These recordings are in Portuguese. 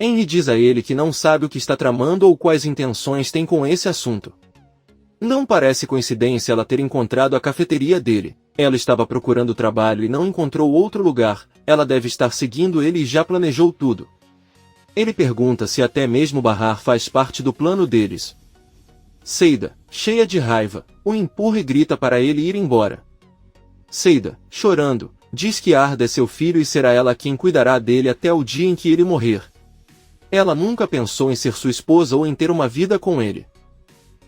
Henry diz a ele que não sabe o que está tramando ou quais intenções tem com esse assunto. Não parece coincidência ela ter encontrado a cafeteria dele. Ela estava procurando trabalho e não encontrou outro lugar. Ela deve estar seguindo ele e já planejou tudo. Ele pergunta se até mesmo Bahar faz parte do plano deles. Seida, cheia de raiva, o empurra e grita para ele ir embora. Seida, chorando, diz que Arda é seu filho e será ela quem cuidará dele até o dia em que ele morrer. Ela nunca pensou em ser sua esposa ou em ter uma vida com ele.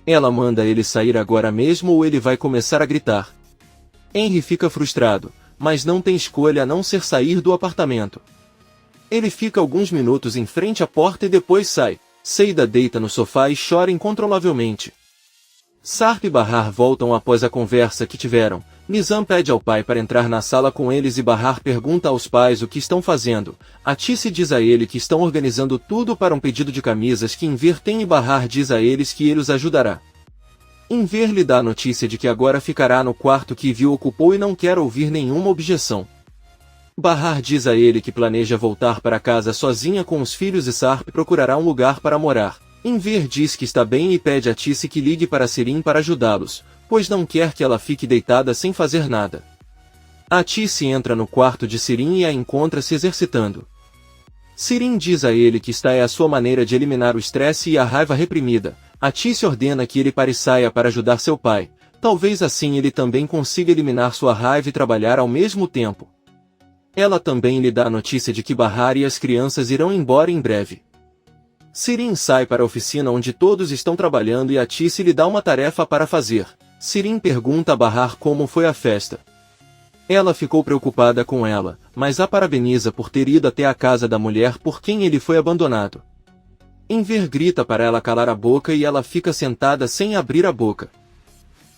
Ela manda ele sair agora mesmo ou ele vai começar a gritar. Henry fica frustrado, mas não tem escolha a não ser sair do apartamento. Ele fica alguns minutos em frente à porta e depois sai. Seida deita no sofá e chora incontrolavelmente. Sarp e Bahar voltam após a conversa que tiveram. Nizam pede ao pai para entrar na sala com eles e Bahar pergunta aos pais o que estão fazendo. Atice diz a ele que estão organizando tudo para um pedido de camisas que Enver tem e Bahar diz a eles que ele os ajudará. Enver lhe dá a notícia de que agora ficará no quarto que Ivy ocupou e não quer ouvir nenhuma objeção. Bahar diz a ele que planeja voltar para casa sozinha com os filhos e Sarp procurará um lugar para morar. Enver diz que está bem e pede a Tice que ligue para Sirin para ajudá-los, pois não quer que ela fique deitada sem fazer nada. A Tice entra no quarto de Sirin e a encontra se exercitando. Sirin diz a ele que esta é a sua maneira de eliminar o estresse e a raiva reprimida. A Tice ordena que ele pare e saia para ajudar seu pai. Talvez assim ele também consiga eliminar sua raiva e trabalhar ao mesmo tempo. Ela também lhe dá a notícia de que Bahar e as crianças irão embora em breve. Sirin sai para a oficina onde todos estão trabalhando e a Tice lhe dá uma tarefa para fazer. Sirin pergunta a Bahar como foi a festa. Ela ficou preocupada com ela, mas a parabeniza por ter ido até a casa da mulher por quem ele foi abandonado. Enver grita para ela calar a boca e ela fica sentada sem abrir a boca.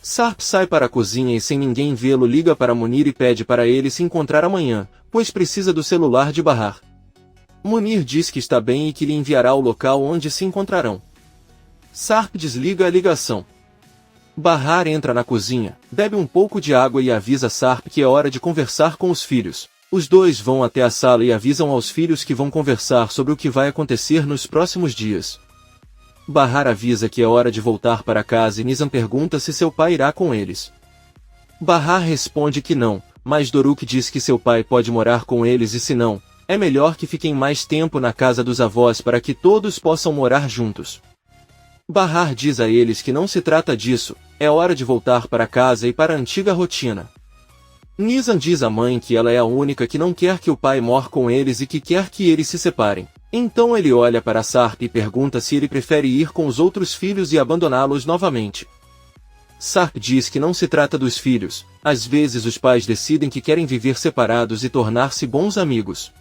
Sarp sai para a cozinha e sem ninguém vê-lo liga para Munir e pede para ele se encontrar amanhã, pois precisa do celular de Bahar. Munir diz que está bem e que lhe enviará o local onde se encontrarão. Sarp desliga a ligação. Bahar entra na cozinha, bebe um pouco de água e avisa Sarp que é hora de conversar com os filhos. Os dois vão até a sala e avisam aos filhos que vão conversar sobre o que vai acontecer nos próximos dias. Bahar avisa que é hora de voltar para casa e Nizam pergunta se seu pai irá com eles. Bahar responde que não, mas Doruk diz que seu pai pode morar com eles e se não, é melhor que fiquem mais tempo na casa dos avós para que todos possam morar juntos. Bahar diz a eles que não se trata disso, é hora de voltar para casa e para a antiga rotina. Nizam diz à mãe que ela é a única que não quer que o pai mora com eles e que quer que eles se separem. Então ele olha para Sarp e pergunta se ele prefere ir com os outros filhos e abandoná-los novamente. Sarp diz que não se trata dos filhos, às vezes os pais decidem que querem viver separados e tornar-se bons amigos.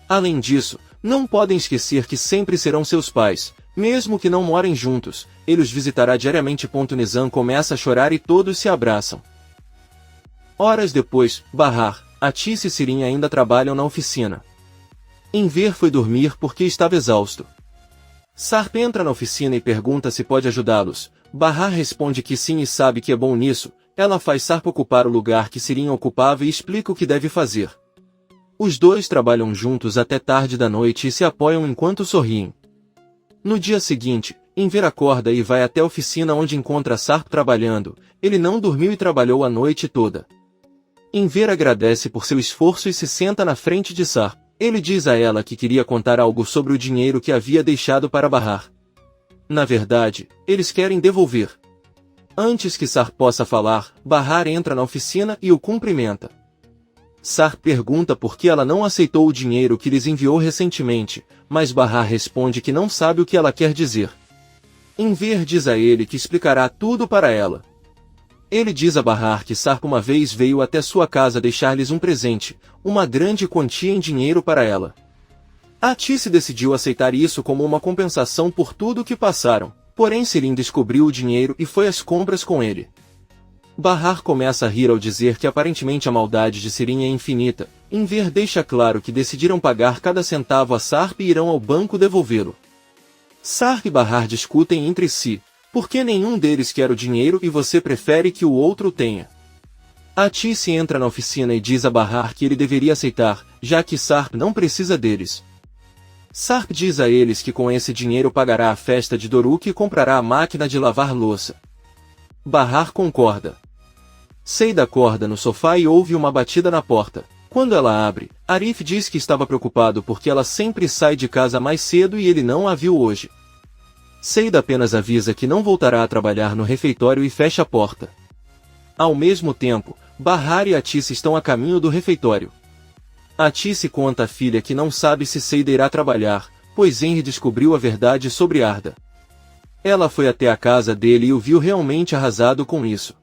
Além disso, não podem esquecer que sempre serão seus pais, mesmo que não morem juntos, ele os visitará diariamente. Nizam começa a chorar e todos se abraçam. Horas depois, Bahar, Atice e Sirin ainda trabalham na oficina. Enver foi dormir porque estava exausto. Sarp entra na oficina e pergunta se pode ajudá-los. Bahar responde que sim e sabe que é bom nisso. Ela faz Sarp ocupar o lugar que Sirin ocupava e explica o que deve fazer. Os dois trabalham juntos até tarde da noite e se apoiam enquanto sorriem. No dia seguinte, Enver acorda e vai até a oficina onde encontra Sarp trabalhando. Ele não dormiu e trabalhou a noite toda. Enver agradece por seu esforço e se senta na frente de Sarp. Ele diz a ela que queria contar algo sobre o dinheiro que havia deixado para Bahar. Na verdade, eles querem devolver. Antes que Sarp possa falar, Bahar entra na oficina e o cumprimenta. Sarp pergunta por que ela não aceitou o dinheiro que lhes enviou recentemente, mas Bahar responde que não sabe o que ela quer dizer. Enver diz a ele que explicará tudo para ela. Ele diz a Bahar que Sarp uma vez veio até sua casa deixar-lhes um presente, uma grande quantia em dinheiro para ela. Atice decidiu aceitar isso como uma compensação por tudo o que passaram, porém Sirin descobriu o dinheiro e foi às compras com ele. Bahar começa a rir ao dizer que aparentemente a maldade de Sirin é infinita. Enver deixa claro que decidiram pagar cada centavo a Sarp e irão ao banco devolvê-lo. Sarp e Bahar discutem entre si. Por que nenhum deles quer o dinheiro e você prefere que o outro tenha? Atice entra na oficina e diz a Bahar que ele deveria aceitar, já que Sarp não precisa deles. Sarp diz a eles que com esse dinheiro pagará a festa de Doruk e comprará a máquina de lavar louça. Bahar concorda. Seida acorda no sofá e ouve uma batida na porta. Quando ela abre, Arif diz que estava preocupado porque ela sempre sai de casa mais cedo e ele não a viu hoje. Seida apenas avisa que não voltará a trabalhar no refeitório e fecha a porta. Ao mesmo tempo, Bahar e Atice estão a caminho do refeitório. Atice conta à filha que não sabe se Seida irá trabalhar, pois Henry descobriu a verdade sobre Arda. Ela foi até a casa dele e o viu realmente arrasado com isso.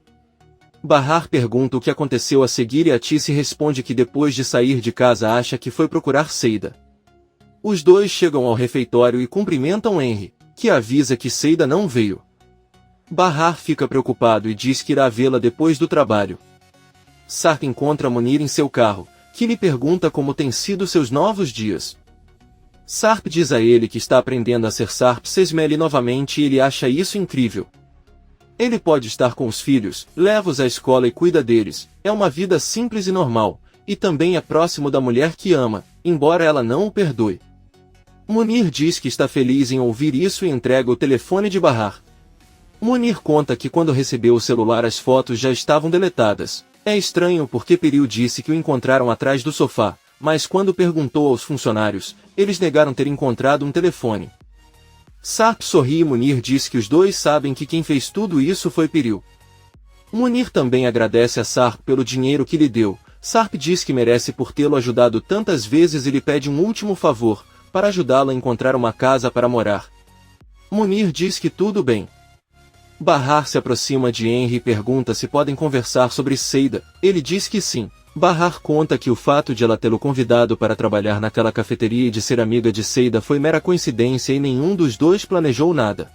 Bahar pergunta o que aconteceu a seguir e Atice responde que depois de sair de casa acha que foi procurar Seida. Os dois chegam ao refeitório e cumprimentam Henry, que avisa que Seida não veio. Bahar fica preocupado e diz que irá vê-la depois do trabalho. Sarp encontra Munir em seu carro, que lhe pergunta como têm sido seus novos dias. Sarp diz a ele que está aprendendo a ser Sarp Sesmele novamente e ele acha isso incrível. Ele pode estar com os filhos, leva-os à escola e cuida deles, é uma vida simples e normal, e também é próximo da mulher que ama, embora ela não o perdoe. Munir diz que está feliz em ouvir isso e entrega o telefone de Bahar. Munir conta que quando recebeu o celular as fotos já estavam deletadas. É estranho porque Peril disse que o encontraram atrás do sofá, mas quando perguntou aos funcionários, eles negaram ter encontrado um telefone. Sarp sorri e Munir diz que os dois sabem que quem fez tudo isso foi Peril. Munir também agradece a Sarp pelo dinheiro que lhe deu. Sarp diz que merece por tê-lo ajudado tantas vezes e lhe pede um último favor, para ajudá-lo a encontrar uma casa para morar. Munir diz que tudo bem. Bahar se aproxima de Henry e pergunta se podem conversar sobre Seida. Ele diz que sim. Bahar conta que o fato de ela tê-lo convidado para trabalhar naquela cafeteria e de ser amiga de Seida foi mera coincidência e nenhum dos dois planejou nada.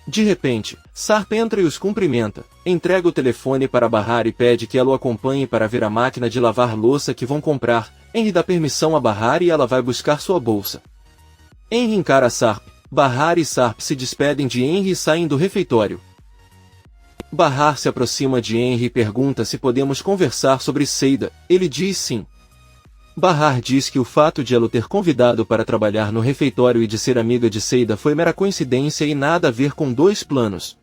De repente, Sarp entra e os cumprimenta, entrega o telefone para Bahar e pede que ela o acompanhe para ver a máquina de lavar louça que vão comprar. Henry dá permissão a Bahar e ela vai buscar sua bolsa. Henry encara Sarp. Bahar e Sarp se despedem de Henry e saem do refeitório. Bahar se aproxima de Henry e pergunta se podemos conversar sobre Seida. Ele diz sim. Bahar diz que o fato de ela o ter convidado para trabalhar no refeitório e de ser amiga de Seida foi mera coincidência e nada a ver com dois planos.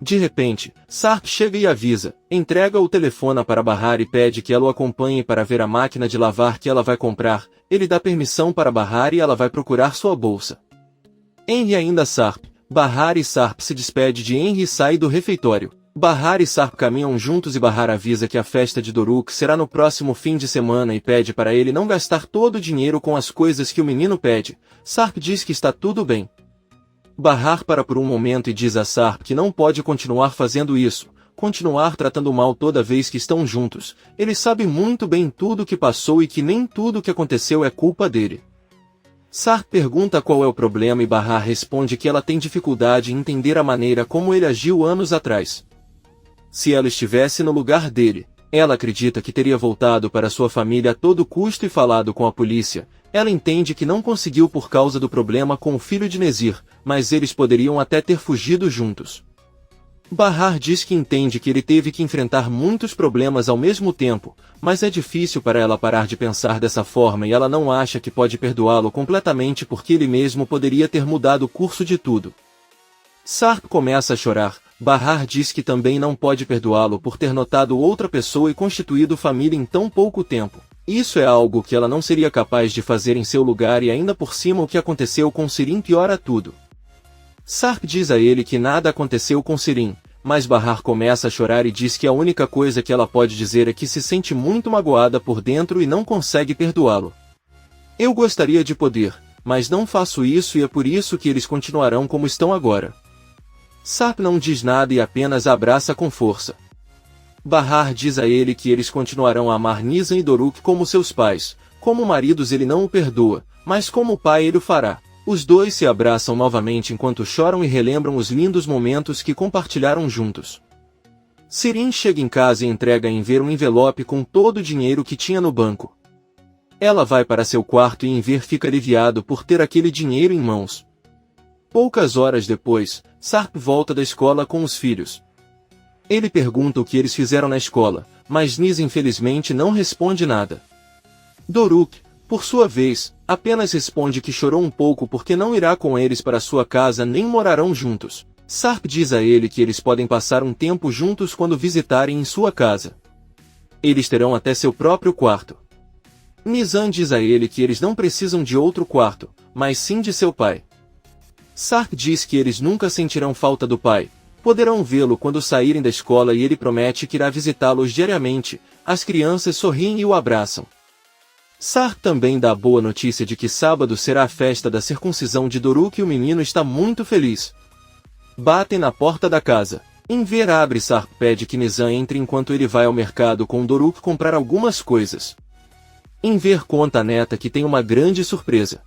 De repente, Sarp chega e avisa, entrega o telefone para Bahar e pede que ela o acompanhe para ver a máquina de lavar que ela vai comprar. Ele dá permissão para Bahar e ela vai procurar sua bolsa. Henry ainda Sarp. Bahar e Sarp se despede de Henry e sai do refeitório. Bahar e Sarp caminham juntos e Bahar avisa que a festa de Doruk será no próximo fim de semana e pede para ele não gastar todo o dinheiro com as coisas que o menino pede. Sarp diz que está tudo bem. Bahar para por um momento e diz a Sarp que não pode continuar fazendo isso, continuar tratando mal toda vez que estão juntos. Ele sabe muito bem tudo o que passou e que nem tudo o que aconteceu é culpa dele. Sarp pergunta qual é o problema e Bahar responde que ela tem dificuldade em entender a maneira como ele agiu anos atrás. Se ela estivesse no lugar dele, ela acredita que teria voltado para sua família a todo custo e falado com a polícia. Ela entende que não conseguiu por causa do problema com o filho de Nezir, mas eles poderiam até ter fugido juntos. Bahar diz que entende que ele teve que enfrentar muitos problemas ao mesmo tempo, mas é difícil para ela parar de pensar dessa forma e ela não acha que pode perdoá-lo completamente porque ele mesmo poderia ter mudado o curso de tudo. Sarp começa a chorar. Bahar diz que também não pode perdoá-lo por ter notado outra pessoa e constituído família em tão pouco tempo. Isso é algo que ela não seria capaz de fazer em seu lugar e ainda por cima o que aconteceu com Sirin piora tudo. Sarp diz a ele que nada aconteceu com Sirin, mas Bahar começa a chorar e diz que a única coisa que ela pode dizer é que se sente muito magoada por dentro e não consegue perdoá-lo. Eu gostaria de poder, mas não faço isso e é por isso que eles continuarão como estão agora. Sarp não diz nada e apenas a abraça com força. Bahar diz a ele que eles continuarão a amar Nizam e Doruk como seus pais. Como maridos ele não o perdoa, mas como pai ele o fará. Os dois se abraçam novamente enquanto choram e relembram os lindos momentos que compartilharam juntos. Sirin chega em casa e entrega a Enver um envelope com todo o dinheiro que tinha no banco. Ela vai para seu quarto e Enver fica aliviado por ter aquele dinheiro em mãos. Poucas horas depois, Sarp volta da escola com os filhos. Ele pergunta o que eles fizeram na escola, mas Niz infelizmente não responde nada. Doruk, Por sua vez, apenas responde que chorou um pouco porque não irá com eles para sua casa nem morarão juntos. Sarp diz a ele que eles podem passar um tempo juntos quando visitarem em sua casa. Eles terão até seu próprio quarto. Nizam diz a ele que eles não precisam de outro quarto, mas sim de seu pai. Sarp diz que eles nunca sentirão falta do pai. Poderão vê-lo quando saírem da escola e ele promete que irá visitá-los diariamente. As crianças sorriem e o abraçam. Sarp também dá a boa notícia de que sábado será a festa da circuncisão de Doruk e o menino está muito feliz. Batem na porta da casa. Enver abre e Sarp pede que Nizam entre enquanto ele vai ao mercado com Doruk comprar algumas coisas. Enver conta à neta que tem uma grande surpresa.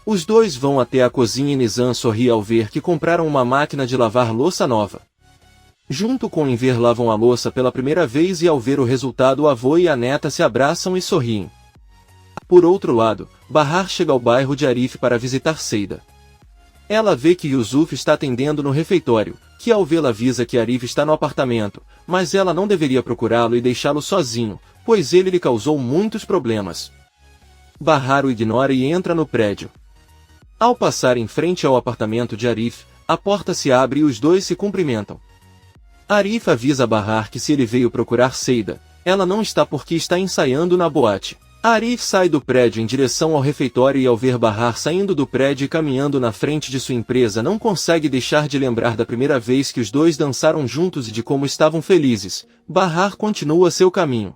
Os dois vão até a cozinha e Nizam sorri ao ver que compraram uma máquina de lavar louça nova. Junto com Enver lavam a louça pela primeira vez e ao ver o resultado o avô e a neta se abraçam e sorriem. Por outro lado, Bahar chega ao bairro de Arif para visitar Seida. Ela vê que Yusuf está atendendo no refeitório, que ao vê-la avisa que Arif está no apartamento, mas ela não deveria procurá-lo e deixá-lo sozinho, pois ele lhe causou muitos problemas. Bahar o ignora e entra no prédio. Ao passar em frente ao apartamento de Arif, a porta se abre e os dois se cumprimentam. Arif avisa Bahar que se ele veio procurar Seida, ela não está porque está ensaiando na boate. Arif sai do prédio em direção ao refeitório e ao ver Bahar saindo do prédio e caminhando na frente de sua empresa não consegue deixar de lembrar da primeira vez que os dois dançaram juntos e de como estavam felizes. Bahar continua seu caminho.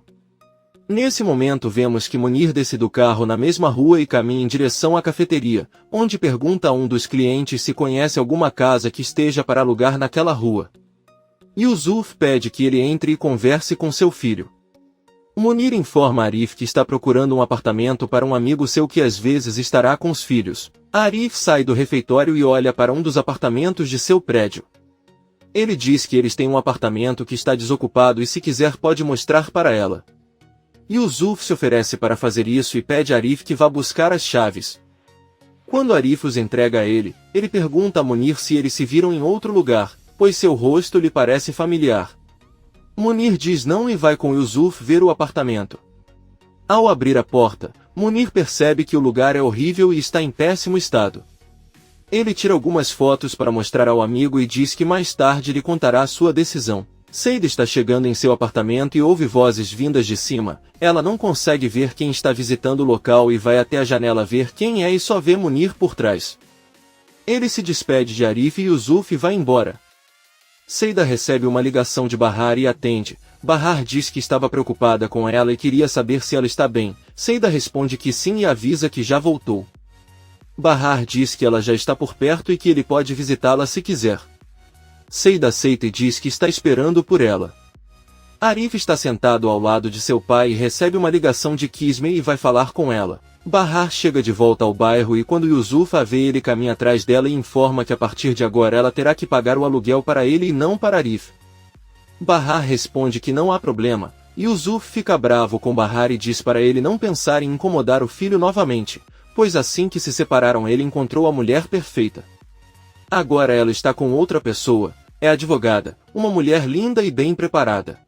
Nesse momento vemos que Munir desce do carro na mesma rua e caminha em direção à cafeteria, onde pergunta a um dos clientes se conhece alguma casa que esteja para alugar naquela rua. Yusuf pede que ele entre e converse com seu filho. Munir informa Arif que está procurando um apartamento para um amigo seu que às vezes estará com os filhos. Arif sai do refeitório e olha para um dos apartamentos de seu prédio. Ele diz que eles têm um apartamento que está desocupado e se quiser pode mostrar para ela. Yusuf se oferece para fazer isso e pede a Arif que vá buscar as chaves. Quando Arif os entrega a ele, ele pergunta a Munir se eles se viram em outro lugar, pois seu rosto lhe parece familiar. Munir diz não e vai com Yusuf ver o apartamento. Ao abrir a porta, Munir percebe que o lugar é horrível e está em péssimo estado. Ele tira algumas fotos para mostrar ao amigo e diz que mais tarde lhe contará sua decisão. Seida está chegando em seu apartamento e ouve vozes vindas de cima. Ela não consegue ver quem está visitando o local e vai até a janela ver quem é e só vê Munir por trás. Ele se despede de Arif e Yusuf e vai embora. Seida recebe uma ligação de Bahar e atende. Bahar diz que estava preocupada com ela e queria saber se ela está bem. Seida responde que sim e avisa que já voltou. Bahar diz que ela já está por perto e que ele pode visitá-la se quiser. Seida aceita e diz que está esperando por ela. Arif está sentado ao lado de seu pai e recebe uma ligação de Kisme e vai falar com ela. Bahar chega de volta ao bairro e quando Yusuf a vê ele caminha atrás dela e informa que a partir de agora ela terá que pagar o aluguel para ele e não para Arif. Bahar responde que não há problema. Yusuf fica bravo com Bahar e diz para ele não pensar em incomodar o filho novamente, pois assim que se separaram ele encontrou a mulher perfeita. Agora ela está com outra pessoa, é advogada, uma mulher linda e bem preparada.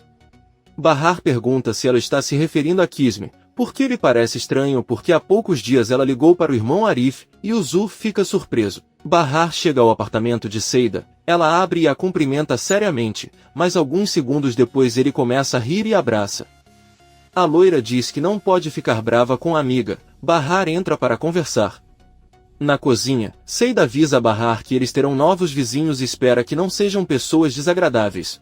Bahar pergunta se ela está se referindo a Kisme, porque lhe parece estranho porque há poucos dias ela ligou para o irmão Arif, e Yusuf fica surpreso. Bahar chega ao apartamento de Seida, ela abre e a cumprimenta seriamente, mas alguns segundos depois ele começa a rir e abraça. A loira diz que não pode ficar brava com a amiga. Bahar entra para conversar. Na cozinha, Seida avisa a Bahar que eles terão novos vizinhos e espera que não sejam pessoas desagradáveis.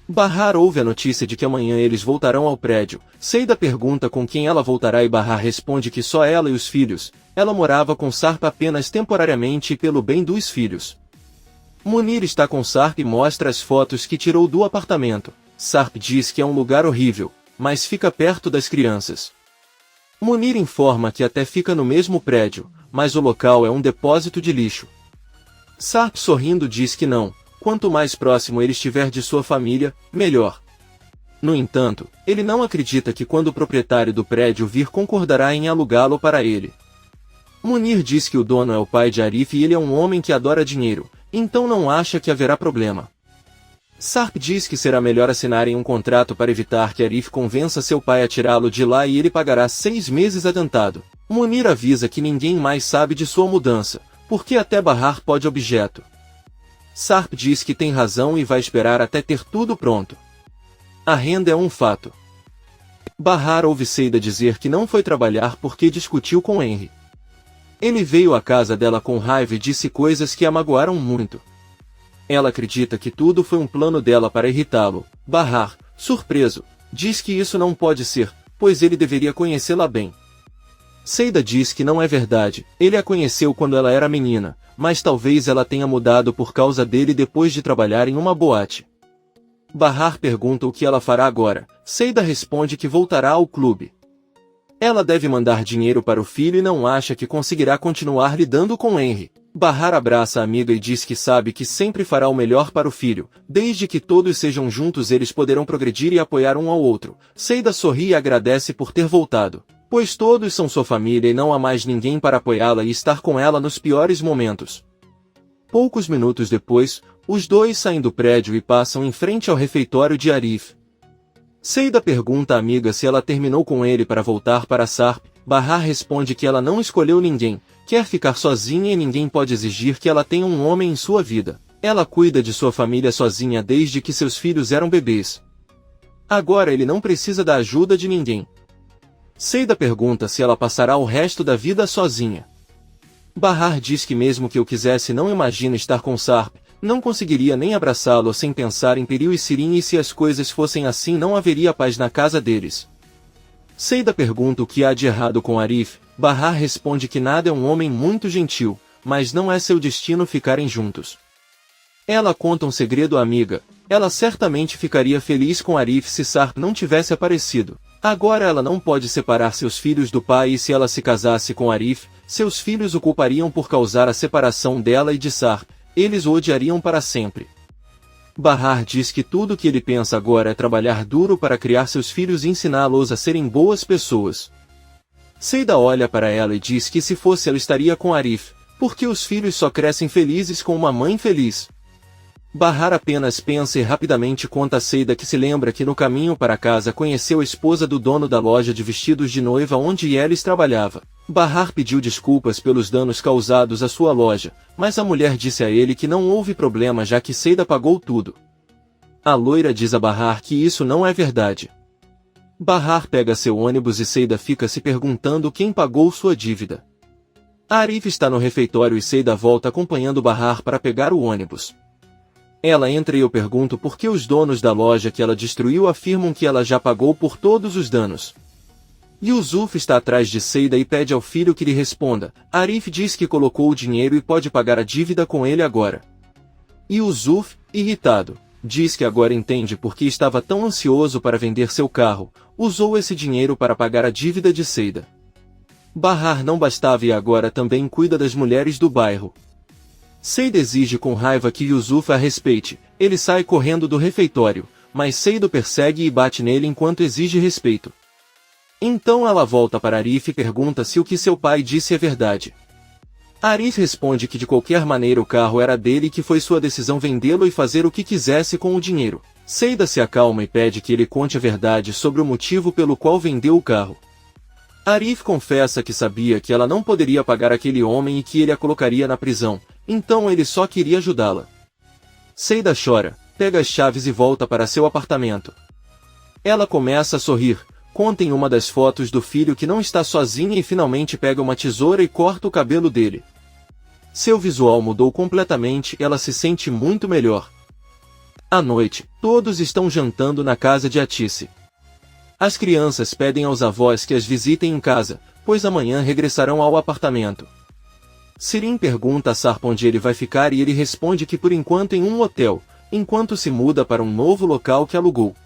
Bahar ouve a notícia de que amanhã eles voltarão ao prédio. Seida pergunta com quem ela voltará e Bahar responde que só ela e os filhos. Ela morava com Sarp apenas temporariamente e pelo bem dos filhos. Munir está com Sarp e mostra as fotos que tirou do apartamento. Sarp diz que é um lugar horrível, mas fica perto das crianças. Munir informa que até fica no mesmo prédio, mas o local é um depósito de lixo. Sarp sorrindo diz que não. Quanto mais próximo ele estiver de sua família, melhor. No entanto, ele não acredita que quando o proprietário do prédio vir concordará em alugá-lo para ele. Munir diz que o dono é o pai de Arif e ele é um homem que adora dinheiro, então não acha que haverá problema. Sarp diz que será melhor assinarem um contrato para evitar que Arif convença seu pai a tirá-lo de lá e ele pagará 6 meses adiantado. Munir avisa que ninguém mais sabe de sua mudança, porque até Bahar pode objeto. Sarp diz que tem razão e vai esperar até ter tudo pronto. A renda é um fato. Bahar ouve Seida dizer que não foi trabalhar porque discutiu com Henry. Ele veio à casa dela com raiva e disse coisas que a magoaram muito. Ela acredita que tudo foi um plano dela para irritá-lo. Bahar, surpreso, diz que isso não pode ser, pois ele deveria conhecê-la bem. Seida diz que não é verdade, ele a conheceu quando ela era menina, mas talvez ela tenha mudado por causa dele depois de trabalhar em uma boate. Bahar pergunta o que ela fará agora. Seida responde que voltará ao clube. Ela deve mandar dinheiro para o filho e não acha que conseguirá continuar lidando com Henry. Bahar abraça a amiga e diz que sabe que sempre fará o melhor para o filho, desde que todos sejam juntos eles poderão progredir e apoiar um ao outro. Seida sorri e agradece por ter voltado, pois todos são sua família e não há mais ninguém para apoiá-la e estar com ela nos piores momentos. Poucos minutos depois, os dois saem do prédio e passam em frente ao refeitório de Arif. Seida pergunta à amiga se ela terminou com ele para voltar para Sarp. Bahar responde que ela não escolheu ninguém, quer ficar sozinha e ninguém pode exigir que ela tenha um homem em sua vida. Ela cuida de sua família sozinha desde que seus filhos eram bebês. Agora ele não precisa da ajuda de ninguém. Seida pergunta se ela passará o resto da vida sozinha. Bahar diz que mesmo que eu quisesse não imagina estar com Sarp, não conseguiria nem abraçá-lo sem pensar em Peril e Sirin e se as coisas fossem assim não haveria paz na casa deles. Seida pergunta o que há de errado com Arif. Bahar responde que nada é um homem muito gentil, mas não é seu destino ficarem juntos. Ela conta um segredo à amiga. Ela certamente ficaria feliz com Arif se Sarp não tivesse aparecido. Agora ela não pode separar seus filhos do pai e se ela se casasse com Arif, seus filhos o culpariam por causar a separação dela e de Sarp. Eles o odiariam para sempre. Bahar diz que tudo o que ele pensa agora é trabalhar duro para criar seus filhos e ensiná-los a serem boas pessoas. Seida olha para ela e diz que se fosse ela estaria com Arif, porque os filhos só crescem felizes com uma mãe feliz. Bahar apenas pensa e rapidamente conta a Seida que se lembra que no caminho para casa conheceu a esposa do dono da loja de vestidos de noiva onde Yelis trabalhava. Bahar pediu desculpas pelos danos causados à sua loja, mas a mulher disse a ele que não houve problema já que Seida pagou tudo. A loira diz a Bahar que isso não é verdade. Bahar pega seu ônibus e Seida fica se perguntando quem pagou sua dívida. Arif está no refeitório e Seida volta acompanhando Bahar para pegar o ônibus. Ela entra e eu pergunto por que os donos da loja que ela destruiu afirmam que ela já pagou por todos os danos. Yusuf está atrás de Seida e pede ao filho que lhe responda. Arif diz que colocou o dinheiro e pode pagar a dívida com ele agora. Yusuf, irritado, diz que agora entende por que estava tão ansioso para vender seu carro, usou esse dinheiro para pagar a dívida de Seida. Bahar não bastava e agora também cuida das mulheres do bairro. Seida exige com raiva que Yusuf a respeite, ele sai correndo do refeitório, mas Seida o persegue e bate nele enquanto exige respeito. Então ela volta para Arif e pergunta se o que seu pai disse é verdade. Arif responde que de qualquer maneira o carro era dele e que foi sua decisão vendê-lo e fazer o que quisesse com o dinheiro. Seida se acalma e pede que ele conte a verdade sobre o motivo pelo qual vendeu o carro. Arif confessa que sabia que ela não poderia pagar aquele homem e que ele a colocaria na prisão, então ele só queria ajudá-la. Seida chora, pega as chaves e volta para seu apartamento. Ela começa a sorrir, conta em uma das fotos do filho que não está sozinha e finalmente pega uma tesoura e corta o cabelo dele. Seu visual mudou completamente e ela se sente muito melhor. À noite, todos estão jantando na casa de Atice. As crianças pedem aos avós que as visitem em casa, pois amanhã regressarão ao apartamento. Sirin pergunta a Sarp onde ele vai ficar e ele responde que por enquanto em um hotel, enquanto se muda para um novo local que alugou.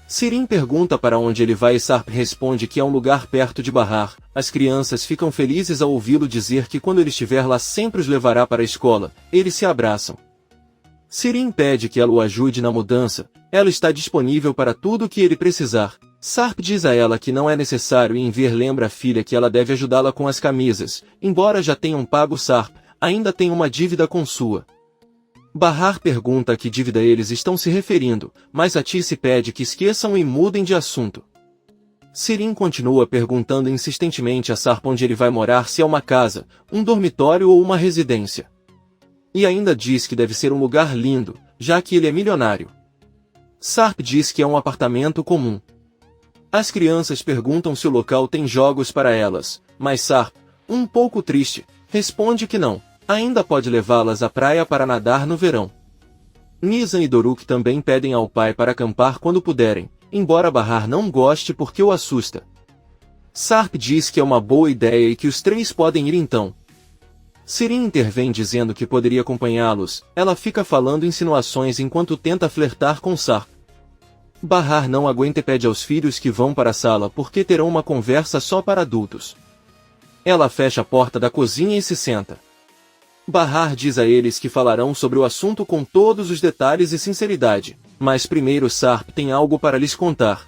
Sirin pergunta para onde ele vai e Sarp responde que é um lugar perto de Bahar. As crianças ficam felizes ao ouvi-lo dizer que quando ele estiver lá sempre os levará para a escola. Eles se abraçam. Sirin pede que ela o ajude na mudança, ela está disponível para tudo o que ele precisar. Sarp diz a ela que não é necessário e em ver lembra a filha que ela deve ajudá-la com as camisas, embora já tenham pago Sarp, ainda tem uma dívida com sua Bahar pergunta a que dívida eles estão se referindo, mas Atice pede que esqueçam e mudem de assunto. Sirin continua perguntando insistentemente a Sarp onde ele vai morar, se é uma casa, um dormitório ou uma residência. E ainda diz que deve ser um lugar lindo, já que ele é milionário. Sarp diz que é um apartamento comum. As crianças perguntam se o local tem jogos para elas, mas Sarp, um pouco triste, responde que não, ainda pode levá-las à praia para nadar no verão. Nizam e Doruk também pedem ao pai para acampar quando puderem, embora Bahar não goste porque o assusta. Sarp diz que é uma boa ideia e que os três podem ir então. Sirin intervém dizendo que poderia acompanhá-los, ela fica falando insinuações enquanto tenta flertar com Sarp. Bahar não aguenta e pede aos filhos que vão para a sala porque terão uma conversa só para adultos. Ela fecha a porta da cozinha e se senta. Bahar diz a eles que falarão sobre o assunto com todos os detalhes e sinceridade, mas primeiro Sarp tem algo para lhes contar.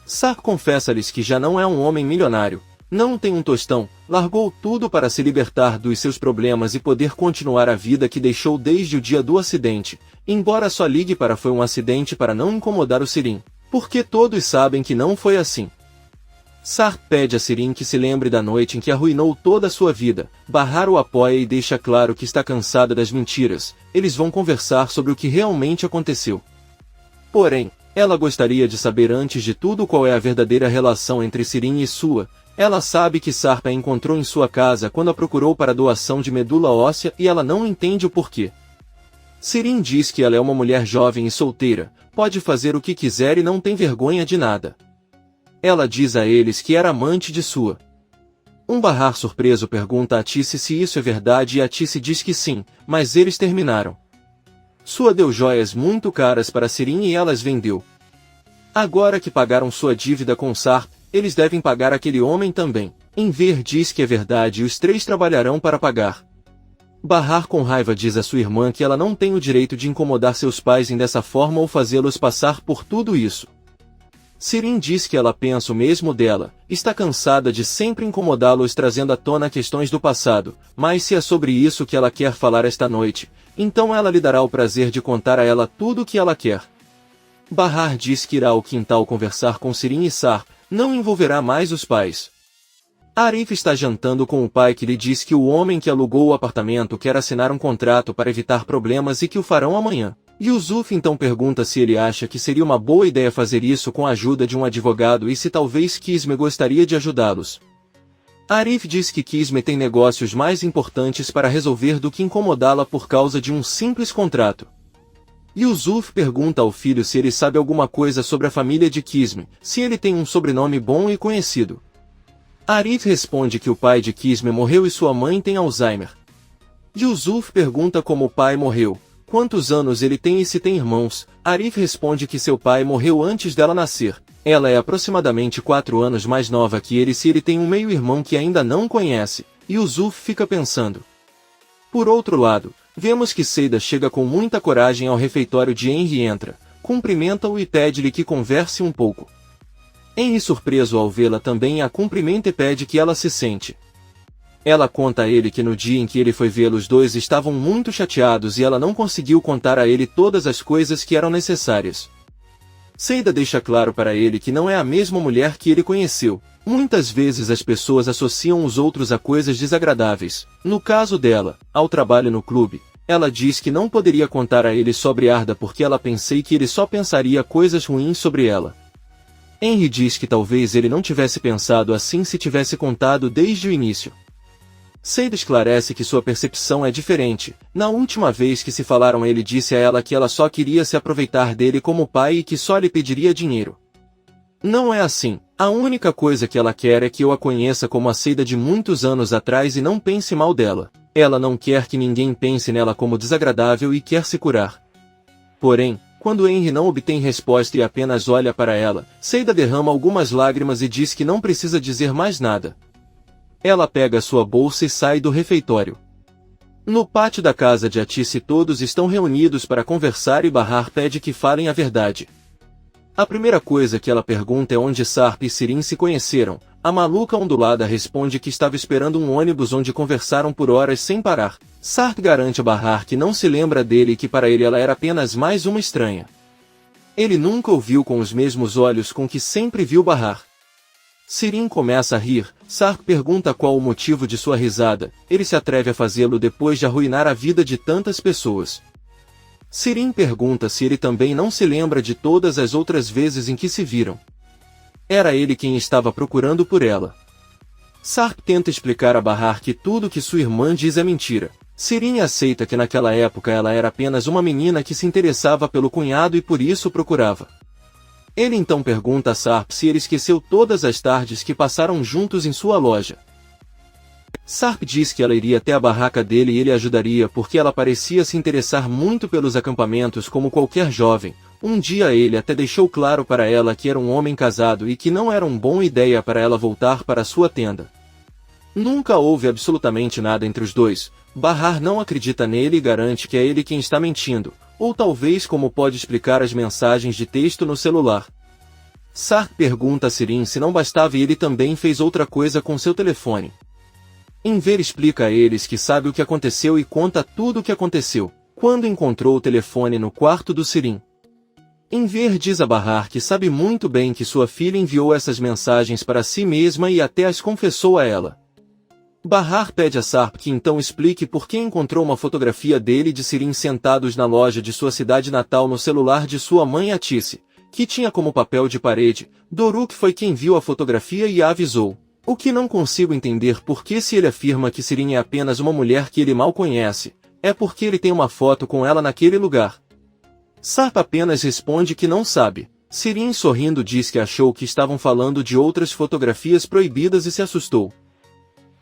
Sarp confessa-lhes que já não é um homem milionário, não tem um tostão, largou tudo para se libertar dos seus problemas e poder continuar a vida que deixou desde o dia do acidente, embora só ligue para foi um acidente para não incomodar o Sirin, porque todos sabem que não foi assim. Sarp pede a Sirin que se lembre da noite em que arruinou toda a sua vida. Bahar o apoia e deixa claro que está cansada das mentiras. Eles vão conversar sobre o que realmente aconteceu. Porém, ela gostaria de saber antes de tudo qual é a verdadeira relação entre Sirin e sua. Ela sabe que Sarp a encontrou em sua casa quando a procurou para doação de medula óssea e ela não entende o porquê. Sirin diz que ela é uma mulher jovem e solteira, pode fazer o que quiser e não tem vergonha de nada. Ela diz a eles que era amante de sua. Bahar surpreso pergunta a Atice se isso é verdade e Atice diz que sim, mas eles terminaram. Sua deu joias muito caras para Sirin e elas vendeu. Agora que pagaram sua dívida com Sarp, eles devem pagar aquele homem também. Enver diz que é verdade e os três trabalharão para pagar. Bahar com raiva diz a sua irmã que ela não tem o direito de incomodar seus pais dessa forma ou fazê-los passar por tudo isso. Sirin diz que ela pensa o mesmo dela, está cansada de sempre incomodá-los trazendo à tona questões do passado, mas se é sobre isso que ela quer falar esta noite, então ela lhe dará o prazer de contar a ela tudo o que ela quer. Bahar diz que irá ao quintal conversar com Sirin e Sarp, não envolverá mais os pais. Arif está jantando com o pai que lhe diz que o homem que alugou o apartamento quer assinar um contrato para evitar problemas e que o farão amanhã. Yusuf então pergunta se ele acha que seria uma boa ideia fazer isso com a ajuda de um advogado e se talvez Kisme gostaria de ajudá-los. Arif diz que Kisme tem negócios mais importantes para resolver do que incomodá-la por causa de um simples contrato. Yusuf pergunta ao filho se ele sabe alguma coisa sobre a família de Kisme, se ele tem um sobrenome bom e conhecido. Arif responde que o pai de Kisme morreu e sua mãe tem Alzheimer. Yusuf pergunta como o pai morreu, quantos anos ele tem e se tem irmãos. Arif responde que seu pai morreu antes dela nascer. Ela é aproximadamente 4 anos mais nova que ele se ele tem um meio-irmão que ainda não conhece. Yusuf fica pensando. Por outro lado, vemos que Seida chega com muita coragem ao refeitório de Henry e entra, cumprimenta-o e pede-lhe que converse um pouco. Henry, surpreso ao vê-la, também a cumprimenta e pede que ela se sente. Ela conta a ele que no dia em que ele foi vê-los dois estavam muito chateados e ela não conseguiu contar a ele todas as coisas que eram necessárias. Seida deixa claro para ele que não é a mesma mulher que ele conheceu. Muitas vezes as pessoas associam os outros a coisas desagradáveis. No caso dela, ao trabalho no clube, ela diz que não poderia contar a ele sobre Arda porque ela pensei que ele só pensaria coisas ruins sobre ela. Henry diz que talvez ele não tivesse pensado assim se tivesse contado desde o início. Seida esclarece que sua percepção é diferente. Na última vez que se falaram, ele disse a ela que ela só queria se aproveitar dele como pai e que só lhe pediria dinheiro. Não é assim. A única coisa que ela quer é que eu a conheça como a Seida de muitos anos atrás e não pense mal dela. Ela não quer que ninguém pense nela como desagradável e quer se curar. Porém, quando Henry não obtém resposta e apenas olha para ela, Seida derrama algumas lágrimas e diz que não precisa dizer mais nada. Ela pega sua bolsa e sai do refeitório. No pátio da casa de Atice todos estão reunidos para conversar e Bahar pede que falem a verdade. A primeira coisa que ela pergunta é onde Sarp e Sirin se conheceram. A maluca ondulada responde que estava esperando um ônibus onde conversaram por horas sem parar. Sarp garante a Bahar que não se lembra dele e que para ele ela era apenas mais uma estranha. Ele nunca o viu com os mesmos olhos com que sempre viu Bahar. Sirin começa a rir. Sarp pergunta qual o motivo de sua risada. Ele se atreve a fazê-lo depois de arruinar a vida de tantas pessoas. Sirin pergunta se ele também não se lembra de todas as outras vezes em que se viram. Era ele quem estava procurando por ela. Sarp tenta explicar a Bahar que tudo que sua irmã diz é mentira. Sirin aceita que naquela época ela era apenas uma menina que se interessava pelo cunhado e por isso o procurava. Ele então pergunta a Sarp se ele esqueceu todas as tardes que passaram juntos em sua loja. Sarp diz que ela iria até a barraca dele e ele ajudaria porque ela parecia se interessar muito pelos acampamentos como qualquer jovem. Um dia ele até deixou claro para ela que era um homem casado e que não era uma boa ideia para ela voltar para sua tenda. Nunca houve absolutamente nada entre os dois. Bahar não acredita nele e garante que é ele quem está mentindo, ou talvez como pode explicar as mensagens de texto no celular. Sarp pergunta a Sirin se não bastava e ele também fez outra coisa com seu telefone. Enver explica a eles que sabe o que aconteceu e conta tudo o que aconteceu, quando encontrou o telefone no quarto do Sirin. Enver diz a Bahar que sabe muito bem que sua filha enviou essas mensagens para si mesma e até as confessou a ela. Bahar pede a Sarp que então explique por que encontrou uma fotografia dele e de Sirin sentados na loja de sua cidade natal no celular de sua mãe Atice, que tinha como papel de parede. Doruk foi quem viu a fotografia e a avisou. O que não consigo entender porque se ele afirma que Sirin é apenas uma mulher que ele mal conhece, é porque ele tem uma foto com ela naquele lugar. Sarp apenas responde que não sabe. Sirin sorrindo diz que achou que estavam falando de outras fotografias proibidas e se assustou.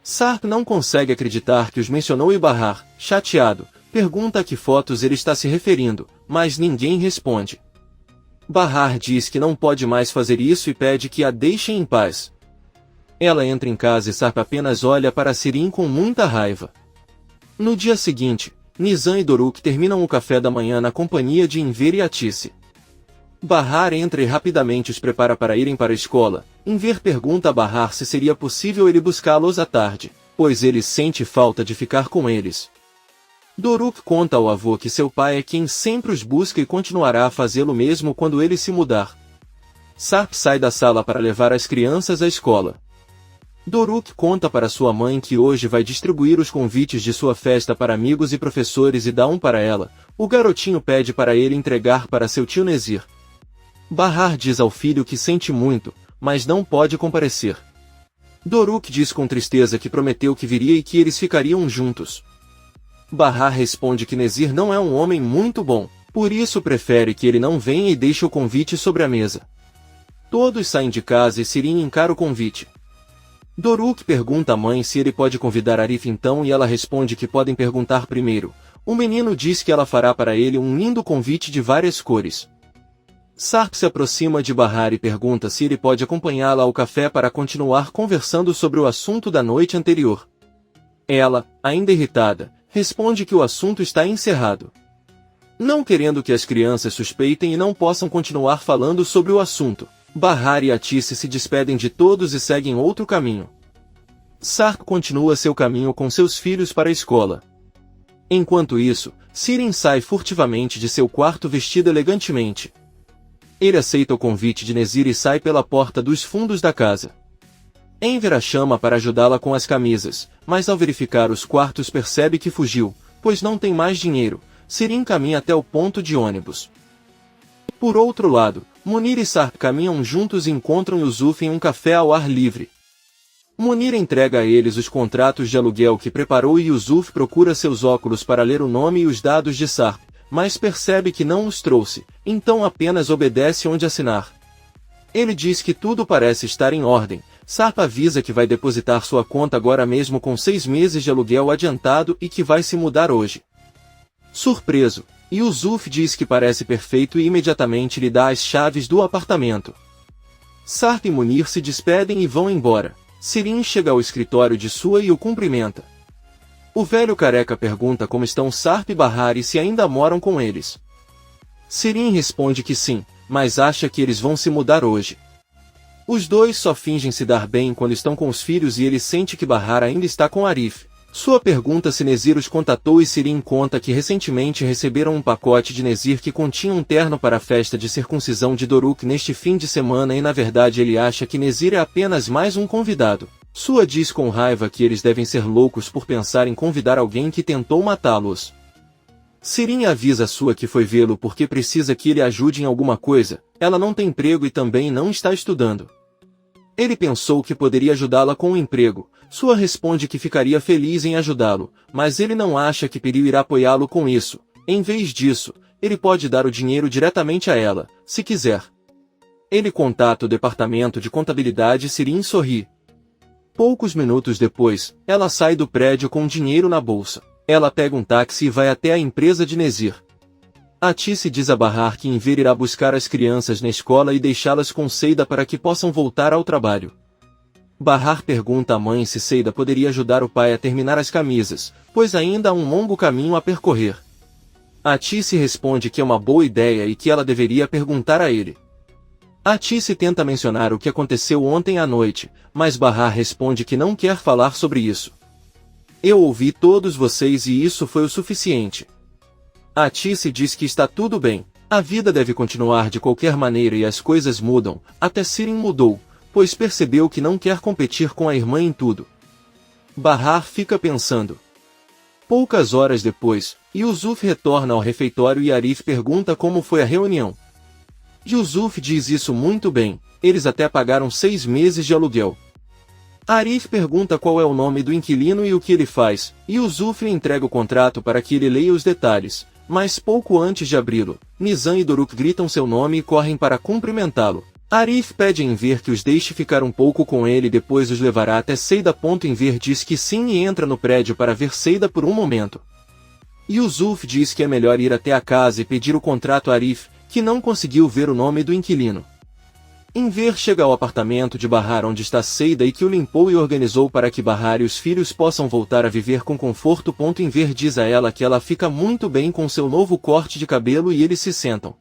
Sarp não consegue acreditar que os mencionou e Bahar, chateado, pergunta a que fotos ele está se referindo, mas ninguém responde. Bahar diz que não pode mais fazer isso e pede que a deixem em paz. Ela entra em casa e Sarp apenas olha para Sirin com muita raiva. No dia seguinte, Nizam e Doruk terminam o café da manhã na companhia de Enver e Atice. Bahar entra e rapidamente os prepara para irem para a escola. Enver pergunta a Bahar se seria possível ele buscá-los à tarde, pois ele sente falta de ficar com eles. Doruk conta ao avô que seu pai é quem sempre os busca e continuará a fazê-lo mesmo quando ele se mudar. Sarp sai da sala para levar as crianças à escola. Doruk conta para sua mãe que hoje vai distribuir os convites de sua festa para amigos e professores e dá um para ela. O garotinho pede para ele entregar para seu tio Nezir. Bahar diz ao filho que sente muito, mas não pode comparecer. Doruk diz com tristeza que prometeu que viria e que eles ficariam juntos. Bahar responde que Nezir não é um homem muito bom, por isso prefere que ele não venha e deixe o convite sobre a mesa. Todos saem de casa e Sirin encara o convite. Doruk pergunta à mãe se ele pode convidar Arif então e ela responde que podem perguntar primeiro. O menino diz que ela fará para ele um lindo convite de várias cores. Sarp se aproxima de Bahar e pergunta se ele pode acompanhá-la ao café para continuar conversando sobre o assunto da noite anterior. Ela, ainda irritada, responde que o assunto está encerrado. Não querendo que as crianças suspeitem e não possam continuar falando sobre o assunto, Bahar e Atice se despedem de todos e seguem outro caminho. Sarp continua seu caminho com seus filhos para a escola. Enquanto isso, Sirin sai furtivamente de seu quarto vestido elegantemente. Ele aceita o convite de Nezir e sai pela porta dos fundos da casa. Enver a chama para ajudá-la com as camisas, mas ao verificar os quartos percebe que fugiu, pois não tem mais dinheiro. Sirin caminha até o ponto de ônibus. Por outro lado, Munir e Sarp caminham juntos e encontram Yusuf em um café ao ar livre. Munir entrega a eles os contratos de aluguel que preparou e Yusuf procura seus óculos para ler o nome e os dados de Sarp, mas percebe que não os trouxe, então apenas obedece onde assinar. Ele diz que tudo parece estar em ordem. Sarp avisa que vai depositar sua conta agora mesmo com 6 meses de aluguel adiantado e que vai se mudar hoje. Surpreso, Yusuf diz que parece perfeito e imediatamente lhe dá as chaves do apartamento. Sarp e Munir se despedem e vão embora. Sirin chega ao escritório de Sua e o cumprimenta. O velho careca pergunta como estão Sarp e Bahar e se ainda moram com eles. Sirin responde que sim, mas acha que eles vão se mudar hoje. Os dois só fingem se dar bem quando estão com os filhos e ele sente que Bahar ainda está com Arif. Sua pergunta se Nezir os contatou e Sirin conta que recentemente receberam um pacote de Nezir que continha um terno para a festa de circuncisão de Doruk neste fim de semana e na verdade ele acha que Nezir é apenas mais um convidado. Sua diz com raiva que eles devem ser loucos por pensar em convidar alguém que tentou matá-los. Sirin avisa Sua que foi vê-lo porque precisa que ele ajude em alguma coisa, ela não tem emprego e também não está estudando. Ele pensou que poderia ajudá-la com um emprego. Sua responde que ficaria feliz em ajudá-lo, mas ele não acha que Periu irá apoiá-lo com isso. Em vez disso, ele pode dar o dinheiro diretamente a ela, se quiser. Ele contata o departamento de contabilidade e Sirin sorri. Poucos minutos depois, ela sai do prédio com dinheiro na bolsa. Ela pega um táxi e vai até a empresa de Nezir. Atice diz a Bahar que Enver irá buscar as crianças na escola e deixá-las com Seida para que possam voltar ao trabalho. Bahar pergunta à mãe se Seida poderia ajudar o pai a terminar as camisas, pois ainda há um longo caminho a percorrer. Atice responde que é uma boa ideia e que ela deveria perguntar a ele. Atice tenta mencionar o que aconteceu ontem à noite, mas Bahar responde que não quer falar sobre isso. Eu ouvi todos vocês e isso foi o suficiente. Atice diz que está tudo bem, a vida deve continuar de qualquer maneira e as coisas mudam, até Sirin mudou, pois percebeu que não quer competir com a irmã em tudo. Bahar fica pensando. Poucas horas depois, Yusuf retorna ao refeitório e Arif pergunta como foi a reunião. Yusuf diz isso muito bem, eles até pagaram 6 meses de aluguel. Arif pergunta qual é o nome do inquilino e o que ele faz, e Yusuf lhe entrega o contrato para que ele leia os detalhes, mas pouco antes de abri-lo, Nizam e Doruk gritam seu nome e correm para cumprimentá-lo. Arif pede a Enver que os deixe ficar um pouco com ele e depois os levará até Seida. Enver diz que sim e entra no prédio para ver Seida por um momento. Yusuf diz que é melhor ir até a casa e pedir o contrato a Arif, que não conseguiu ver o nome do inquilino. Enver chega ao apartamento de Bahar onde está Seida e que o limpou e organizou para que Bahar e os filhos possam voltar a viver com conforto. Enver diz a ela que ela fica muito bem com seu novo corte de cabelo e eles se sentam.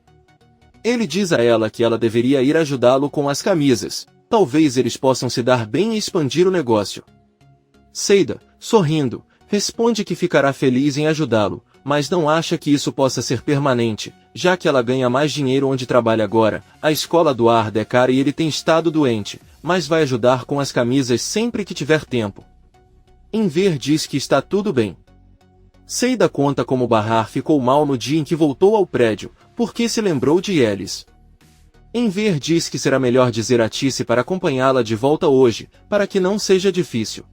Ele diz a ela que ela deveria ir ajudá-lo com as camisas, talvez eles possam se dar bem e expandir o negócio. Seida, sorrindo, responde que ficará feliz em ajudá-lo, mas não acha que isso possa ser permanente, já que ela ganha mais dinheiro onde trabalha agora, a escola do Arda é cara e ele tem estado doente, mas vai ajudar com as camisas sempre que tiver tempo. Enver diz que está tudo bem. Seida conta como Bahar ficou mal no dia em que voltou ao prédio, porque se lembrou de Elis. Enver diz que será melhor dizer a Tice para acompanhá-la de volta hoje, para que não seja difícil.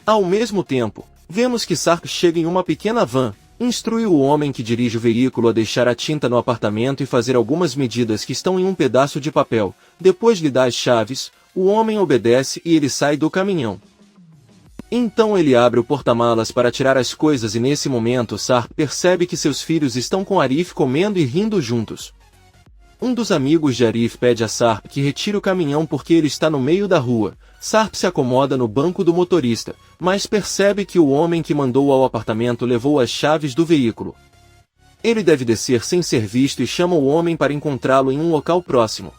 Ao mesmo tempo, vemos que Sarp chega em uma pequena van, instrui o homem que dirige o veículo a deixar a tinta no apartamento e fazer algumas medidas que estão em um pedaço de papel, depois lhe dá as chaves, o homem obedece e ele sai do caminhão. Então ele abre o porta-malas para tirar as coisas e nesse momento Sarp percebe que seus filhos estão com Arif comendo e rindo juntos. Um dos amigos de Arif pede a Sarp que retire o caminhão porque ele está no meio da rua. Sarp se acomoda no banco do motorista, mas percebe que o homem que mandou ao apartamento levou as chaves do veículo. Ele deve descer sem ser visto e chama o homem para encontrá-lo em um local próximo.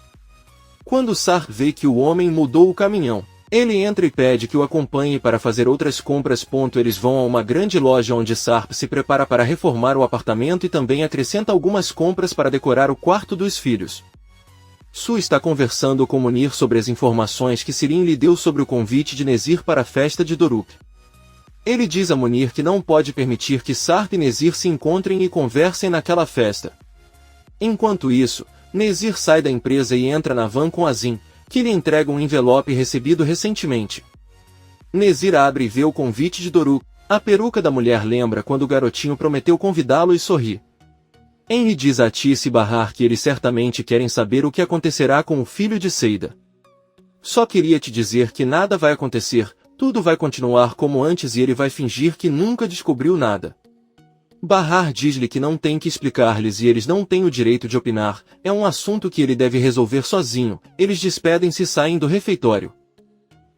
Quando Sarp vê que o homem mudou o caminhão, ele entra e pede que o acompanhe para fazer outras compras. Eles vão a uma grande loja onde Sarp se prepara para reformar o apartamento e também acrescenta algumas compras para decorar o quarto dos filhos. Su está conversando com Munir sobre as informações que Sirin lhe deu sobre o convite de Nezir para a festa de Doruk. Ele diz a Munir que não pode permitir que Sarp e Nezir se encontrem e conversem naquela festa. Enquanto isso, Nezir sai da empresa e entra na van com Azim, que lhe entrega um envelope recebido recentemente. Nezir abre e vê o convite de Doruk. A peruca da mulher lembra quando o garotinho prometeu convidá-lo e sorri. Henry diz a Tice e Bahar que eles certamente querem saber o que acontecerá com o filho de Seida. Só queria te dizer que nada vai acontecer, tudo vai continuar como antes e ele vai fingir que nunca descobriu nada. Bahar diz-lhe que não tem que explicar-lhes e eles não têm o direito de opinar, é um assunto que ele deve resolver sozinho. Eles despedem-se e saem do refeitório.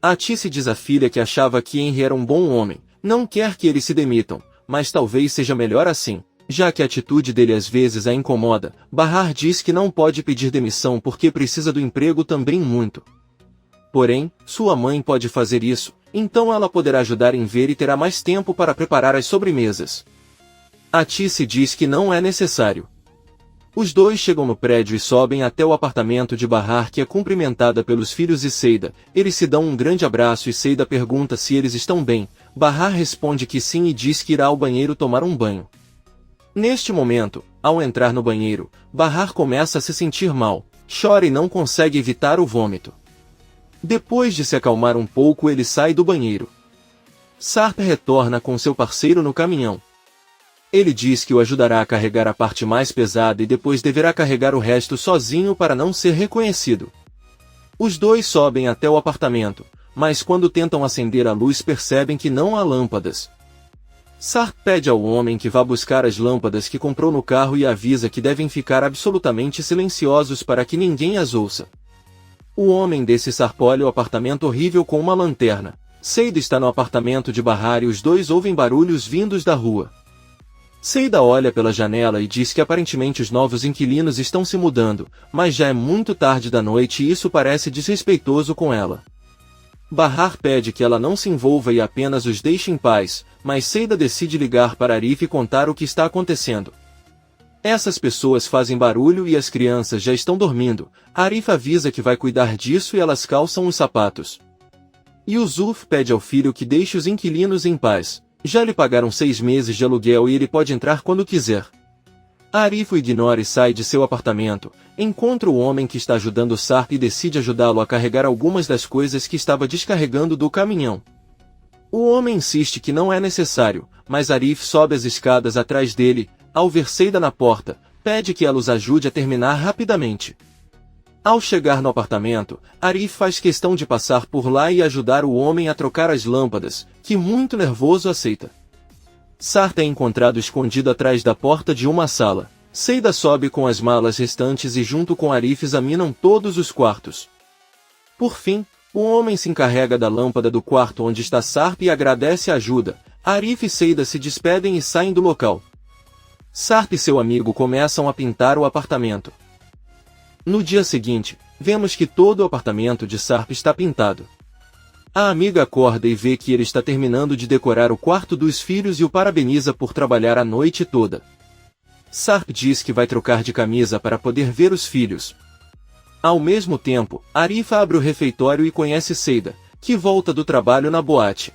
A Tice diz à filha que achava que Henry era um bom homem, não quer que eles se demitam, mas talvez seja melhor assim, já que a atitude dele às vezes a incomoda. Bahar diz que não pode pedir demissão porque precisa do emprego também muito. Porém, sua mãe pode fazer isso, então ela poderá ajudar em ver e terá mais tempo para preparar as sobremesas. A Tice diz que não é necessário. Os dois chegam no prédio e sobem até o apartamento de Bahar, que é cumprimentada pelos filhos e Seida. Eles se dão um grande abraço e Seida pergunta se eles estão bem. Bahar responde que sim e diz que irá ao banheiro tomar um banho. Neste momento, ao entrar no banheiro, Bahar começa a se sentir mal, chora e não consegue evitar o vômito. Depois de se acalmar um pouco, ele sai do banheiro. Sarp retorna com seu parceiro no caminhão. Ele diz que o ajudará a carregar a parte mais pesada e depois deverá carregar o resto sozinho para não ser reconhecido. Os dois sobem até o apartamento, mas quando tentam acender a luz percebem que não há lâmpadas. Sarp pede ao homem que vá buscar as lâmpadas que comprou no carro e avisa que devem ficar absolutamente silenciosos para que ninguém as ouça. O homem desce Sarp olha o apartamento horrível com uma lanterna. Seida está no apartamento de Bahar e os dois ouvem barulhos vindos da rua. Seida olha pela janela e diz que aparentemente os novos inquilinos estão se mudando, mas já é muito tarde da noite e isso parece desrespeitoso com ela. Bahar pede que ela não se envolva e apenas os deixe em paz, mas Seida decide ligar para Arif e contar o que está acontecendo. Essas pessoas fazem barulho e as crianças já estão dormindo. Arif avisa que vai cuidar disso e elas calçam os sapatos. Yusuf pede ao filho que deixe os inquilinos em paz. Já lhe pagaram 6 meses de aluguel e ele pode entrar quando quiser. Arif o ignora e sai de seu apartamento, encontra o homem que está ajudando Sarp e decide ajudá-lo a carregar algumas das coisas que estava descarregando do caminhão. O homem insiste que não é necessário, mas Arif sobe as escadas atrás dele. Ao ver Seida na porta, pede que ela os ajude a terminar rapidamente. Ao chegar no apartamento, Arif faz questão de passar por lá e ajudar o homem a trocar as lâmpadas, que muito nervoso aceita. Sarp é encontrado escondido atrás da porta de uma sala. Seida sobe com as malas restantes e junto com Arif examinam todos os quartos. Por fim, o homem se encarrega da lâmpada do quarto onde está Sarp e agradece a ajuda. Arif e Seida se despedem e saem do local. Sarp e seu amigo começam a pintar o apartamento. No dia seguinte, vemos que todo o apartamento de Sarp está pintado. A amiga acorda e vê que ele está terminando de decorar o quarto dos filhos e o parabeniza por trabalhar a noite toda. Sarp diz que vai trocar de camisa para poder ver os filhos. Ao mesmo tempo, Arif abre o refeitório e conhece Seida, que volta do trabalho na boate.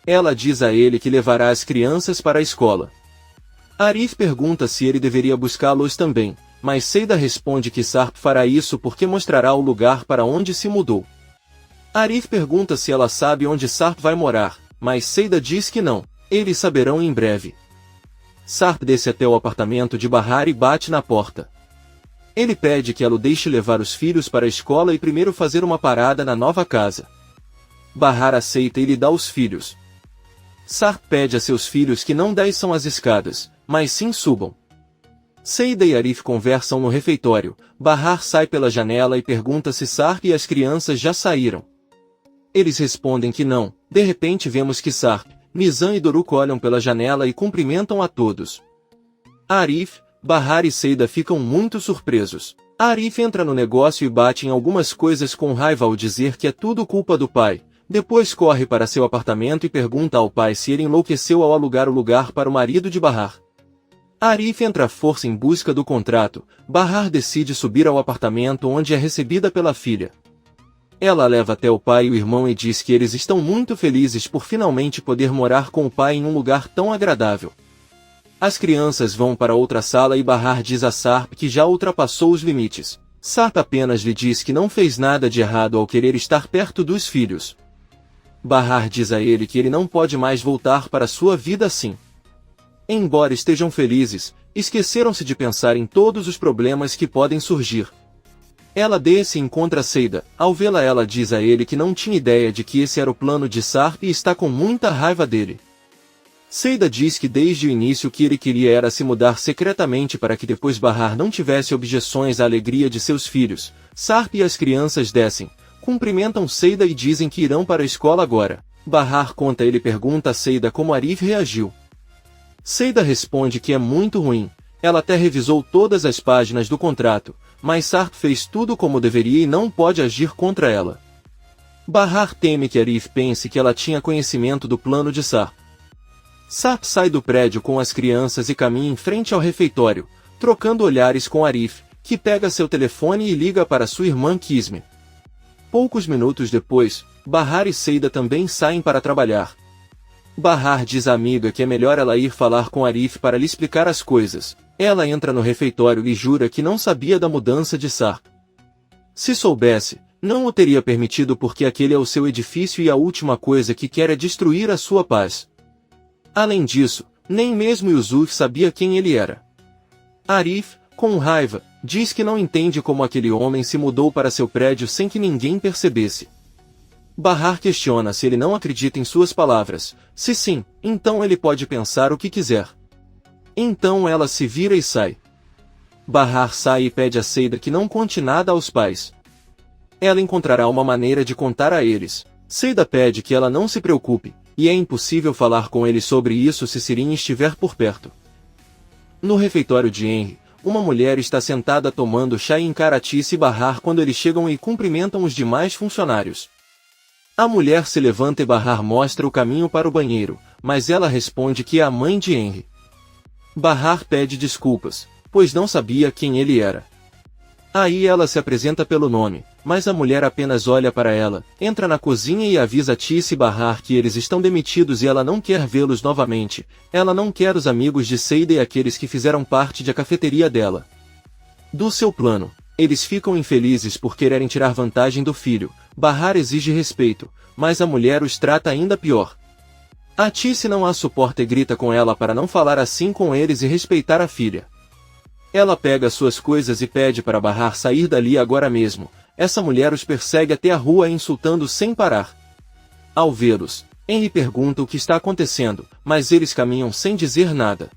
Ela diz a ele que levará as crianças para a escola. Arif pergunta se ele deveria buscá-los também, mas Seida responde que Sarp fará isso porque mostrará o lugar para onde se mudou. Arif pergunta se ela sabe onde Sarp vai morar, mas Seida diz que não, eles saberão em breve. Sarp desce até o apartamento de Bahar e bate na porta. Ele pede que ela o deixe levar os filhos para a escola e primeiro fazer uma parada na nova casa. Bahar aceita e lhe dá os filhos. Sarp pede a seus filhos que não desçam as escadas, mas sim subam. Seida e Arif conversam no refeitório. Bahar sai pela janela e pergunta se Sarp e as crianças já saíram. Eles respondem que não. De repente vemos que Sarp, Mizan e Doruk olham pela janela e cumprimentam a todos. Arif, Bahar e Seida ficam muito surpresos. Arif entra no negócio e bate em algumas coisas com raiva ao dizer que é tudo culpa do pai. Depois corre para seu apartamento e pergunta ao pai se ele enlouqueceu ao alugar o lugar para o marido de Bahar. Arif entra à força em busca do contrato. Bahar decide subir ao apartamento onde é recebida pela filha. Ela a leva até o pai e o irmão e diz que eles estão muito felizes por finalmente poder morar com o pai em um lugar tão agradável. As crianças vão para outra sala e Bahar diz a Sarp que já ultrapassou os limites. Sarp apenas lhe diz que não fez nada de errado ao querer estar perto dos filhos. Bahar diz a ele que ele não pode mais voltar para sua vida assim. Embora estejam felizes, esqueceram-se de pensar em todos os problemas que podem surgir. Ela desce e encontra Seida. Ao vê-la, ela diz a ele que não tinha ideia de que esse era o plano de Sarp e está com muita raiva dele. Seida diz que desde o início o que ele queria era se mudar secretamente para que depois Bahar não tivesse objeções à alegria de seus filhos. Sarp e as crianças descem, cumprimentam Seida e dizem que irão para a escola agora. Bahar conta ele pergunta a Seida como Arif reagiu. Seida responde que é muito ruim. Ela até revisou todas as páginas do contrato, mas Sarp fez tudo como deveria e não pode agir contra ela. Bahar teme que Arif pense que ela tinha conhecimento do plano de Sarp. Sarp sai do prédio com as crianças e caminha em frente ao refeitório, trocando olhares com Arif, que pega seu telefone e liga para sua irmã Kisme. Poucos minutos depois, Bahar e Seida também saem para trabalhar. Bahar diz à amiga que é melhor ela ir falar com Arif para lhe explicar as coisas. Ela entra no refeitório e jura que não sabia da mudança de Sarp. Se soubesse, não o teria permitido porque aquele é o seu edifício e a última coisa que quer é destruir a sua paz. Além disso, nem mesmo Yusuf sabia quem ele era. Arif, com raiva, diz que não entende como aquele homem se mudou para seu prédio sem que ninguém percebesse. Bahar questiona se ele não acredita em suas palavras. Se sim, então ele pode pensar o que quiser. Então ela se vira e sai. Bahar sai e pede a Seida que não conte nada aos pais. Ela encontrará uma maneira de contar a eles. Seida pede que ela não se preocupe, e é impossível falar com ele sobre isso se Sirin estiver por perto. No refeitório de Henry, uma mulher está sentada tomando chá e encara Tice e Bahar quando eles chegam e cumprimentam os demais funcionários. A mulher se levanta e Bahar mostra o caminho para o banheiro, mas ela responde que é a mãe de Henry. Bahar pede desculpas, pois não sabia quem ele era. Aí ela se apresenta pelo nome, mas a mulher apenas olha para ela, entra na cozinha e avisa Tice e Bahar que eles estão demitidos e ela não quer vê-los novamente. Ela não quer os amigos de Seida e aqueles que fizeram parte da cafeteria dela. Do seu plano, eles ficam infelizes por quererem tirar vantagem do filho. Bahar exige respeito, mas a mulher os trata ainda pior. A Tice não a suporta e grita com ela para não falar assim com eles e respeitar a filha. Ela pega suas coisas e pede para Bahar sair dali agora mesmo. Essa mulher os persegue até a rua insultando sem parar. Ao vê-los, Henry pergunta o que está acontecendo, mas eles caminham sem dizer nada.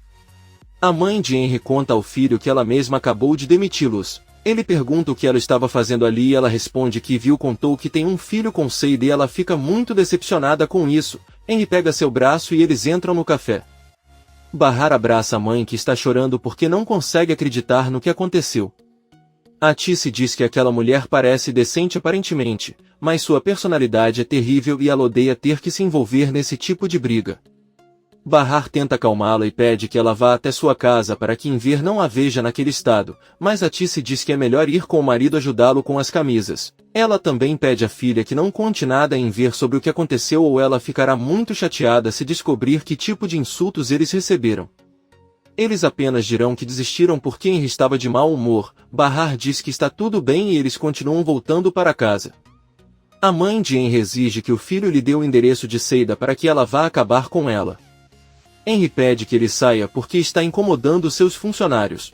A mãe de Henry conta ao filho que ela mesma acabou de demiti-los. Ele pergunta o que ela estava fazendo ali e ela responde que contou que tem um filho com Seida e ela fica muito decepcionada com isso. Henry pega seu braço e eles entram no café. Bahar abraça a mãe que está chorando porque não consegue acreditar no que aconteceu. A Tice diz que aquela mulher parece decente aparentemente, mas sua personalidade é terrível e ela odeia ter que se envolver nesse tipo de briga. Bahar tenta acalmá-la e pede que ela vá até sua casa para que Enver não a veja naquele estado, mas a Tice diz que é melhor ir com o marido ajudá-lo com as camisas. Ela também pede à filha que não conte nada a Enver sobre o que aconteceu ou ela ficará muito chateada se descobrir que tipo de insultos eles receberam. Eles apenas dirão que desistiram porque Henry estava de mau humor. Bahar diz que está tudo bem e eles continuam voltando para casa. A mãe de Henry exige que o filho lhe dê o endereço de Seida para que ela vá acabar com ela. Henry pede que ele saia porque está incomodando seus funcionários.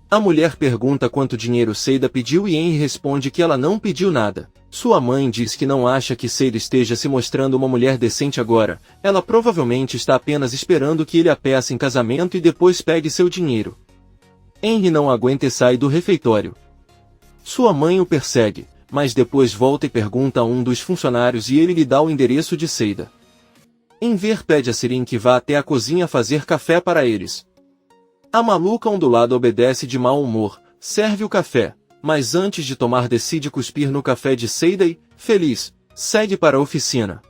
A mulher pergunta quanto dinheiro Seida pediu e Henry responde que ela não pediu nada. Sua mãe diz que não acha que Seida esteja se mostrando uma mulher decente agora. Ela provavelmente está apenas esperando que ele a peça em casamento e depois pegue seu dinheiro. Henry não aguenta e sai do refeitório. Sua mãe o persegue, mas depois volta e pergunta a um dos funcionários e ele lhe dá o endereço de Seida. Enver pede a Sirin que vá até a cozinha fazer café para eles. A maluca ondulada obedece de mau humor, serve o café, mas antes de tomar decide cuspir no café de Seida e, feliz, segue para a oficina.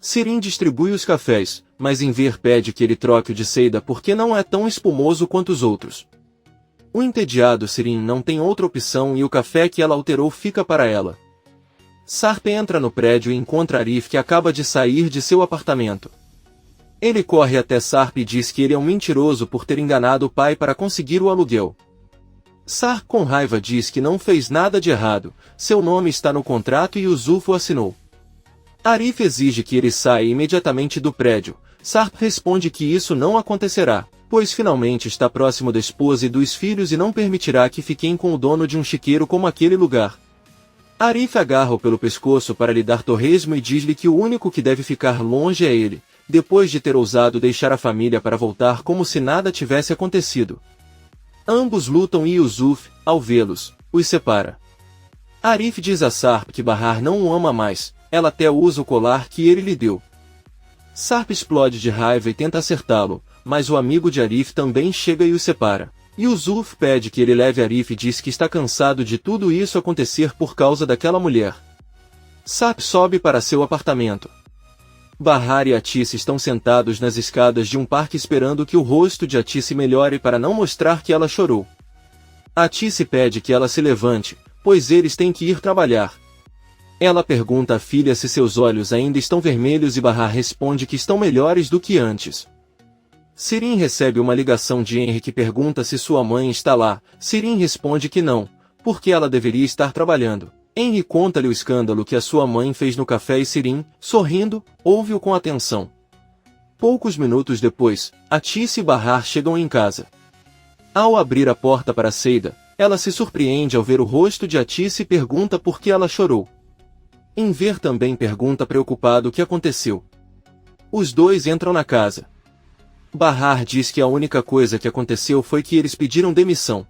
Sirin distribui os cafés, mas Enver pede que ele troque o de Seida porque não é tão espumoso quanto os outros. O entediado Sirin não tem outra opção e o café que ela alterou fica para ela. Sarp entra no prédio e encontra Arif que acaba de sair de seu apartamento. Ele corre até Sarp e diz que ele é um mentiroso por ter enganado o pai para conseguir o aluguel. Sarp com raiva diz que não fez nada de errado, seu nome está no contrato e Yusuf o assinou. Arif exige que ele saia imediatamente do prédio. Sarp responde que isso não acontecerá, pois finalmente está próximo da esposa e dos filhos e não permitirá que fiquem com o dono de um chiqueiro como aquele lugar. Arif agarra-o pelo pescoço para lhe dar torresmo e diz-lhe que o único que deve ficar longe é ele, depois de ter ousado deixar a família para voltar como se nada tivesse acontecido. Ambos lutam e Yusuf, ao vê-los, os separa. Arif diz a Sarp que Bahar não o ama mais, ela até usa o colar que ele lhe deu. Sarp explode de raiva e tenta acertá-lo, mas o amigo de Arif também chega e os separa. Yusuf pede que ele leve Arif e diz que está cansado de tudo isso acontecer por causa daquela mulher. Sarp sobe para seu apartamento. Bahar e Atice estão sentados nas escadas de um parque esperando que o rosto de Atice melhore para não mostrar que ela chorou. Atice pede que ela se levante, pois eles têm que ir trabalhar. Ela pergunta à filha se seus olhos ainda estão vermelhos e Bahar responde que estão melhores do que antes. Sirin recebe uma ligação de Henry que pergunta se sua mãe está lá. Sirin responde que não, porque ela deveria estar trabalhando. Henry conta-lhe o escândalo que a sua mãe fez no café e Sirin, sorrindo, ouve-o com atenção. Poucos minutos depois, Atice e Bahar chegam em casa. Ao abrir a porta para Seida, ela se surpreende ao ver o rosto de Atice e pergunta por que ela chorou. Enver também pergunta preocupado o que aconteceu. Os dois entram na casa. Bahar diz que a única coisa que aconteceu foi que eles pediram demissão.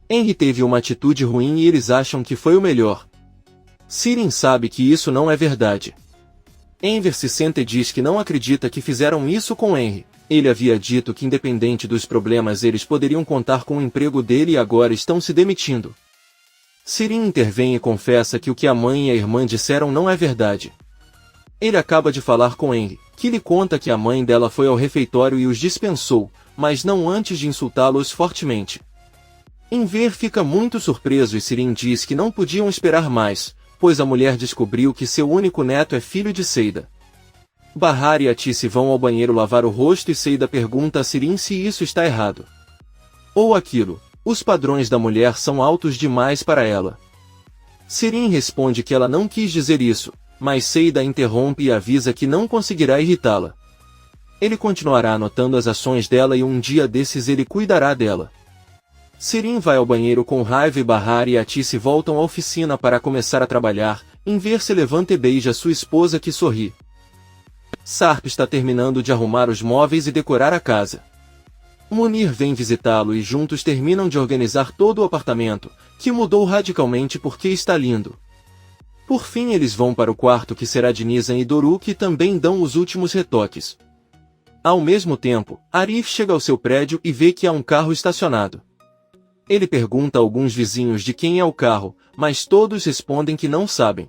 Henry teve uma atitude ruim e eles acham que foi o melhor. Sirin sabe que isso não é verdade. Enver se senta e diz que não acredita que fizeram isso com Henry. Ele havia dito que independente dos problemas eles poderiam contar com o emprego dele e agora estão se demitindo. Sirin intervém e confessa que o que a mãe e a irmã disseram não é verdade. Ele acaba de falar com Henry, que lhe conta que a mãe dela foi ao refeitório e os dispensou, mas não antes de insultá-los fortemente. Enver fica muito surpreso e Sirin diz que não podiam esperar mais, pois a mulher descobriu que seu único neto é filho de Seida. Bahar e Atice vão ao banheiro lavar o rosto e Seida pergunta a Sirin se isso está errado. Ou aquilo. Os padrões da mulher são altos demais para ela. Sirin responde que ela não quis dizer isso, mas Seida interrompe e avisa que não conseguirá irritá-la. Ele continuará anotando as ações dela e um dia desses ele cuidará dela. Sirin vai ao banheiro com raiva e Bahar e Atice voltam à oficina para começar a trabalhar. Enver se levanta e beija sua esposa que sorri. Sarp está terminando de arrumar os móveis e decorar a casa. Munir vem visitá-lo e juntos terminam de organizar todo o apartamento, que mudou radicalmente porque está lindo. Por fim eles vão para o quarto que será de Nizam e Doruk e também dão os últimos retoques. Ao mesmo tempo, Arif chega ao seu prédio e vê que há um carro estacionado. Ele pergunta a alguns vizinhos de quem é o carro, mas todos respondem que não sabem.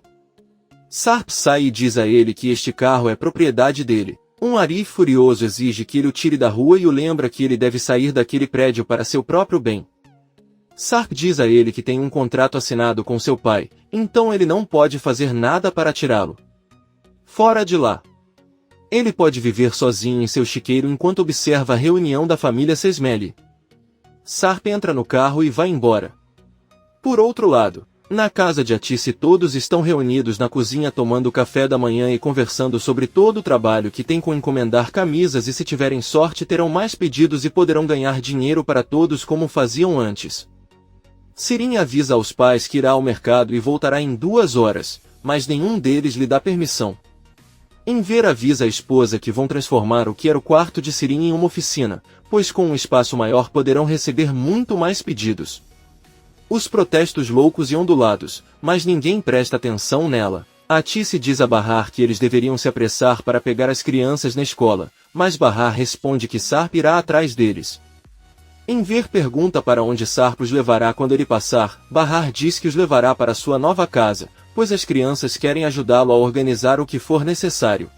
Sarp sai e diz a ele que este carro é propriedade dele. Arif furioso exige que ele o tire da rua e o lembra que ele deve sair daquele prédio para seu próprio bem. Sarp diz a ele que tem um contrato assinado com seu pai, então ele não pode fazer nada para tirá-lo. Fora de lá. Ele pode viver sozinho em seu chiqueiro enquanto observa a reunião da família Sesmeli. Sarp entra no carro e vai embora. Por outro lado, na casa de Atice todos estão reunidos na cozinha tomando café da manhã e conversando sobre todo o trabalho que tem com encomendar camisas e se tiverem sorte terão mais pedidos e poderão ganhar dinheiro para todos como faziam antes. Sirin avisa aos pais que irá ao mercado e voltará em 2 horas, mas nenhum deles lhe dá permissão. Enver avisa a esposa que vão transformar o que era o quarto de Sirin em uma oficina, pois com um espaço maior poderão receber muito mais pedidos. Os protestos loucos e ondulados, mas ninguém presta atenção nela. Atice diz a Bahar que eles deveriam se apressar para pegar as crianças na escola, mas Bahar responde que Sarp irá atrás deles. Enver pergunta para onde Sarp os levará quando ele passar. Bahar diz que os levará para sua nova casa, pois as crianças querem ajudá-lo a organizar o que for necessário.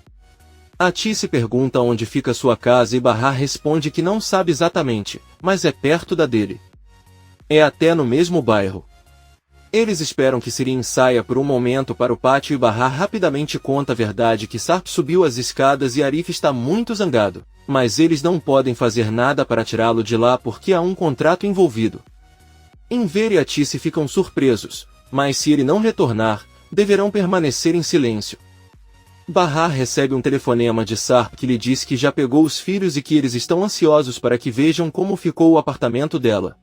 Atice pergunta onde fica sua casa e Bahar responde que não sabe exatamente, mas é perto da dele. É até no mesmo bairro. Eles esperam que Sirin saia por um momento para o pátio e Bahar rapidamente conta a verdade que Sarp subiu as escadas e Arif está muito zangado, mas eles não podem fazer nada para tirá-lo de lá porque há um contrato envolvido. Enver e Atice ficam surpresos, mas se ele não retornar, deverão permanecer em silêncio. Bahar recebe um telefonema de Sarp que lhe diz que já pegou os filhos e que eles estão ansiosos para que vejam como ficou o apartamento dela.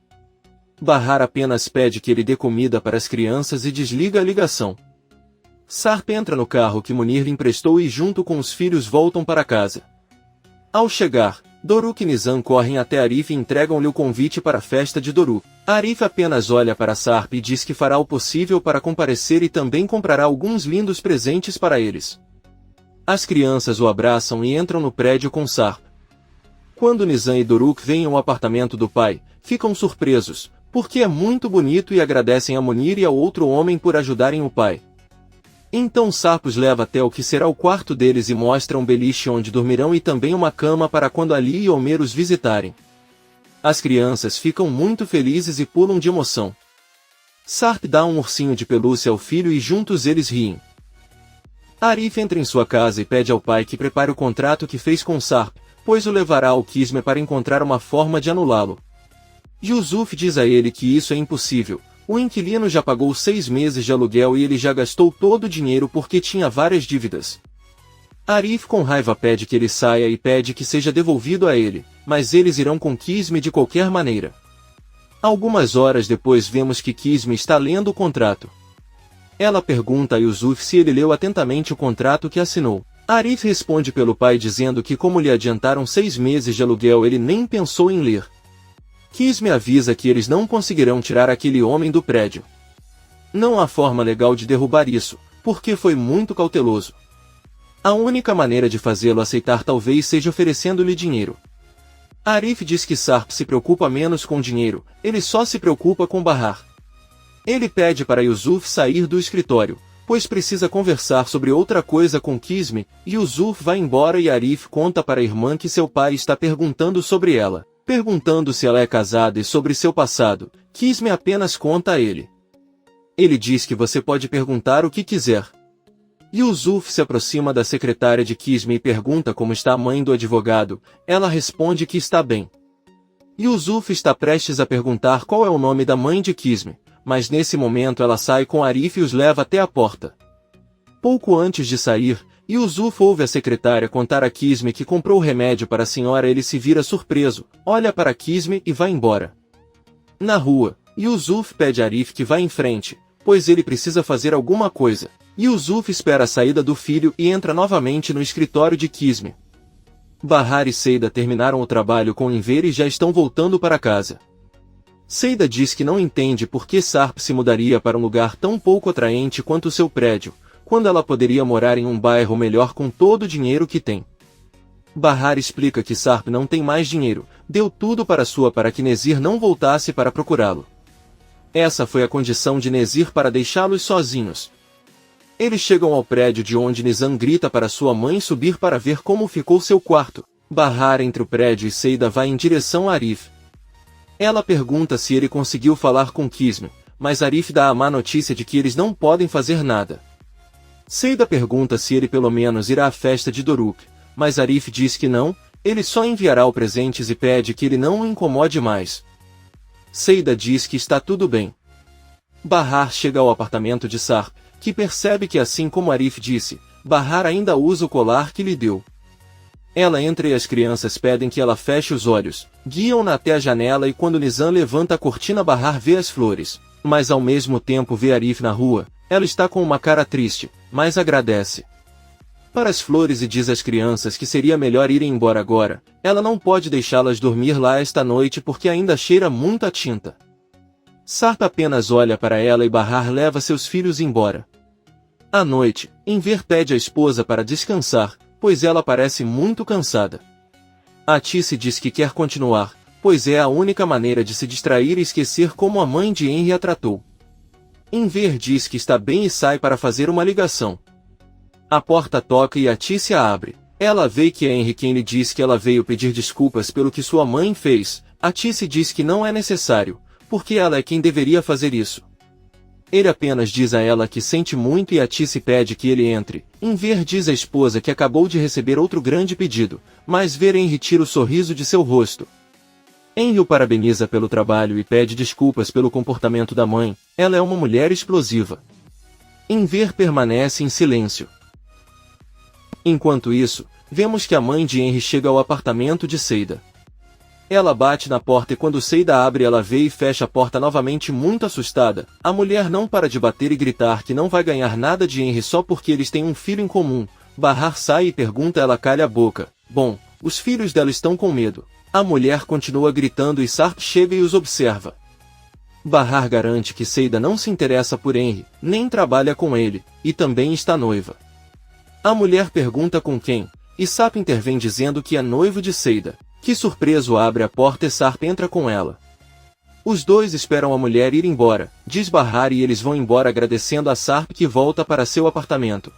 Bahar apenas pede que ele dê comida para as crianças e desliga a ligação. Sarp entra no carro que Munir lhe emprestou e junto com os filhos voltam para casa. Ao chegar, Doruk e Nizam correm até Arif e entregam-lhe o convite para a festa de Doruk. Arif apenas olha para Sarp e diz que fará o possível para comparecer e também comprará alguns lindos presentes para eles. As crianças o abraçam e entram no prédio com Sarp. Quando Nizam e Doruk veem o apartamento do pai, ficam surpresos, porque é muito bonito e agradecem a Munir e ao outro homem por ajudarem o pai. Então Sarp os leva até o que será o quarto deles e mostra um beliche onde dormirão e também uma cama para quando Ali e Homer os visitarem. As crianças ficam muito felizes e pulam de emoção. Sarp dá um ursinho de pelúcia ao filho e juntos eles riem. Arif entra em sua casa e pede ao pai que prepare o contrato que fez com Sarp, pois o levará ao Kismet para encontrar uma forma de anulá-lo. Yusuf diz a ele que isso é impossível. O inquilino já pagou 6 meses de aluguel e ele já gastou todo o dinheiro porque tinha várias dívidas. Arif com raiva pede que ele saia e pede que seja devolvido a ele, mas eles irão com Kismet de qualquer maneira. Algumas horas depois vemos que Kismet está lendo o contrato. Ela pergunta a Yusuf se ele leu atentamente o contrato que assinou. Arif responde pelo pai dizendo que como lhe adiantaram 6 meses de aluguel ele nem pensou em ler. Kismet avisa que eles não conseguirão tirar aquele homem do prédio. Não há forma legal de derrubar isso, porque foi muito cauteloso. A única maneira de fazê-lo aceitar talvez seja oferecendo-lhe dinheiro. Arif diz que Sarp se preocupa menos com dinheiro, ele só se preocupa com Bahar. Ele pede para Yusuf sair do escritório, pois precisa conversar sobre outra coisa com Kismet, e Yusuf vai embora e Arif conta para a irmã que seu pai está perguntando sobre ela. Perguntando se ela é casada e sobre seu passado, Kismet apenas conta a ele. Ele diz que você pode perguntar o que quiser. Yusuf se aproxima da secretária de Kismet e pergunta como está a mãe do advogado, ela responde que está bem. Yusuf está prestes a perguntar qual é o nome da mãe de Kismet, mas nesse momento ela sai com Arif e os leva até a porta. Pouco antes de sair, Yusuf ouve a secretária contar a Kismet que comprou o remédio para a senhora. Ele se vira surpreso, olha para Kismet e vai embora. Na rua, Yusuf pede a Arif que vá em frente, pois ele precisa fazer alguma coisa. Yusuf espera a saída do filho e entra novamente no escritório de Kismet. Bahar e Seida terminaram o trabalho com Enver e já estão voltando para casa. Seida diz que não entende por que Sarp se mudaria para um lugar tão pouco atraente quanto seu prédio, quando ela poderia morar em um bairro melhor com todo o dinheiro que tem. Bahar explica que Sarp não tem mais dinheiro, deu tudo para que Nezir não voltasse para procurá-lo. Essa foi a condição de Nezir para deixá-los sozinhos. Eles chegam ao prédio de onde Nizam grita para sua mãe subir para ver como ficou seu quarto. Bahar entre o prédio e Seida vai em direção a Arif. Ela pergunta se ele conseguiu falar com Kismet, mas Arif dá a má notícia de que eles não podem fazer nada. Seida pergunta se ele pelo menos irá à festa de Doruk, mas Arif diz que não, ele só enviará os presentes e pede que ele não o incomode mais. Seida diz que está tudo bem. Bahar chega ao apartamento de Sarp, que percebe que assim como Arif disse, Bahar ainda usa o colar que lhe deu. Ela entra e as crianças pedem que ela feche os olhos, guiam-na até a janela e quando Nizam levanta a cortina Bahar vê as flores, mas ao mesmo tempo vê Arif na rua. Ela está com uma cara triste, mas agradece para as flores e diz às crianças que seria melhor irem embora agora. Ela não pode deixá-las dormir lá esta noite porque ainda cheira muito a tinta. Sarp apenas olha para ela e Bahar leva seus filhos embora. À noite, Enver pede à esposa para descansar, pois ela parece muito cansada. Atice diz que quer continuar, pois é a única maneira de se distrair e esquecer como a mãe de Henry a tratou. Enver diz que está bem e sai para fazer uma ligação. A porta toca e Atice a abre. Ela vê que é Henry quem lhe diz que ela veio pedir desculpas pelo que sua mãe fez. Atice diz que não é necessário, porque ela é quem deveria fazer isso. Ele apenas diz a ela que sente muito e Atice pede que ele entre. Enver diz à esposa que acabou de receber outro grande pedido, mas ver Henry tira o sorriso de seu rosto. Henry o parabeniza pelo trabalho e pede desculpas pelo comportamento da mãe. Ela é uma mulher explosiva. Enver permanece em silêncio. Enquanto isso, vemos que a mãe de Henry chega ao apartamento de Seida. Ela bate na porta e quando Seida abre ela vê e fecha a porta novamente muito assustada. A mulher não para de bater e gritar que não vai ganhar nada de Henry só porque eles têm um filho em comum. Bahar sai e pergunta ela calha a boca. Bom, os filhos dela estão com medo. A mulher continua gritando e Sarp chega e os observa. Bahar garante que Seida não se interessa por Henry, nem trabalha com ele, e também está noiva. A mulher pergunta com quem, e Sarp intervém dizendo que é noivo de Seida, que surpreso abre a porta e Sarp entra com ela. Os dois esperam a mulher ir embora, diz Bahar, e eles vão embora agradecendo a Sarp, que volta para seu apartamento.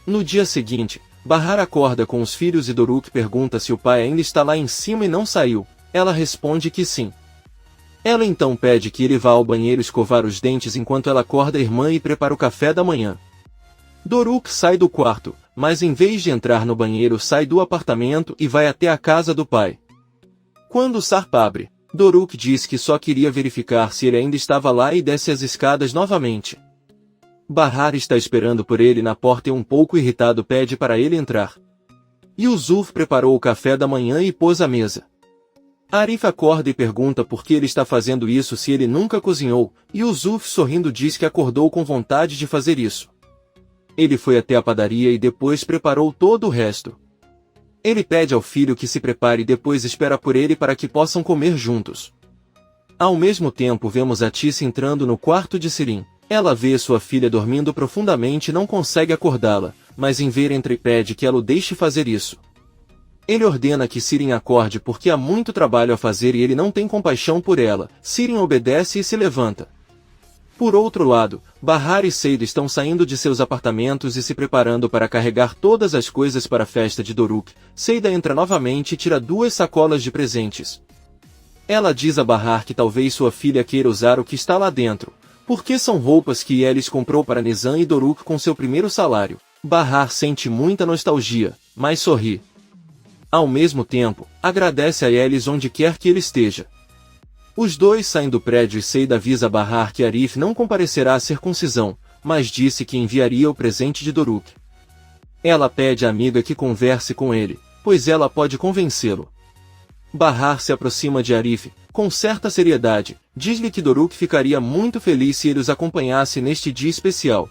No dia seguinte, Bahar acorda com os filhos e Doruk pergunta se o pai ainda está lá em cima e não saiu. Ela responde que sim. Ela então pede que ele vá ao banheiro escovar os dentes enquanto ela acorda a irmã e prepara o café da manhã. Doruk sai do quarto, mas em vez de entrar no banheiro sai do apartamento e vai até a casa do pai. Quando Sarp abre, Doruk diz que só queria verificar se ele ainda estava lá e desce as escadas novamente. Bahar está esperando por ele na porta e um pouco irritado pede para ele entrar. Yusuf preparou o café da manhã e pôs à mesa. Arif acorda e pergunta por que ele está fazendo isso se ele nunca cozinhou, e Yusuf sorrindo diz que acordou com vontade de fazer isso. Ele foi até a padaria e depois preparou todo o resto. Ele pede ao filho que se prepare e depois espera por ele para que possam comer juntos. Ao mesmo tempo vemos Atis entrando no quarto de Sirin. Ela vê sua filha dormindo profundamente e não consegue acordá-la, mas em ver entra e pede que ela o deixe fazer isso. Ele ordena que Sirin acorde porque há muito trabalho a fazer e ele não tem compaixão por ela. Sirin obedece e se levanta. Por outro lado, Bahar e Seida estão saindo de seus apartamentos e se preparando para carregar todas as coisas para a festa de Doruk. Seida entra novamente e tira 2 sacolas de presentes. Ela diz a Bahar que talvez sua filha queira usar o que está lá dentro, porque são roupas que Yelis comprou para Nizam e Doruk com seu primeiro salário. Bahar sente muita nostalgia, mas sorri. Ao mesmo tempo, agradece a Yelis onde quer que ele esteja. Os dois saem do prédio e Seida avisa a Bahar que Arif não comparecerá à circuncisão, mas disse que enviaria o presente de Doruk. Ela pede à amiga que converse com ele, pois ela pode convencê-lo. Bahar se aproxima de Arif, com certa seriedade, diz-lhe que Doruk ficaria muito feliz se ele os acompanhasse neste dia especial.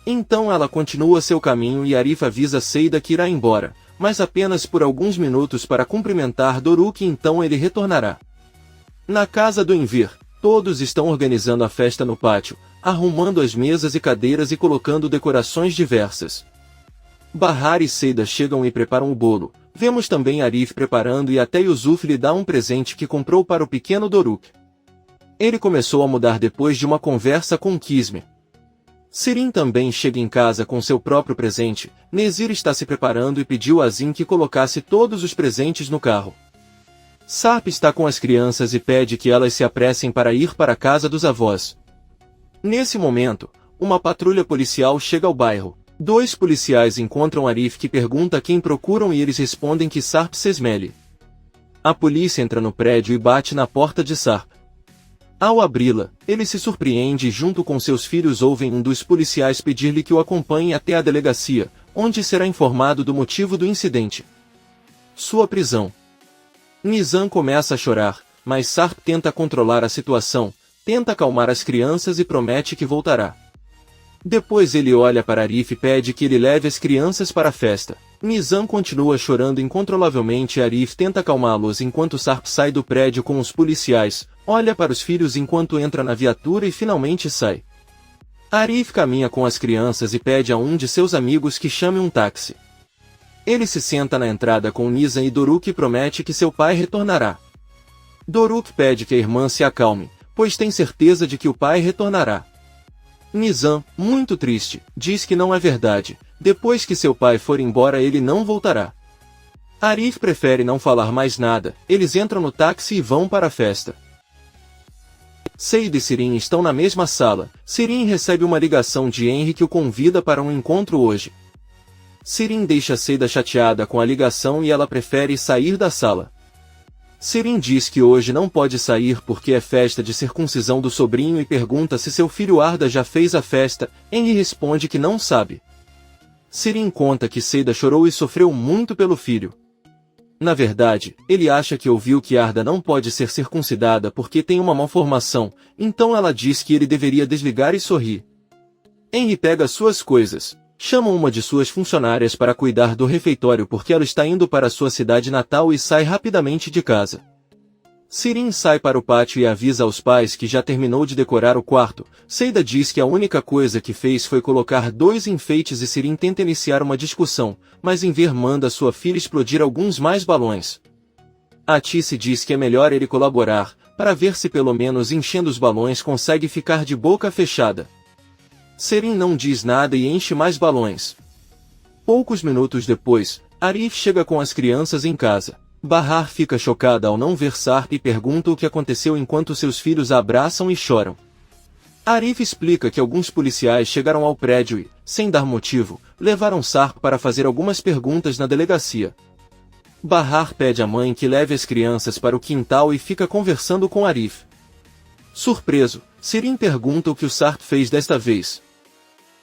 Então ela continua seu caminho e Arif avisa Seida que irá embora, mas apenas por alguns minutos para cumprimentar Doruk e então ele retornará. Na casa do Envir, todos estão organizando a festa no pátio, arrumando as mesas e cadeiras e colocando decorações diversas. Bahar e Seida chegam e preparam o bolo. Vemos também Arif preparando e até Yusuf lhe dá um presente que comprou para o pequeno Doruk. Ele começou a mudar depois de uma conversa com Kisme. Sirin também chega em casa com seu próprio presente. Nezir está se preparando e pediu a Zin que colocasse todos os presentes no carro. Sarp está com as crianças e pede que elas se apressem para ir para a casa dos avós. Nesse momento, uma patrulha policial chega ao bairro. 2 policiais encontram Arif que pergunta quem procuram e eles respondem que Sarp se esmele. A polícia entra no prédio e bate na porta de Sarp. Ao abri-la, ele se surpreende e junto com seus filhos ouvem um dos policiais pedir-lhe que o acompanhe até a delegacia, onde será informado do motivo do incidente. Sua prisão. Nizam começa a chorar, mas Sarp tenta controlar a situação, tenta acalmar as crianças e promete que voltará. Depois ele olha para Arif e pede que ele leve as crianças para a festa. Nizam continua chorando incontrolavelmente e Arif tenta acalmá-los enquanto Sarp sai do prédio com os policiais, olha para os filhos enquanto entra na viatura e finalmente sai. Arif caminha com as crianças e pede a um de seus amigos que chame um táxi. Ele se senta na entrada com Nizam e Doruk e promete que seu pai retornará. Doruk pede que a irmã se acalme, pois tem certeza de que o pai retornará. Nizam, muito triste, diz que não é verdade. Depois que seu pai for embora ele não voltará. Arif prefere não falar mais nada. Eles entram no táxi e vão para a festa. Seida e Sirin estão na mesma sala. Sirin recebe uma ligação de Henry que o convida para um encontro hoje. Sirin deixa Seida chateada com a ligação e ela prefere sair da sala. Sirin diz que hoje não pode sair porque é festa de circuncisão do sobrinho e pergunta se seu filho Arda já fez a festa. Henry responde que não sabe. Sirin conta que Seida chorou e sofreu muito pelo filho. Na verdade, ele acha que ouviu que Arda não pode ser circuncidada porque tem uma malformação, então ela diz que ele deveria desligar e sorrir. Henry pega suas coisas. Chama uma de suas funcionárias para cuidar do refeitório porque ela está indo para sua cidade natal e sai rapidamente de casa. Sirin sai para o pátio e avisa aos pais que já terminou de decorar o quarto. Seida diz que a única coisa que fez foi colocar 2 enfeites e Sirin tenta iniciar uma discussão, mas Enver manda sua filha explodir alguns mais balões. Atice diz que é melhor ele colaborar, para ver se pelo menos enchendo os balões consegue ficar de boca fechada. Serin não diz nada e enche mais balões. Poucos minutos depois, Arif chega com as crianças em casa. Bahar fica chocada ao não ver Sarp e pergunta o que aconteceu enquanto seus filhos a abraçam e choram. Arif explica que alguns policiais chegaram ao prédio e, sem dar motivo, levaram Sarp para fazer algumas perguntas na delegacia. Bahar pede à mãe que leve as crianças para o quintal e fica conversando com Arif. Surpreso, Serin pergunta o que o Sarp fez desta vez.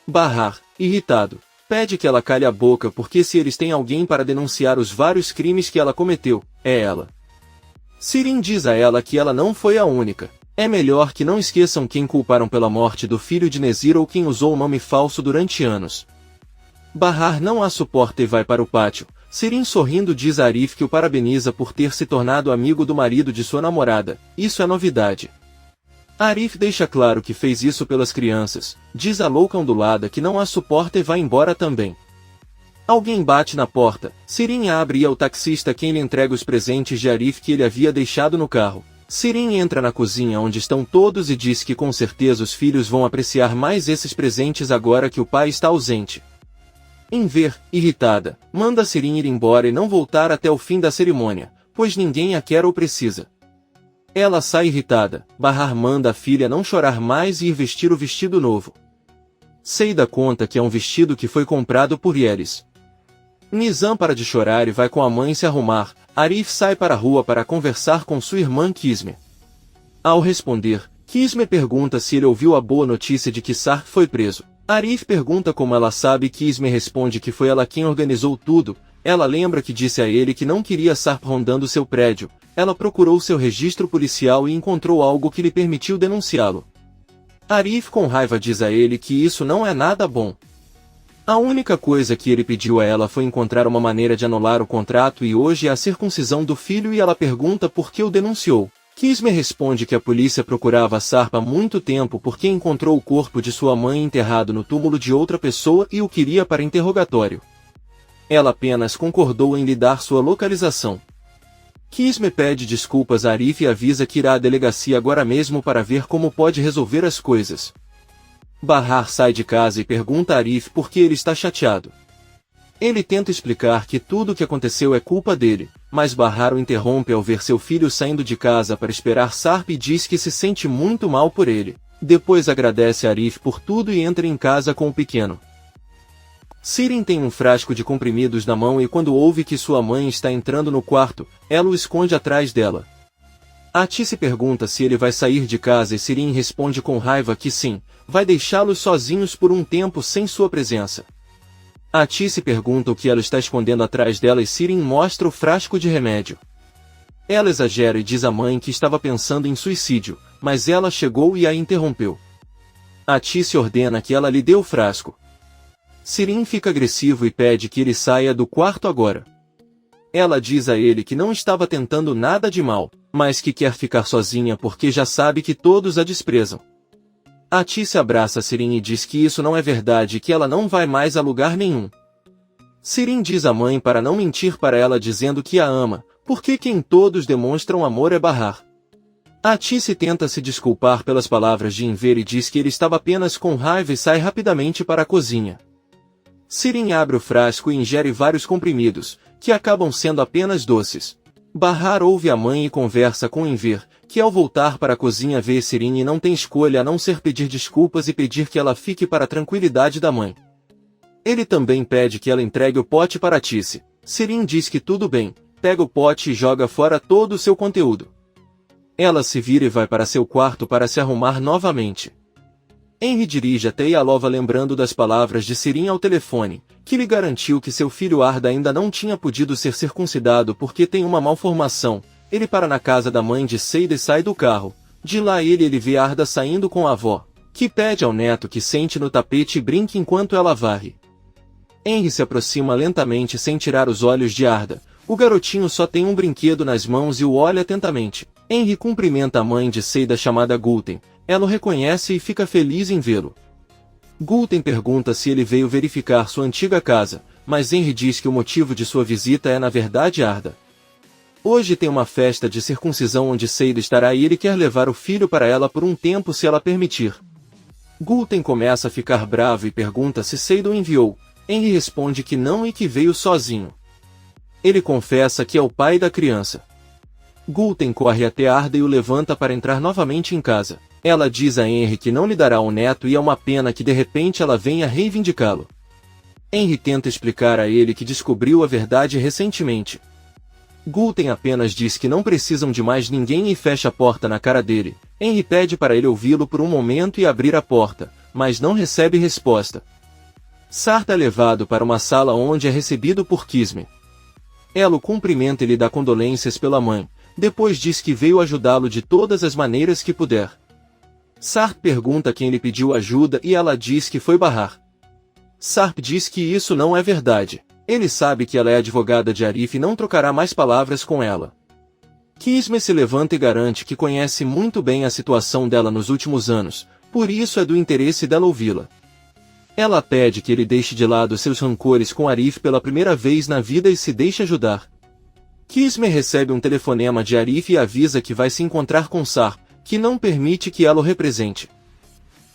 Bahar, irritado, pede que ela cale a boca porque se eles têm alguém para denunciar os vários crimes que ela cometeu, é ela. Serin diz a ela que ela não foi a única. É melhor que não esqueçam quem culparam pela morte do filho de Nezir ou quem usou o nome falso durante anos. Bahar não a suporta e vai para o pátio. Serin sorrindo diz a Arif que o parabeniza por ter se tornado amigo do marido de sua namorada. Isso é novidade. Arif deixa claro que fez isso pelas crianças. Diz a louca ondulada que não a suporta e vai embora também. Alguém bate na porta. Serin abre e é o taxista quem lhe entrega os presentes de Arif que ele havia deixado no carro. Serin entra na cozinha onde estão todos e diz que com certeza os filhos vão apreciar mais esses presentes agora que o pai está ausente. Enver, irritada, manda Serin ir embora e não voltar até o fim da cerimônia, pois ninguém a quer ou precisa. Ela sai irritada. Bahar manda a filha não chorar mais e ir vestir o vestido novo. Seida conta que é um vestido que foi comprado por Yeris. Nizam para de chorar e vai com a mãe se arrumar. Arif sai para a rua para conversar com sua irmã Kisme. Ao responder, Kisme pergunta se ele ouviu a boa notícia de que Sarp foi preso. Arif pergunta como ela sabe e Kisme responde que foi ela quem organizou tudo. Ela lembra que disse a ele que não queria Sarp rondando seu prédio. Ela procurou seu registro policial e encontrou algo que lhe permitiu denunciá-lo. Arif com raiva diz a ele que isso não é nada bom. A única coisa que ele pediu a ela foi encontrar uma maneira de anular o contrato e hoje é a circuncisão do filho e ela pergunta por que o denunciou. Kisme responde que a polícia procurava Sarp há muito tempo porque encontrou o corpo de sua mãe enterrado no túmulo de outra pessoa e o queria para interrogatório. Ela apenas concordou em lhe dar sua localização. Kisme pede desculpas a Arif e avisa que irá à delegacia agora mesmo para ver como pode resolver as coisas. Bahar sai de casa e pergunta a Arif por que ele está chateado. Ele tenta explicar que tudo o que aconteceu é culpa dele, mas Bahar o interrompe ao ver seu filho saindo de casa para esperar Sarp e diz que se sente muito mal por ele. Depois agradece a Arif por tudo e entra em casa com o pequeno. Serin tem um frasco de comprimidos na mão e quando ouve que sua mãe está entrando no quarto, ela o esconde atrás dela. Ati se pergunta se ele vai sair de casa e Serin responde com raiva que sim, vai deixá-los sozinhos por um tempo sem sua presença. Ati se pergunta o que ela está escondendo atrás dela e Serin mostra o frasco de remédio. Ela exagera e diz à mãe que estava pensando em suicídio, mas ela chegou e a interrompeu. Ati se ordena que ela lhe dê o frasco. Serin fica agressivo e pede que ele saia do quarto agora. Ela diz a ele que não estava tentando nada de mal, mas que quer ficar sozinha porque já sabe que todos a desprezam. Ati se abraça a Serin e diz que isso não é verdade e que ela não vai mais a lugar nenhum. Serin diz à mãe para não mentir para ela dizendo que a ama, porque quem todos demonstram amor é Bahar. Ati se tenta se desculpar pelas palavras de Enver e diz que ele estava apenas com raiva e sai rapidamente para a cozinha. Serin abre o frasco e ingere vários comprimidos, que acabam sendo apenas doces. Bahar ouve a mãe e conversa com Enver, que ao voltar para a cozinha vê Serin e não tem escolha a não ser pedir desculpas e pedir que ela fique para a tranquilidade da mãe. Ele também pede que ela entregue o pote para Tice. Serin diz que tudo bem, pega o pote e joga fora todo o seu conteúdo. Ela se vira e vai para seu quarto para se arrumar novamente. Henry dirige até Yalova lembrando das palavras de Serin ao telefone, que lhe garantiu que seu filho Arda ainda não tinha podido ser circuncidado porque tem uma malformação. Ele para na casa da mãe de Seida e sai do carro. De lá ele vê Arda saindo com a avó, que pede ao neto que sente no tapete e brinque enquanto ela varre. Henry se aproxima lentamente sem tirar os olhos de Arda. O garotinho só tem um brinquedo nas mãos e o olha atentamente. Henry cumprimenta a mãe de Seida chamada Gulten. Ela o reconhece e fica feliz em vê-lo. Gulten pergunta se ele veio verificar sua antiga casa, mas Henry diz que o motivo de sua visita é na verdade Arda. Hoje tem uma festa de circuncisão onde Seida estará e ele quer levar o filho para ela por um tempo se ela permitir. Gulten começa a ficar bravo e pergunta se Seida o enviou. Henry responde que não e que veio sozinho. Ele confessa que é o pai da criança. Gulten corre até Arda e o levanta para entrar novamente em casa. Ela diz a Henry que não lhe dará o neto e é uma pena que de repente ela venha reivindicá-lo. Henry tenta explicar a ele que descobriu a verdade recentemente. Gulten apenas diz que não precisam de mais ninguém e fecha a porta na cara dele. Henry pede para ele ouvi-lo por um momento e abrir a porta, mas não recebe resposta. Sarp é levado para uma sala onde é recebido por Kismet. Ela o cumprimenta e lhe dá condolências pela mãe, depois diz que veio ajudá-lo de todas as maneiras que puder. Sarp pergunta quem lhe pediu ajuda e ela diz que foi Bahar. Sarp diz que isso não é verdade. Ele sabe que ela é advogada de Arif e não trocará mais palavras com ela. Kismet se levanta e garante que conhece muito bem a situação dela nos últimos anos, por isso é do interesse dela ouvi-la. Ela pede que ele deixe de lado seus rancores com Arif pela primeira vez na vida e se deixe ajudar. Kismet recebe um telefonema de Arif e avisa que vai se encontrar com Sarp, que não permite que ela o represente.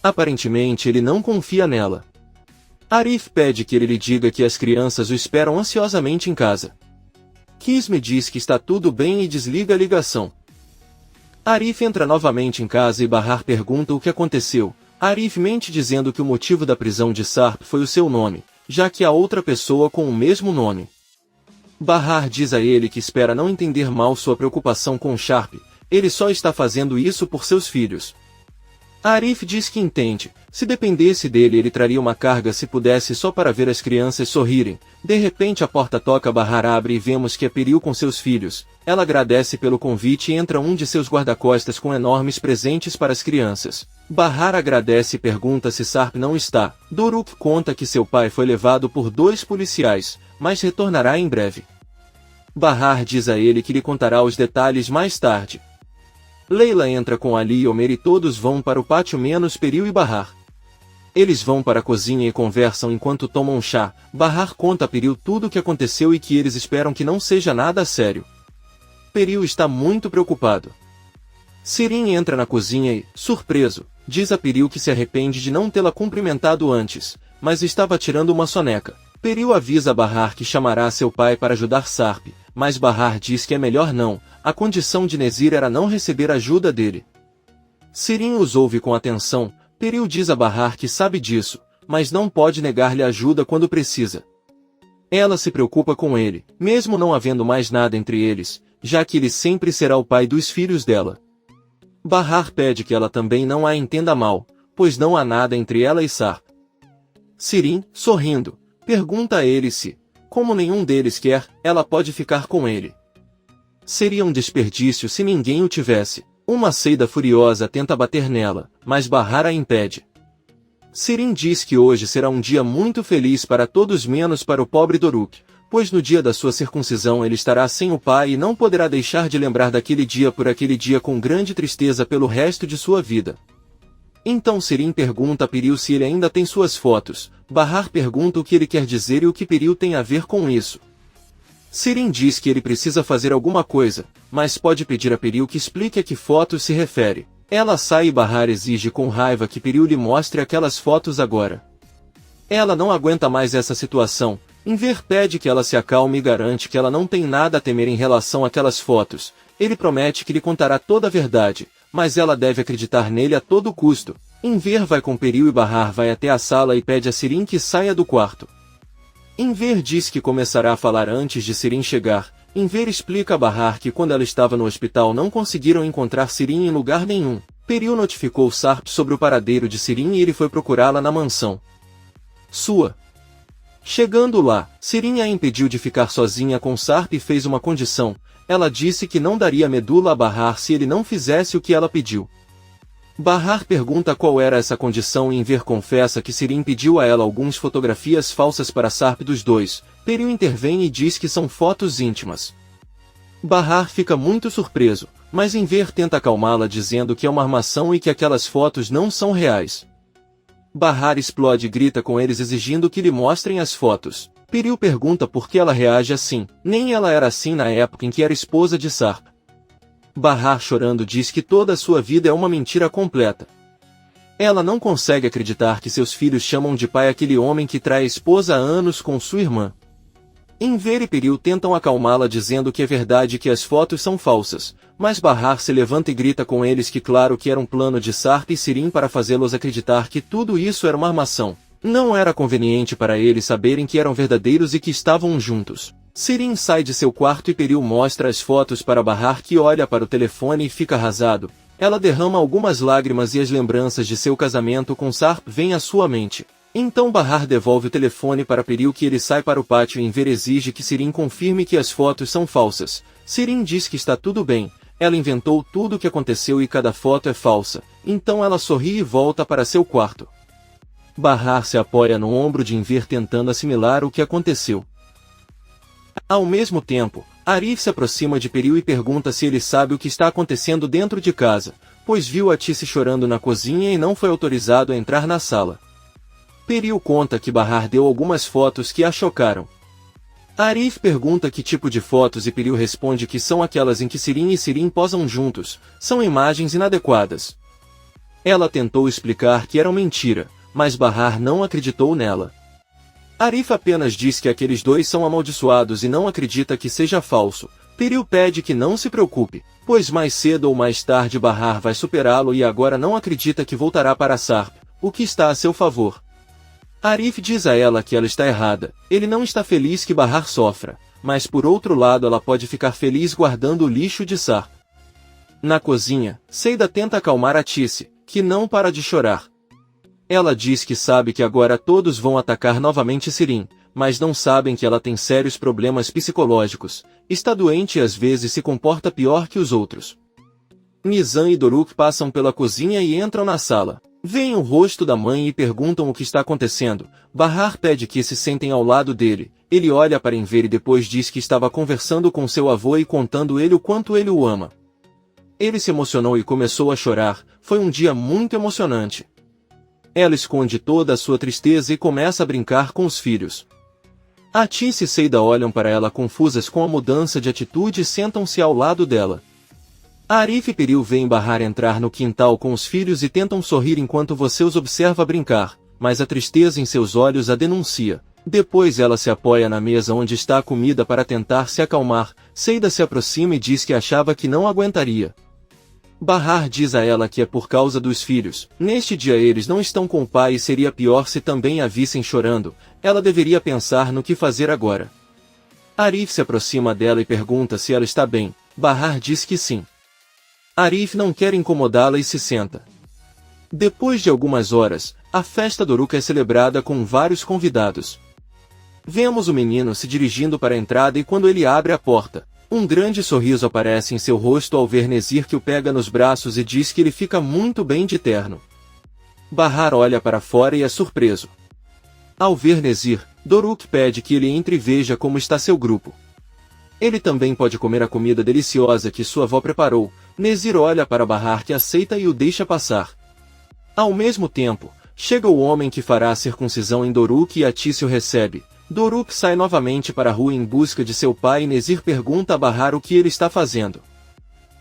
Aparentemente ele não confia nela. Arif pede que ele lhe diga que as crianças o esperam ansiosamente em casa. Kismet diz que está tudo bem e desliga a ligação. Arif entra novamente em casa e Bahar pergunta o que aconteceu. Arif mente dizendo que o motivo da prisão de Sarp foi o seu nome, já que há outra pessoa com o mesmo nome. Bahar diz a ele que espera não entender mal sua preocupação com Sharp, ele só está fazendo isso por seus filhos. Arif diz que entende, se dependesse dele ele traria uma carga se pudesse só para ver as crianças sorrirem. De repente a porta toca, Bahar abre e vemos que é Peril com seus filhos. Ela agradece pelo convite e entra um de seus guarda-costas com enormes presentes para as crianças. Bahar agradece e pergunta se Sarp não está. Doruk conta que seu pai foi levado por 2 policiais, mas retornará em breve. Bahar diz a ele que lhe contará os detalhes mais tarde. Leila entra com Ali e Omer e todos vão para o pátio menos Peril e Bahar. Eles vão para a cozinha e conversam enquanto tomam chá. Bahar conta a Peril tudo o que aconteceu e que eles esperam que não seja nada sério. Peril está muito preocupado. Sirin entra na cozinha e, surpreso, diz a Peril que se arrepende de não tê-la cumprimentado antes, mas estava tirando uma soneca. Peril avisa a Bahar que chamará seu pai para ajudar Sarp, mas Bahar diz que é melhor não, a condição de Nezir era não receber ajuda dele. Sirin os ouve com atenção. Peril diz a Bahar que sabe disso, mas não pode negar-lhe ajuda quando precisa. Ela se preocupa com ele, mesmo não havendo mais nada entre eles, já que ele sempre será o pai dos filhos dela. Bahar pede que ela também não a entenda mal, pois não há nada entre ela e Sarp. Sirin, sorrindo, pergunta a ele se, como nenhum deles quer, ela pode ficar com ele. Seria um desperdício se ninguém o tivesse. Uma Seida furiosa tenta bater nela, mas Bahar a impede. Sirin diz que hoje será um dia muito feliz para todos menos para o pobre Doruk, pois no dia da sua circuncisão ele estará sem o pai e não poderá deixar de lembrar daquele dia por aquele dia com grande tristeza pelo resto de sua vida. Então Sirin pergunta a Peril se ele ainda tem suas fotos. Bahar pergunta o que ele quer dizer e o que Peril tem a ver com isso. Sirin diz que ele precisa fazer alguma coisa, mas pode pedir a Peril que explique a que fotos se refere. Ela sai e Bahar exige com raiva que Peril lhe mostre aquelas fotos agora. Ela não aguenta mais essa situação. Enver pede que ela se acalme e garante que ela não tem nada a temer em relação àquelas fotos. Ele promete que lhe contará toda a verdade, mas ela deve acreditar nele a todo custo. Enver vai com Peril e Bahar vai até a sala e pede a Sirin que saia do quarto. Enver diz que começará a falar antes de Sirin chegar. Enver explica a Bahar que quando ela estava no hospital não conseguiram encontrar Sirin em lugar nenhum. Peril notificou Sarp sobre o paradeiro de Sirin e ele foi procurá-la na mansão sua. Chegando lá, Sirin a impediu de ficar sozinha com Sarp e fez uma condição. Ela disse que não daria medula a Bahar se ele não fizesse o que ela pediu. Bahar pergunta qual era essa condição e Enver confessa que Sirin pediu a ela algumas fotografias falsas para Sarp dos dois. Peril intervém e diz que são fotos íntimas. Bahar fica muito surpreso, mas Enver tenta acalmá-la dizendo que é uma armação e que aquelas fotos não são reais. Bahar explode e grita com eles exigindo que lhe mostrem as fotos. Piriu pergunta por que ela reage assim, nem ela era assim na época em que era esposa de Sarp. Bahar chorando diz que toda a sua vida é uma mentira completa. Ela não consegue acreditar que seus filhos chamam de pai aquele homem que trai a esposa há anos com sua irmã. Enver e Piriu tentam acalmá-la dizendo que é verdade que as fotos são falsas, mas Bahar se levanta e grita com eles que claro que era um plano de Sarp e Sirin para fazê-los acreditar que tudo isso era uma armação. Não era conveniente para eles saberem que eram verdadeiros e que estavam juntos. Sirin sai de seu quarto e Piriu mostra as fotos para Bahar, que olha para o telefone e fica arrasado. Ela derrama algumas lágrimas e as lembranças de seu casamento com Sarp vêm à sua mente. Então Bahar devolve o telefone para Piriu, que ele sai para o pátio e Enver exige que Sirin confirme que as fotos são falsas. Sirin diz que está tudo bem, ela inventou tudo o que aconteceu e cada foto é falsa. Então ela sorri e volta para seu quarto. Bahar se apoia no ombro de Enver tentando assimilar o que aconteceu. Ao mesmo tempo, Arif se aproxima de Piriu e pergunta se ele sabe o que está acontecendo dentro de casa, pois viu Atice chorando na cozinha e não foi autorizado a entrar na sala. Piriu conta que Bahar deu algumas fotos que a chocaram. Arif pergunta que tipo de fotos e Piriu responde que são aquelas em que Sirin e Sirin posam juntos, são imagens inadequadas. Ela tentou explicar que eram mentira, mas Bahar não acreditou nela. Arif apenas diz que aqueles dois são amaldiçoados e não acredita que seja falso. Piriu pede que não se preocupe, pois mais cedo ou mais tarde Bahar vai superá-lo e agora não acredita que voltará para Sarp, o que está a seu favor. Arif diz a ela que ela está errada, ele não está feliz que Bahar sofra, mas por outro lado ela pode ficar feliz guardando o lixo de Sarp. Na cozinha, Seida tenta acalmar Atice, que não para de chorar. Ela diz que sabe que agora todos vão atacar novamente Sirin, mas não sabem que ela tem sérios problemas psicológicos, está doente e às vezes se comporta pior que os outros. Nizam e Doruk passam pela cozinha e entram na sala. Veem o rosto da mãe e perguntam o que está acontecendo. Bahar pede que se sentem ao lado dele. Ele olha para Enver e depois diz que estava conversando com seu avô e contando ele o quanto ele o ama. Ele se emocionou e começou a chorar. Foi um dia muito emocionante. Ela esconde toda a sua tristeza e começa a brincar com os filhos. Atice e Seida olham para ela confusas com a mudança de atitude e sentam-se ao lado dela. Arif e Piriu veem Bahar entrar no quintal com os filhos e tentam sorrir enquanto você os observa brincar, mas a tristeza em seus olhos a denuncia. Depois ela se apoia na mesa onde está a comida para tentar se acalmar. Seida se aproxima e diz que achava que não aguentaria. Bahar diz a ela que é por causa dos filhos. Neste dia eles não estão com o pai e seria pior se também a vissem chorando. Ela deveria pensar no que fazer agora. Arif se aproxima dela e pergunta se ela está bem. Bahar diz que sim. Arif não quer incomodá-la e se senta. Depois de algumas horas, a festa Doruk é celebrada com vários convidados. Vemos o menino se dirigindo para a entrada e quando ele abre a porta, um grande sorriso aparece em seu rosto ao ver Nezir, que o pega nos braços e diz que ele fica muito bem de terno. Bahar olha para fora e é surpreso. Ao ver Nezir, Doruk pede que ele entre e veja como está seu grupo. Ele também pode comer a comida deliciosa que sua avó preparou. Nezir olha para Bahar, que aceita e o deixa passar. Ao mesmo tempo, chega o homem que fará a circuncisão em Doruk e Atice o recebe. Doruk sai novamente para a rua em busca de seu pai e Nezir pergunta a Bahar o que ele está fazendo.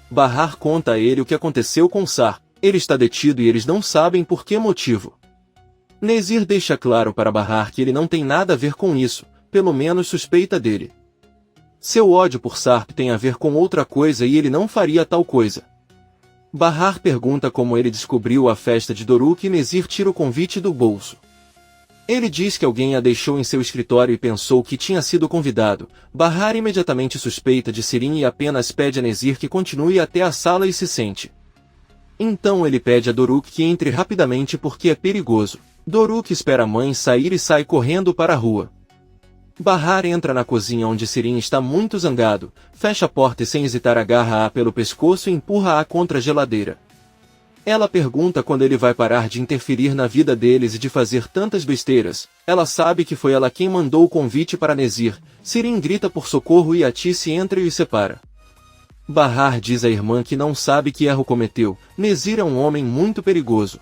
Bahar conta a ele o que aconteceu com Sar. Ele está detido e eles não sabem por que motivo. Nezir deixa claro para Bahar que ele não tem nada a ver com isso, pelo menos suspeita dele. Seu ódio por Sarp tem a ver com outra coisa e ele não faria tal coisa. Bahar pergunta como ele descobriu a festa de Doruk e Nezir tira o convite do bolso. Ele diz que alguém a deixou em seu escritório e pensou que tinha sido convidado. Bahar imediatamente suspeita de Sirin e apenas pede a Nezir que continue até a sala e se sente. Então ele pede a Doruk que entre rapidamente porque é perigoso. Doruk espera a mãe sair e sai correndo para a rua. Bahar entra na cozinha onde Sirin está muito zangado, fecha a porta e sem hesitar agarra-a pelo pescoço e empurra-a contra a geladeira. Ela pergunta quando ele vai parar de interferir na vida deles e de fazer tantas besteiras. Ela sabe que foi ela quem mandou o convite para Nezir. Sirin grita por socorro e Atice entra e os separa. Bahar diz à irmã que não sabe que erro cometeu. Nezir é um homem muito perigoso.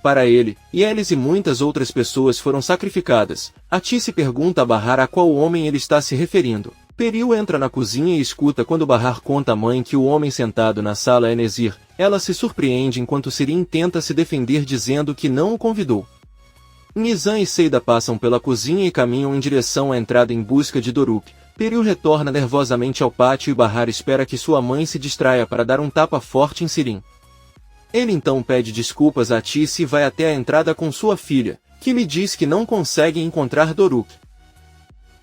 Para ele, Yelis e muitas outras pessoas foram sacrificadas. Atice pergunta a Bahar a qual homem ele está se referindo. Peril entra na cozinha e escuta quando Bahar conta à mãe que o homem sentado na sala é Nezir. Ela se surpreende enquanto Sirin tenta se defender dizendo que não o convidou. Nizam e Seida passam pela cozinha e caminham em direção à entrada em busca de Doruk. Peril retorna nervosamente ao pátio e Bahar espera que sua mãe se distraia para dar um tapa forte em Sirin. Ele então pede desculpas a Atice e vai até a entrada com sua filha, que lhe diz que não consegue encontrar Doruk.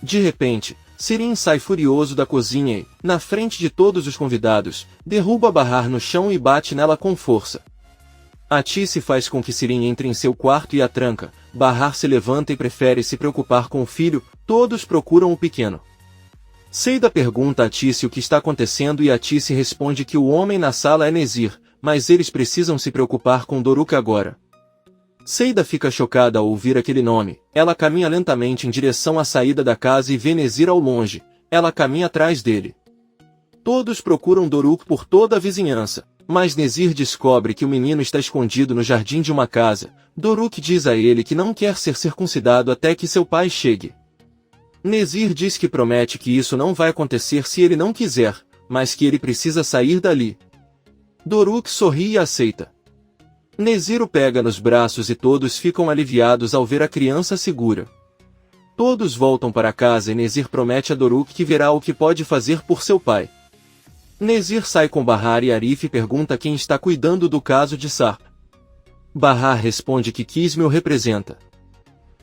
De repente, Sirin sai furioso da cozinha e, na frente de todos os convidados, derruba Bahar no chão e bate nela com força. Atice faz com que Sirin entre em seu quarto e a tranca. Bahar se levanta e prefere se preocupar com o filho. Todos procuram o pequeno. Seida pergunta a Atice o que está acontecendo e Atice responde que o homem na sala é Nezir, mas eles precisam se preocupar com Doruk agora. Seida fica chocada ao ouvir aquele nome. Ela caminha lentamente em direção à saída da casa e vê Nezir ao longe. Ela caminha atrás dele. Todos procuram Doruk por toda a vizinhança, mas Nezir descobre que o menino está escondido no jardim de uma casa. Doruk diz a ele que não quer ser circuncidado até que seu pai chegue. Nezir diz que promete que isso não vai acontecer se ele não quiser, mas que ele precisa sair dali. Doruk sorri e aceita. Nezir o pega nos braços e todos ficam aliviados ao ver a criança segura. Todos voltam para casa e Nezir promete a Doruk que verá o que pode fazer por seu pai. Nezir sai com Bahar e Arif e pergunta quem está cuidando do caso de Sarp. Bahar responde que Kisme o representa.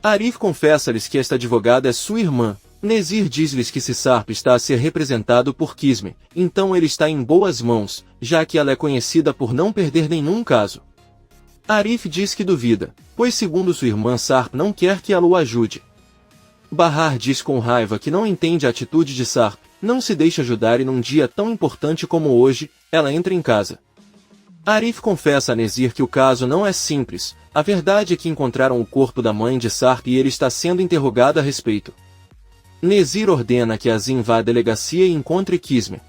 Arif confessa-lhes que esta advogada é sua irmã. Nezir diz-lhes que se Sarp está a ser representado por Kisme, então ele está em boas mãos, já que ela é conhecida por não perder nenhum caso. Arif diz que duvida, pois segundo sua irmã Sarp não quer que ela o ajude. Bahar diz com raiva que não entende a atitude de Sarp, não se deixa ajudar e num dia tão importante como hoje, ela entra em casa. Arif confessa a Nezir que o caso não é simples, a verdade é que encontraram o corpo da mãe de Sarp e ele está sendo interrogado a respeito. Nezir ordena que Azim vá à delegacia e encontre Kisme.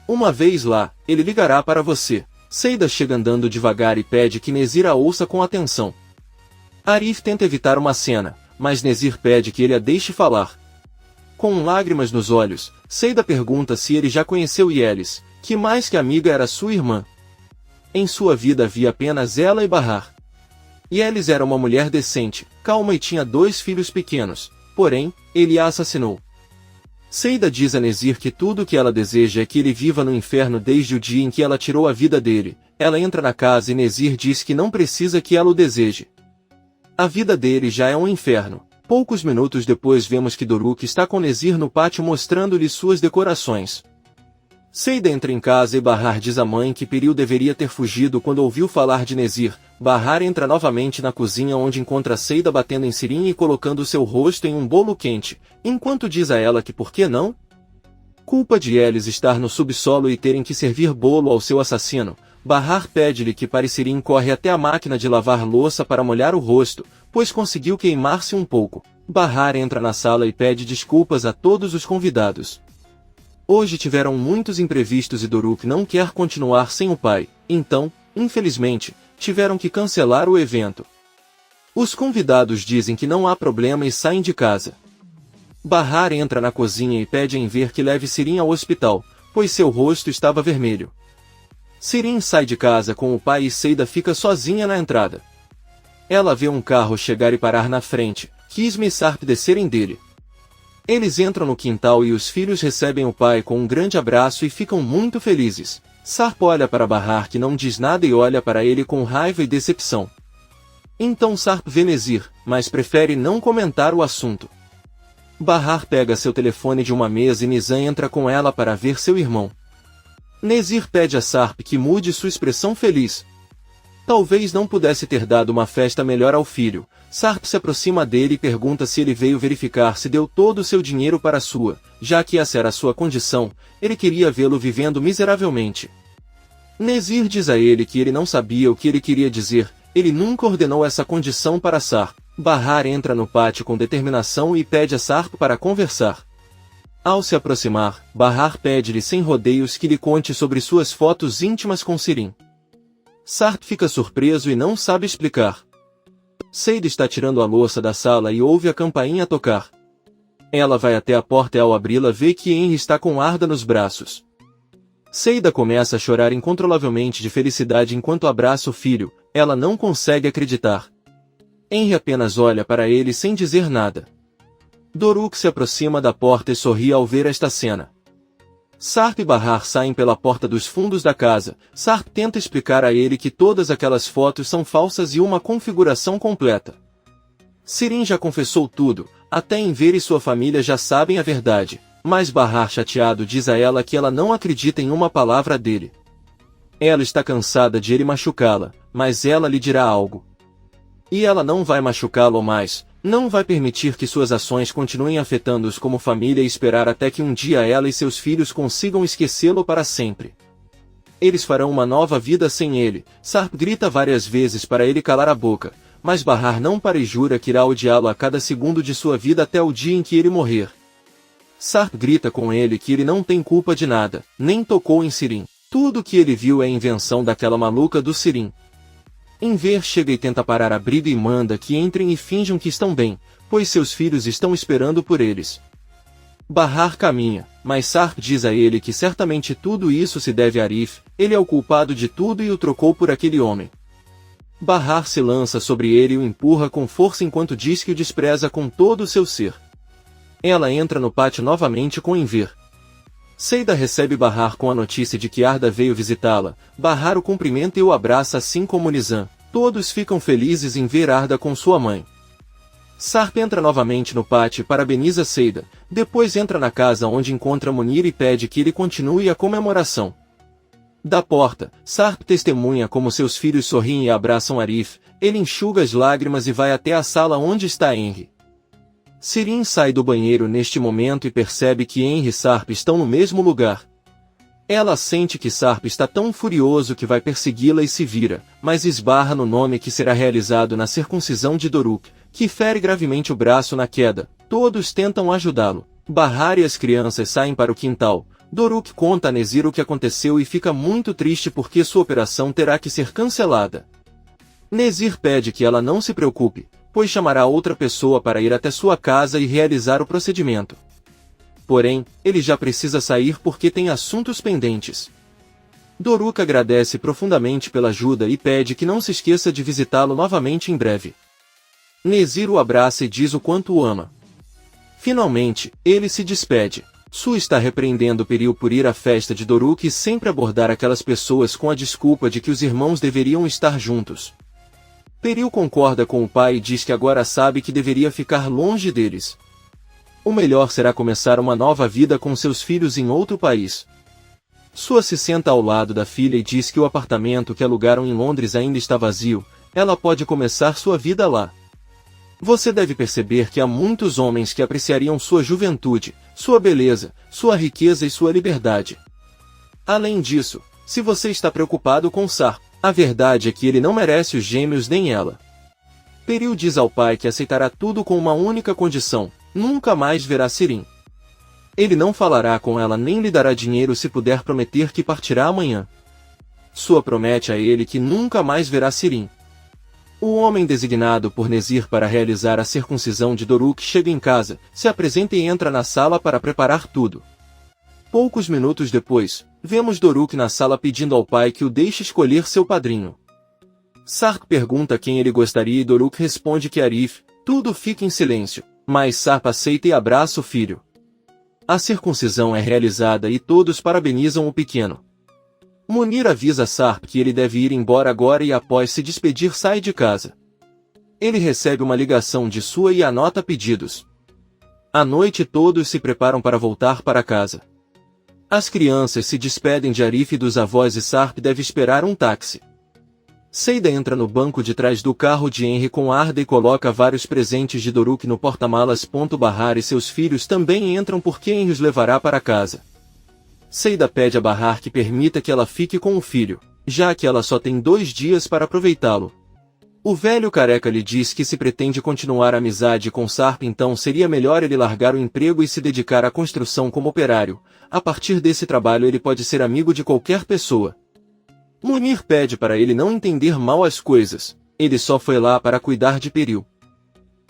Uma vez lá, ele ligará para você. Seida chega andando devagar e pede que Nezir a ouça com atenção. Arif tenta evitar uma cena, mas Nezir pede que ele a deixe falar. Com lágrimas nos olhos, Seida pergunta se ele já conheceu Yelis, que mais que amiga era sua irmã. Em sua vida havia apenas ela e Bahar. Yelis era uma mulher decente, calma e tinha 2 filhos pequenos, porém, ele a assassinou. Seida diz a Nezir que tudo o que ela deseja é que ele viva no inferno desde o dia em que ela tirou a vida dele. Ela entra na casa e Nezir diz que não precisa que ela o deseje. A vida dele já é um inferno. Poucos minutos depois vemos que Doruk está com Nezir no pátio mostrando-lhe suas decorações. Seida entra em casa e Bahar diz à mãe que Peril deveria ter fugido quando ouviu falar de Nezir. Bahar entra novamente na cozinha onde encontra Seida batendo em Sirin e colocando seu rosto em um bolo quente, enquanto diz a ela que por que não? Culpa de Yelis estar no subsolo e terem que servir bolo ao seu assassino. Bahar pede-lhe que pare. Sirin corre até a máquina de lavar louça para molhar o rosto, pois conseguiu queimar-se um pouco. Bahar entra na sala e pede desculpas a todos os convidados. Hoje tiveram muitos imprevistos e Doruk não quer continuar sem o pai, então, infelizmente, tiveram que cancelar o evento. Os convidados dizem que não há problema e saem de casa. Bahar entra na cozinha e pede a Enver que leve Sirin ao hospital, pois seu rosto estava vermelho. Sirin sai de casa com o pai e Seida fica sozinha na entrada. Ela vê um carro chegar e parar na frente, Kisme e Sarp descerem dele. Eles entram no quintal e os filhos recebem o pai com um grande abraço e ficam muito felizes. Sarp olha para Bahar que não diz nada e olha para ele com raiva e decepção. Então Sarp vê Nezir, mas prefere não comentar o assunto. Bahar pega seu telefone de uma mesa e Nizam entra com ela para ver seu irmão. Nezir pede a Sarp que mude sua expressão feliz. Talvez não pudesse ter dado uma festa melhor ao filho. Sarp se aproxima dele e pergunta se ele veio verificar se deu todo o seu dinheiro para sua, já que essa era sua condição, ele queria vê-lo vivendo miseravelmente. Nezir diz a ele que ele não sabia o que ele queria dizer, ele nunca ordenou essa condição para Sarp. Bahar entra no pátio com determinação e pede a Sarp para conversar. Ao se aproximar, Bahar pede-lhe sem rodeios que lhe conte sobre suas fotos íntimas com Sirin. Sarp fica surpreso e não sabe explicar. Seida está tirando a louça da sala e ouve a campainha tocar. Ela vai até a porta e ao abri-la vê que Henry está com Arda nos braços. Seida começa a chorar incontrolavelmente de felicidade enquanto abraça o filho, ela não consegue acreditar. Henry apenas olha para ele sem dizer nada. Doruk se aproxima da porta e sorri ao ver esta cena. Sarp e Bahar saem pela porta dos fundos da casa. Sarp tenta explicar a ele que todas aquelas fotos são falsas e uma configuração completa. Sirin já confessou tudo, até Enver e sua família já sabem a verdade, mas Bahar chateado diz a ela que ela não acredita em uma palavra dele. Ela está cansada de ele machucá-la, mas ela lhe dirá algo. E ela não vai machucá-lo mais, não vai permitir que suas ações continuem afetando-os como família e esperar até que um dia ela e seus filhos consigam esquecê-lo para sempre. Eles farão uma nova vida sem ele. Sarp grita várias vezes para ele calar a boca, mas Bahar não para e jura que irá odiá-lo a cada segundo de sua vida até o dia em que ele morrer. Sarp grita com ele que ele não tem culpa de nada, nem tocou em Sirin. Tudo que ele viu é a invenção daquela maluca do Sirin. Enver chega e tenta parar a briga e manda que entrem e finjam que estão bem, pois seus filhos estão esperando por eles. Bahar caminha, mas Sarp diz a ele que certamente tudo isso se deve a Arif, ele é o culpado de tudo e o trocou por aquele homem. Bahar se lança sobre ele e o empurra com força enquanto diz que o despreza com todo o seu ser. Ela entra no pátio novamente com Enver. Seida recebe Bahar com a notícia de que Arda veio visitá-la. Bahar o cumprimenta e o abraça assim como Nizam. Todos ficam felizes em ver Arda com sua mãe. Sarp entra novamente no pátio e parabeniza Seida. Depois entra na casa onde encontra Munir e pede que ele continue a comemoração. Da porta, Sarp testemunha como seus filhos sorriem e abraçam Arif. Ele enxuga as lágrimas e vai até a sala onde está Henry. Sirin sai do banheiro neste momento e percebe que Henry e Sarp estão no mesmo lugar. Ela sente que Sarp está tão furioso que vai persegui-la e se vira, mas esbarra no nome que será realizado na circuncisão de Doruk, que fere gravemente o braço na queda. Todos tentam ajudá-lo. Bahar e as crianças saem para o quintal. Doruk conta a Nezir o que aconteceu e fica muito triste porque sua operação terá que ser cancelada. Nezir pede que ela não se preocupe, pois chamará outra pessoa para ir até sua casa e realizar o procedimento. Porém, ele já precisa sair porque tem assuntos pendentes. Doruk agradece profundamente pela ajuda e pede que não se esqueça de visitá-lo novamente em breve. Nezir o abraça e diz o quanto o ama. Finalmente, ele se despede. Su está repreendendo Peril por ir à festa de Doruk e sempre abordar aquelas pessoas com a desculpa de que os irmãos deveriam estar juntos. Peril concorda com o pai e diz que agora sabe que deveria ficar longe deles. O melhor será começar uma nova vida com seus filhos em outro país. Sua se senta ao lado da filha e diz que o apartamento que alugaram em Londres ainda está vazio, ela pode começar sua vida lá. Você deve perceber que há muitos homens que apreciariam sua juventude, sua beleza, sua riqueza e sua liberdade. Além disso, se você está preocupado com Sarp, a verdade é que ele não merece os gêmeos nem ela. Peril diz ao pai que aceitará tudo com uma única condição: nunca mais verá Sirin. Ele não falará com ela nem lhe dará dinheiro se puder prometer que partirá amanhã. Sua promete a ele que nunca mais verá Sirin. O homem designado por Nezir para realizar a circuncisão de Doruk chega em casa, se apresenta e entra na sala para preparar tudo. Poucos minutos depois, vemos Doruk na sala pedindo ao pai que o deixe escolher seu padrinho. Sarp pergunta quem ele gostaria e Doruk responde que Arif. Tudo fica em silêncio, mas Sarp aceita e abraça o filho. A circuncisão é realizada e todos parabenizam o pequeno. Munir avisa Sarp que ele deve ir embora agora e após se despedir sai de casa. Ele recebe uma ligação de Sua e anota pedidos. À noite todos se preparam para voltar para casa. As crianças se despedem de Arif e dos avós e Sarp deve esperar um táxi. Seida entra no banco de trás do carro de Henry com Arda e coloca vários presentes de Doruk no porta-malas. Bahar e seus filhos também entram porque Henry os levará para casa. Seida pede a Bahar que permita que ela fique com o filho, já que ela só tem 2 dias para aproveitá-lo. O velho careca lhe diz que se pretende continuar a amizade com Sarp então seria melhor ele largar o emprego e se dedicar à construção como operário. A partir desse trabalho ele pode ser amigo de qualquer pessoa. Munir pede para ele não entender mal as coisas. Ele só foi lá para cuidar de Peril.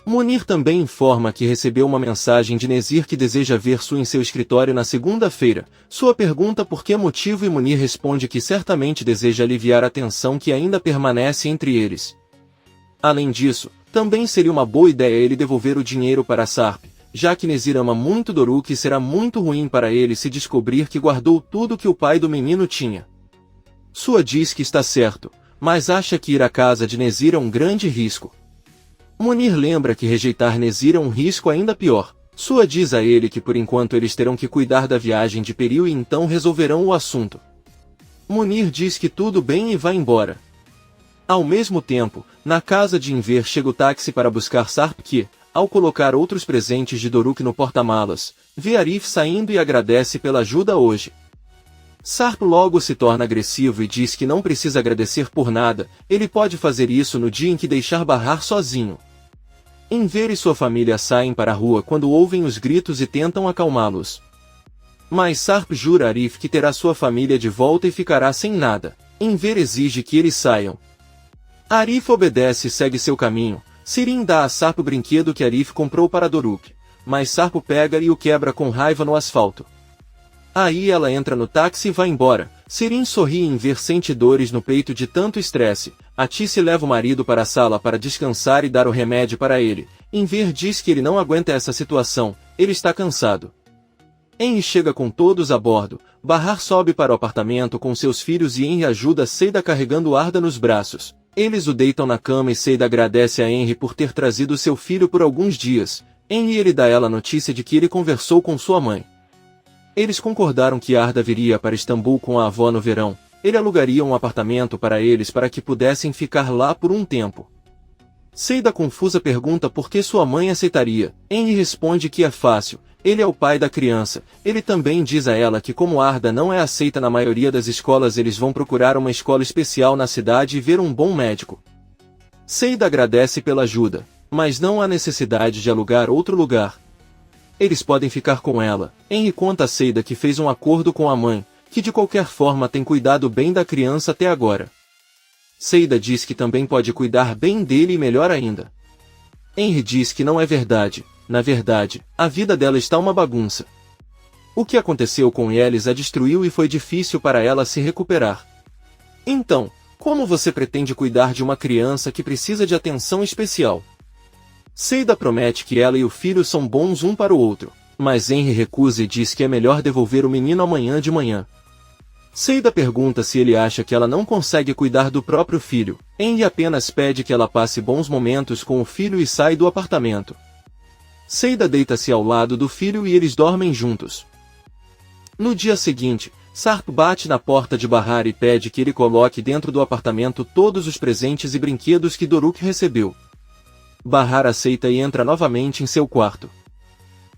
Munir também informa que recebeu uma mensagem de Nezir que deseja ver Su em seu escritório na segunda-feira. Sua pergunta por que motivo e Munir responde que certamente deseja aliviar a tensão que ainda permanece entre eles. Além disso, também seria uma boa ideia ele devolver o dinheiro para Sarp, já que Nezir ama muito Doruk e será muito ruim para ele se descobrir que guardou tudo que o pai do menino tinha. Sua diz que está certo, mas acha que ir à casa de Nezir é um grande risco. Munir lembra que rejeitar Nezir é um risco ainda pior. Sua diz a ele que por enquanto eles terão que cuidar da viagem de Peril e então resolverão o assunto. Munir diz que tudo bem e vai embora. Ao mesmo tempo, na casa de Enver chega o táxi para buscar Sarp que, ao colocar outros presentes de Doruk no porta-malas, vê Arif saindo e agradece pela ajuda hoje. Sarp logo se torna agressivo e diz que não precisa agradecer por nada, ele pode fazer isso no dia em que deixar Bahar sozinho. Enver e sua família saem para a rua quando ouvem os gritos e tentam acalmá-los. Mas Sarp jura a Arif que terá sua família de volta e ficará sem nada. Enver exige que eles saiam. Arif obedece e segue seu caminho. Sirin dá a Sarp o brinquedo que Arif comprou para Doruk, mas Sarp pega e o quebra com raiva no asfalto. Aí ela entra no táxi e vai embora. Sirin sorri em ver sente dores no peito de tanto estresse. Atice leva o marido para a sala para descansar e dar o remédio para ele. Enver diz que ele não aguenta essa situação, ele está cansado. Henry chega com todos a bordo. Bahar sobe para o apartamento com seus filhos e Henry ajuda Seida carregando Arda nos braços. Eles o deitam na cama e Seida agradece a Henry por ter trazido seu filho por alguns dias. Henry ele dá ela a notícia de que ele conversou com sua mãe. Eles concordaram que Arda viria para Istambul com a avó no verão. Ele alugaria um apartamento para eles para que pudessem ficar lá por um tempo. Seida confusa pergunta por que sua mãe aceitaria. Henry responde que é fácil, ele é o pai da criança. Ele também diz a ela que como Arda não é aceita na maioria das escolas eles vão procurar uma escola especial na cidade e ver um bom médico. Seida agradece pela ajuda, mas não há necessidade de alugar outro lugar. Eles podem ficar com ela. Henry conta a Seida que fez um acordo com a mãe, que de qualquer forma tem cuidado bem da criança até agora. Seida diz que também pode cuidar bem dele e melhor ainda. Henry diz que não é verdade. Na verdade, a vida dela está uma bagunça. O que aconteceu com eles a destruiu e foi difícil para ela se recuperar. Então, como você pretende cuidar de uma criança que precisa de atenção especial? Seida promete que ela e o filho são bons um para o outro, mas Henry recusa e diz que é melhor devolver o menino amanhã de manhã. Seida pergunta se ele acha que ela não consegue cuidar do próprio filho. Henry apenas pede que ela passe bons momentos com o filho e sai do apartamento. Seida deita-se ao lado do filho e eles dormem juntos. No dia seguinte, Sarp bate na porta de Bahar e pede que ele coloque dentro do apartamento todos os presentes e brinquedos que Doruk recebeu. Bahar aceita e entra novamente em seu quarto.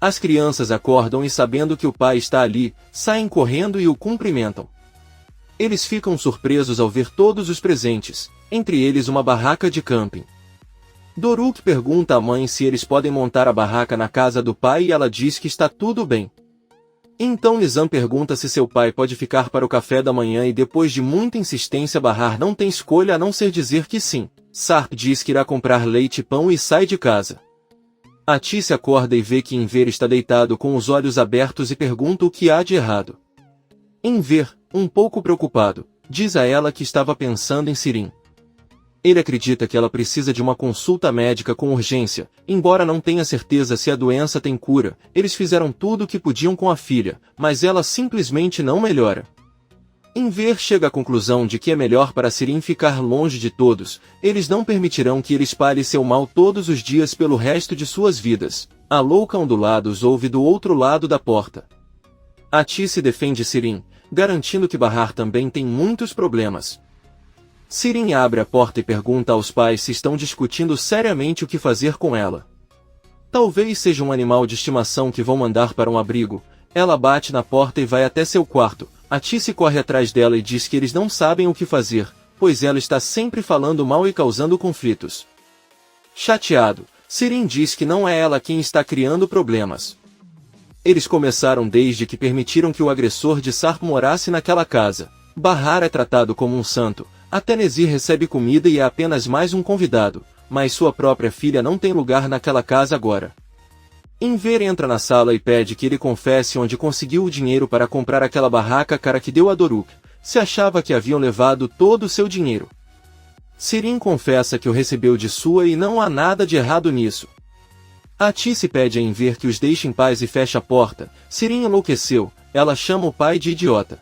As crianças acordam e sabendo que o pai está ali, saem correndo e o cumprimentam. Eles ficam surpresos ao ver todos os presentes, entre eles uma barraca de camping. Doruk pergunta à mãe se eles podem montar a barraca na casa do pai e ela diz que está tudo bem. Então Nizam pergunta se seu pai pode ficar para o café da manhã e depois de muita insistência Bahar não tem escolha a não ser dizer que sim. Sarp diz que irá comprar leite e pão e sai de casa. Atice acorda e vê que Enver está deitado com os olhos abertos e pergunta o que há de errado. Enver, um pouco preocupado, diz a ela que estava pensando em Sirin. Ele acredita que ela precisa de uma consulta médica com urgência, embora não tenha certeza se a doença tem cura. Eles fizeram tudo o que podiam com a filha, mas ela simplesmente não melhora. Enver chega à conclusão de que é melhor para Sirin ficar longe de todos. Eles não permitirão que ele espalhe seu mal todos os dias pelo resto de suas vidas. A louca ondulados ouve do outro lado da porta. Atice defende Sirin, garantindo que Bahar também tem muitos problemas. Sirin abre a porta e pergunta aos pais se estão discutindo seriamente o que fazer com ela. Talvez seja um animal de estimação que vão mandar para um abrigo. Ela bate na porta e vai até seu quarto. Atice corre atrás dela e diz que eles não sabem o que fazer, pois ela está sempre falando mal e causando conflitos. Chateado, Sirin diz que não é ela quem está criando problemas. Eles começaram desde que permitiram que o agressor de Sarp morasse naquela casa. Bahar é tratado como um santo. Até Nezir recebe comida e é apenas mais um convidado, mas sua própria filha não tem lugar naquela casa agora. Enver entra na sala e pede que ele confesse onde conseguiu o dinheiro para comprar aquela barraca cara que deu a Doruk. Se achava que haviam levado todo o seu dinheiro. Sirin confessa que o recebeu de sua e não há nada de errado nisso. Atice pede a Enver que os deixe em paz e fecha a porta. Sirin enlouqueceu, ela chama o pai de idiota.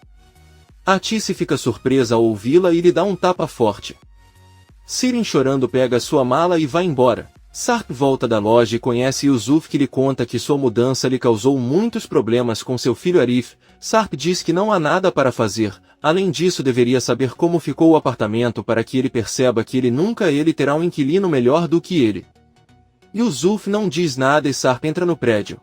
Atice fica surpresa ao ouvi-la e lhe dá um tapa forte. Sirin chorando pega sua mala e vai embora. Sarp volta da loja e conhece Yusuf, que lhe conta que sua mudança lhe causou muitos problemas com seu filho Arif. Sarp diz que não há nada para fazer, além disso deveria saber como ficou o apartamento para que ele perceba que ele terá um inquilino melhor do que ele. Yusuf não diz nada e Sarp entra no prédio.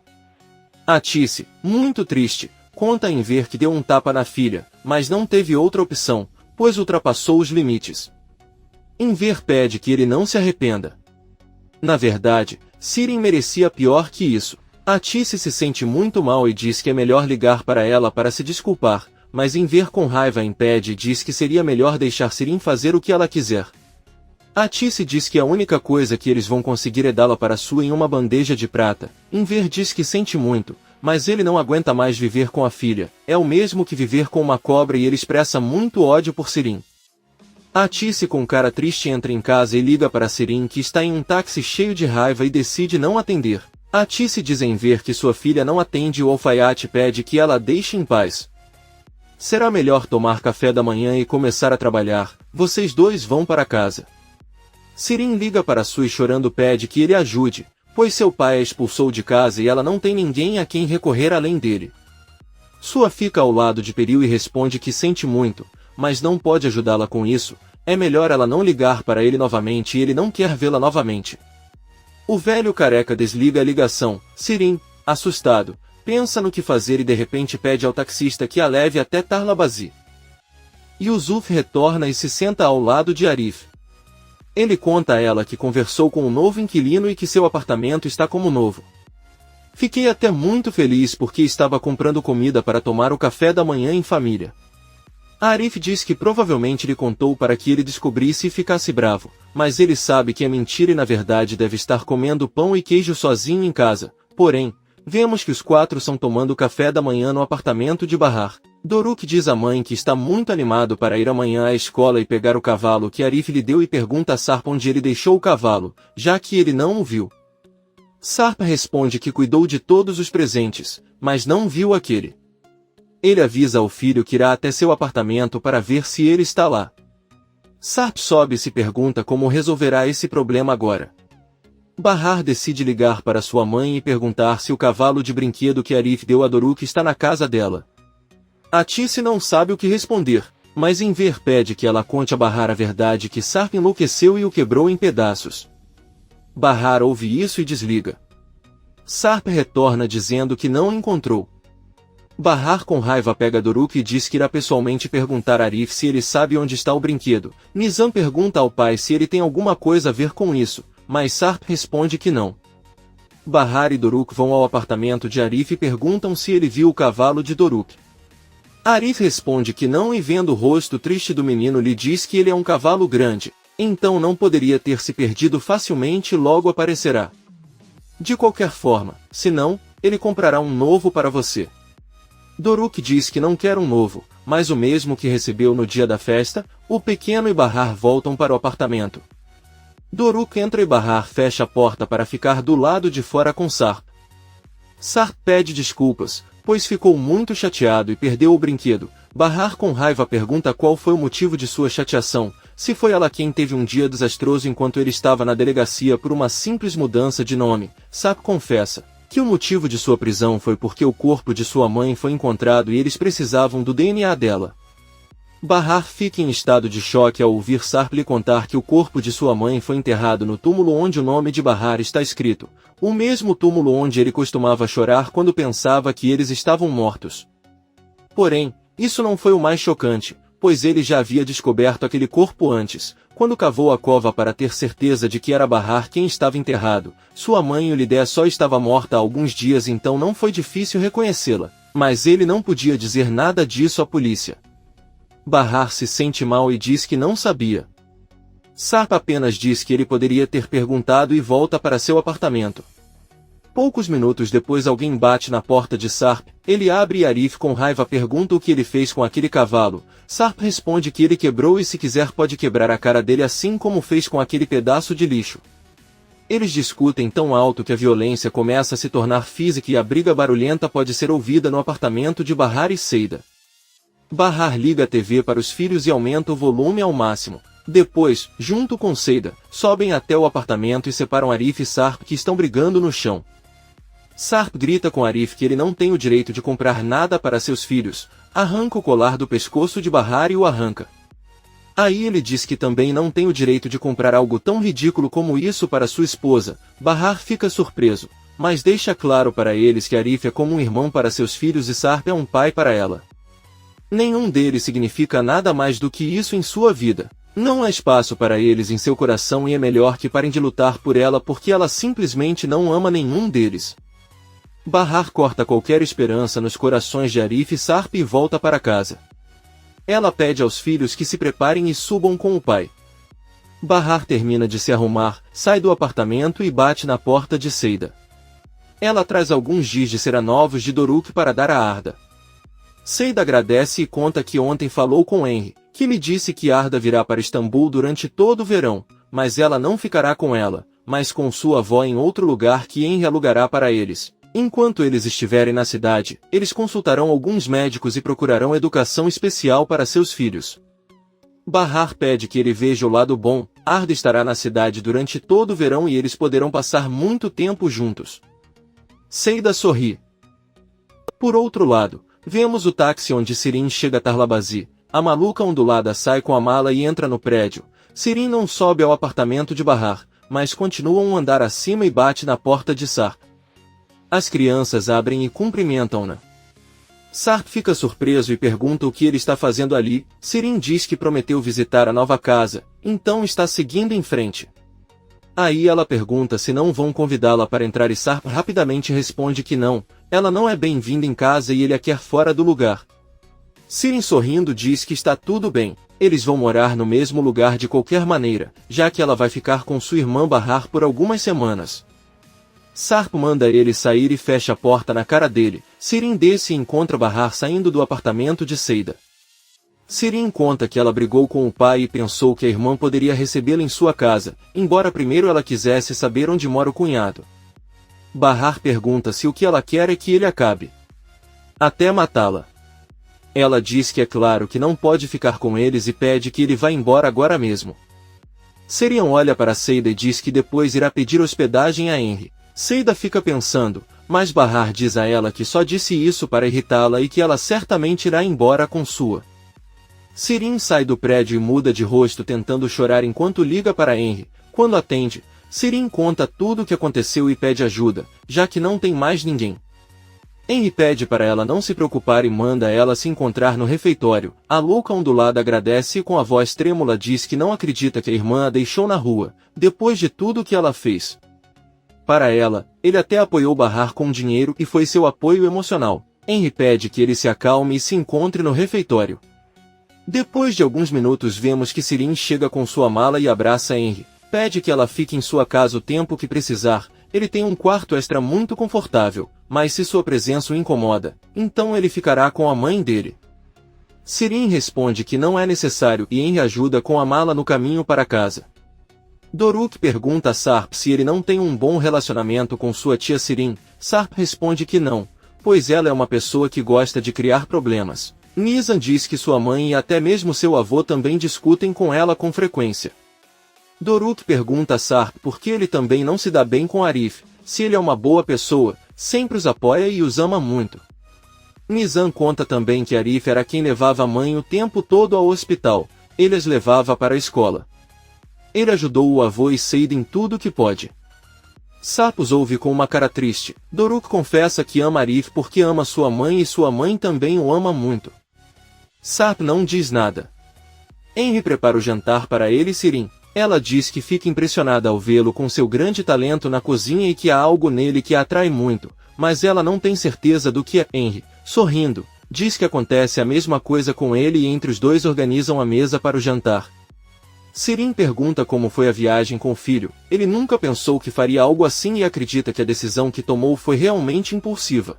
Atice, muito triste, conta a Enver que deu um tapa na filha, mas não teve outra opção, pois ultrapassou os limites. Enver pede que ele não se arrependa. Na verdade, Sirin merecia pior que isso. Atice se sente muito mal e diz que é melhor ligar para ela para se desculpar, mas Enver com raiva impede e diz que seria melhor deixar Sirin fazer o que ela quiser. Atice diz que a única coisa que eles vão conseguir é dá-la para sua em uma bandeja de prata. Enver diz que sente muito, mas ele não aguenta mais viver com a filha. É o mesmo que viver com uma cobra e ele expressa muito ódio por Sirin. Atice com cara triste entra em casa e liga para Sirin, que está em um táxi cheio de raiva, e decide não atender. Atice diz a Enver que sua filha não atende e o alfaiate pede que ela a deixe em paz. Será melhor tomar café da manhã e começar a trabalhar, vocês dois vão para casa. Sirin liga para Sui chorando pede que ele ajude, pois seu pai a expulsou de casa e ela não tem ninguém a quem recorrer além dele. Sua fica ao lado de Peril e responde que sente muito, mas não pode ajudá-la com isso, é melhor ela não ligar para ele novamente e ele não quer vê-la novamente. O velho careca desliga a ligação. Sirin, assustado, pensa no que fazer e de repente pede ao taxista que a leve até Tarlabazi. Yusuf retorna e se senta ao lado de Arif. Ele conta a ela que conversou com um novo inquilino e que seu apartamento está como novo. Fiquei até muito feliz porque estava comprando comida para tomar o café da manhã em família. Arif diz que provavelmente lhe contou para que ele descobrisse e ficasse bravo, mas ele sabe que é mentira e na verdade deve estar comendo pão e queijo sozinho em casa. Porém, vemos que os quatro estão tomando café da manhã no apartamento de Bahar. Doruk diz à mãe que está muito animado para ir amanhã à escola e pegar o cavalo que Arif lhe deu e pergunta a Sarp onde ele deixou o cavalo, já que ele não o viu. Sarp responde que cuidou de todos os presentes, mas não viu aquele. Ele avisa ao filho que irá até seu apartamento para ver se ele está lá. Sarp sobe e se pergunta como resolverá esse problema agora. Bahar decide ligar para sua mãe e perguntar se o cavalo de brinquedo que Arif deu a Doruk está na casa dela. Atice não sabe o que responder, mas Enver pede que ela conte a Bahar a verdade, que Sarp enlouqueceu e o quebrou em pedaços. Bahar ouve isso e desliga. Sarp retorna dizendo que não encontrou. Bahar com raiva pega Doruk e diz que irá pessoalmente perguntar a Arif se ele sabe onde está o brinquedo. Nizam pergunta ao pai se ele tem alguma coisa a ver com isso, mas Sarp responde que não. Bahar e Doruk vão ao apartamento de Arif e perguntam se ele viu o cavalo de Doruk. Arif responde que não e vendo o rosto triste do menino lhe diz que ele é um cavalo grande, então não poderia ter se perdido facilmente e logo aparecerá. De qualquer forma, se não, ele comprará um novo para você. Doruk diz que não quer um novo, mas o mesmo que recebeu no dia da festa. O pequeno e Bahar voltam para o apartamento. Doruk entra e Bahar fecha a porta para ficar do lado de fora com Sarp. Sarp pede desculpas, pois ficou muito chateado e perdeu o brinquedo. Bahar com raiva pergunta qual foi o motivo de sua chateação, se foi ela quem teve um dia desastroso enquanto ele estava na delegacia por uma simples mudança de nome. Sarp confessa que o motivo de sua prisão foi porque o corpo de sua mãe foi encontrado e eles precisavam do DNA dela. Bahar fica em estado de choque ao ouvir Sarp lhe contar que o corpo de sua mãe foi enterrado no túmulo onde o nome de Bahar está escrito, o mesmo túmulo onde ele costumava chorar quando pensava que eles estavam mortos. Porém, isso não foi o mais chocante, pois ele já havia descoberto aquele corpo antes, quando cavou a cova para ter certeza de que era Bahar quem estava enterrado. Sua mãe Ulidé só estava morta há alguns dias, então não foi difícil reconhecê-la, mas ele não podia dizer nada disso à polícia. Bahar se sente mal e diz que não sabia. Sarp apenas diz que ele poderia ter perguntado e volta para seu apartamento. Poucos minutos depois alguém bate na porta de Sarp, ele abre e Arif com raiva pergunta o que ele fez com aquele cavalo. Sarp responde que ele quebrou e se quiser pode quebrar a cara dele assim como fez com aquele pedaço de lixo. Eles discutem tão alto que a violência começa a se tornar física e a briga barulhenta pode ser ouvida no apartamento de Bahar e Seida. Bahar liga a TV para os filhos e aumenta o volume ao máximo. Depois, junto com Seida, sobem até o apartamento e separam Arif e Sarp que estão brigando no chão. Sarp grita com Arif que ele não tem o direito de comprar nada para seus filhos, arranca o colar do pescoço de Bahar e o arranca. Aí ele diz que também não tem o direito de comprar algo tão ridículo como isso para sua esposa. Bahar fica surpreso, mas deixa claro para eles que Arif é como um irmão para seus filhos e Sarp é um pai para ela. Nenhum deles significa nada mais do que isso em sua vida. Não há espaço para eles em seu coração e é melhor que parem de lutar por ela porque ela simplesmente não ama nenhum deles. Bahar corta qualquer esperança nos corações de Arif e Sarp e volta para casa. Ela pede aos filhos que se preparem e subam com o pai. Bahar termina de se arrumar, sai do apartamento e bate na porta de Seida. Ela traz alguns giz de cera novos de Doruk para dar a Arda. Seida agradece e conta que ontem falou com Henry, que lhe disse que Arda virá para Istambul durante todo o verão, mas ela não ficará com ela, mas com sua avó em outro lugar que Henry alugará para eles. Enquanto eles estiverem na cidade, eles consultarão alguns médicos e procurarão educação especial para seus filhos. Bahar pede que ele veja o lado bom, Arda estará na cidade durante todo o verão e eles poderão passar muito tempo juntos. Seida sorri. Por outro lado, vemos o táxi onde Sirin chega a Tarlabazi. A maluca ondulada sai com a mala e entra no prédio. Sirin não sobe ao apartamento de Bahar, mas continua um andar acima e bate na porta de Sarp. As crianças abrem e cumprimentam-na. Sarp fica surpreso e pergunta o que ele está fazendo ali. Sirin diz que prometeu visitar a nova casa, então está seguindo em frente. Aí ela pergunta se não vão convidá-la para entrar e Sarp rapidamente responde que não, ela não é bem-vinda em casa e ele a quer fora do lugar. Sirin sorrindo diz que está tudo bem, eles vão morar no mesmo lugar de qualquer maneira, já que ela vai ficar com sua irmã Bahar por algumas semanas. Sarp manda ele sair e fecha a porta na cara dele. Sirin desce e encontra Bahar saindo do apartamento de Seida. Sirin conta que ela brigou com o pai e pensou que a irmã poderia recebê-la em sua casa, embora primeiro ela quisesse saber onde mora o cunhado. Bahar pergunta se o que ela quer é que ele acabe. Até matá-la. Ela diz que é claro que não pode ficar com eles e pede que ele vá embora agora mesmo. Sirin olha para Seida e diz que depois irá pedir hospedagem a Henry. Seida fica pensando, mas Bahar diz a ela que só disse isso para irritá-la e que ela certamente irá embora com sua. Sirin sai do prédio e muda de rosto tentando chorar enquanto liga para Henry. Quando atende, Sirin conta tudo o que aconteceu e pede ajuda, já que não tem mais ninguém. Henry pede para ela não se preocupar e manda ela se encontrar no refeitório. A louca ondulada agradece e com a voz trêmula diz que não acredita que a irmã a deixou na rua, depois de tudo o que ela fez. Para ela, ele até apoiou Bahar com dinheiro e foi seu apoio emocional. Henry pede que ele se acalme e se encontre no refeitório. Depois de alguns minutos vemos que Sirin chega com sua mala e abraça Henry. Pede que ela fique em sua casa o tempo que precisar. Ele tem um quarto extra muito confortável, mas se sua presença o incomoda, então ele ficará com a mãe dele. Sirin responde que não é necessário e Henry ajuda com a mala no caminho para casa. Doruk pergunta a Sarp se ele não tem um bom relacionamento com sua tia Sirin. Sarp responde que não, pois ela é uma pessoa que gosta de criar problemas. Nizam diz que sua mãe e até mesmo seu avô também discutem com ela com frequência. Doruk pergunta a Sarp por que ele também não se dá bem com Arif, se ele é uma boa pessoa, sempre os apoia e os ama muito. Nizam conta também que Arif era quem levava a mãe o tempo todo ao hospital, ele as levava para a escola. Ele ajudou o avô e Seida em tudo que pode. Sarp os ouve com uma cara triste. Doruk confessa que ama Arif porque ama sua mãe e sua mãe também o ama muito. Sarp não diz nada. Henry prepara o jantar para ele e Sirin. Ela diz que fica impressionada ao vê-lo com seu grande talento na cozinha e que há algo nele que a atrai muito, mas ela não tem certeza do que é. Henry, sorrindo, diz que acontece a mesma coisa com ele e entre os dois organizam a mesa para o jantar. Sirin pergunta como foi a viagem com o filho. Ele nunca pensou que faria algo assim e acredita que a decisão que tomou foi realmente impulsiva.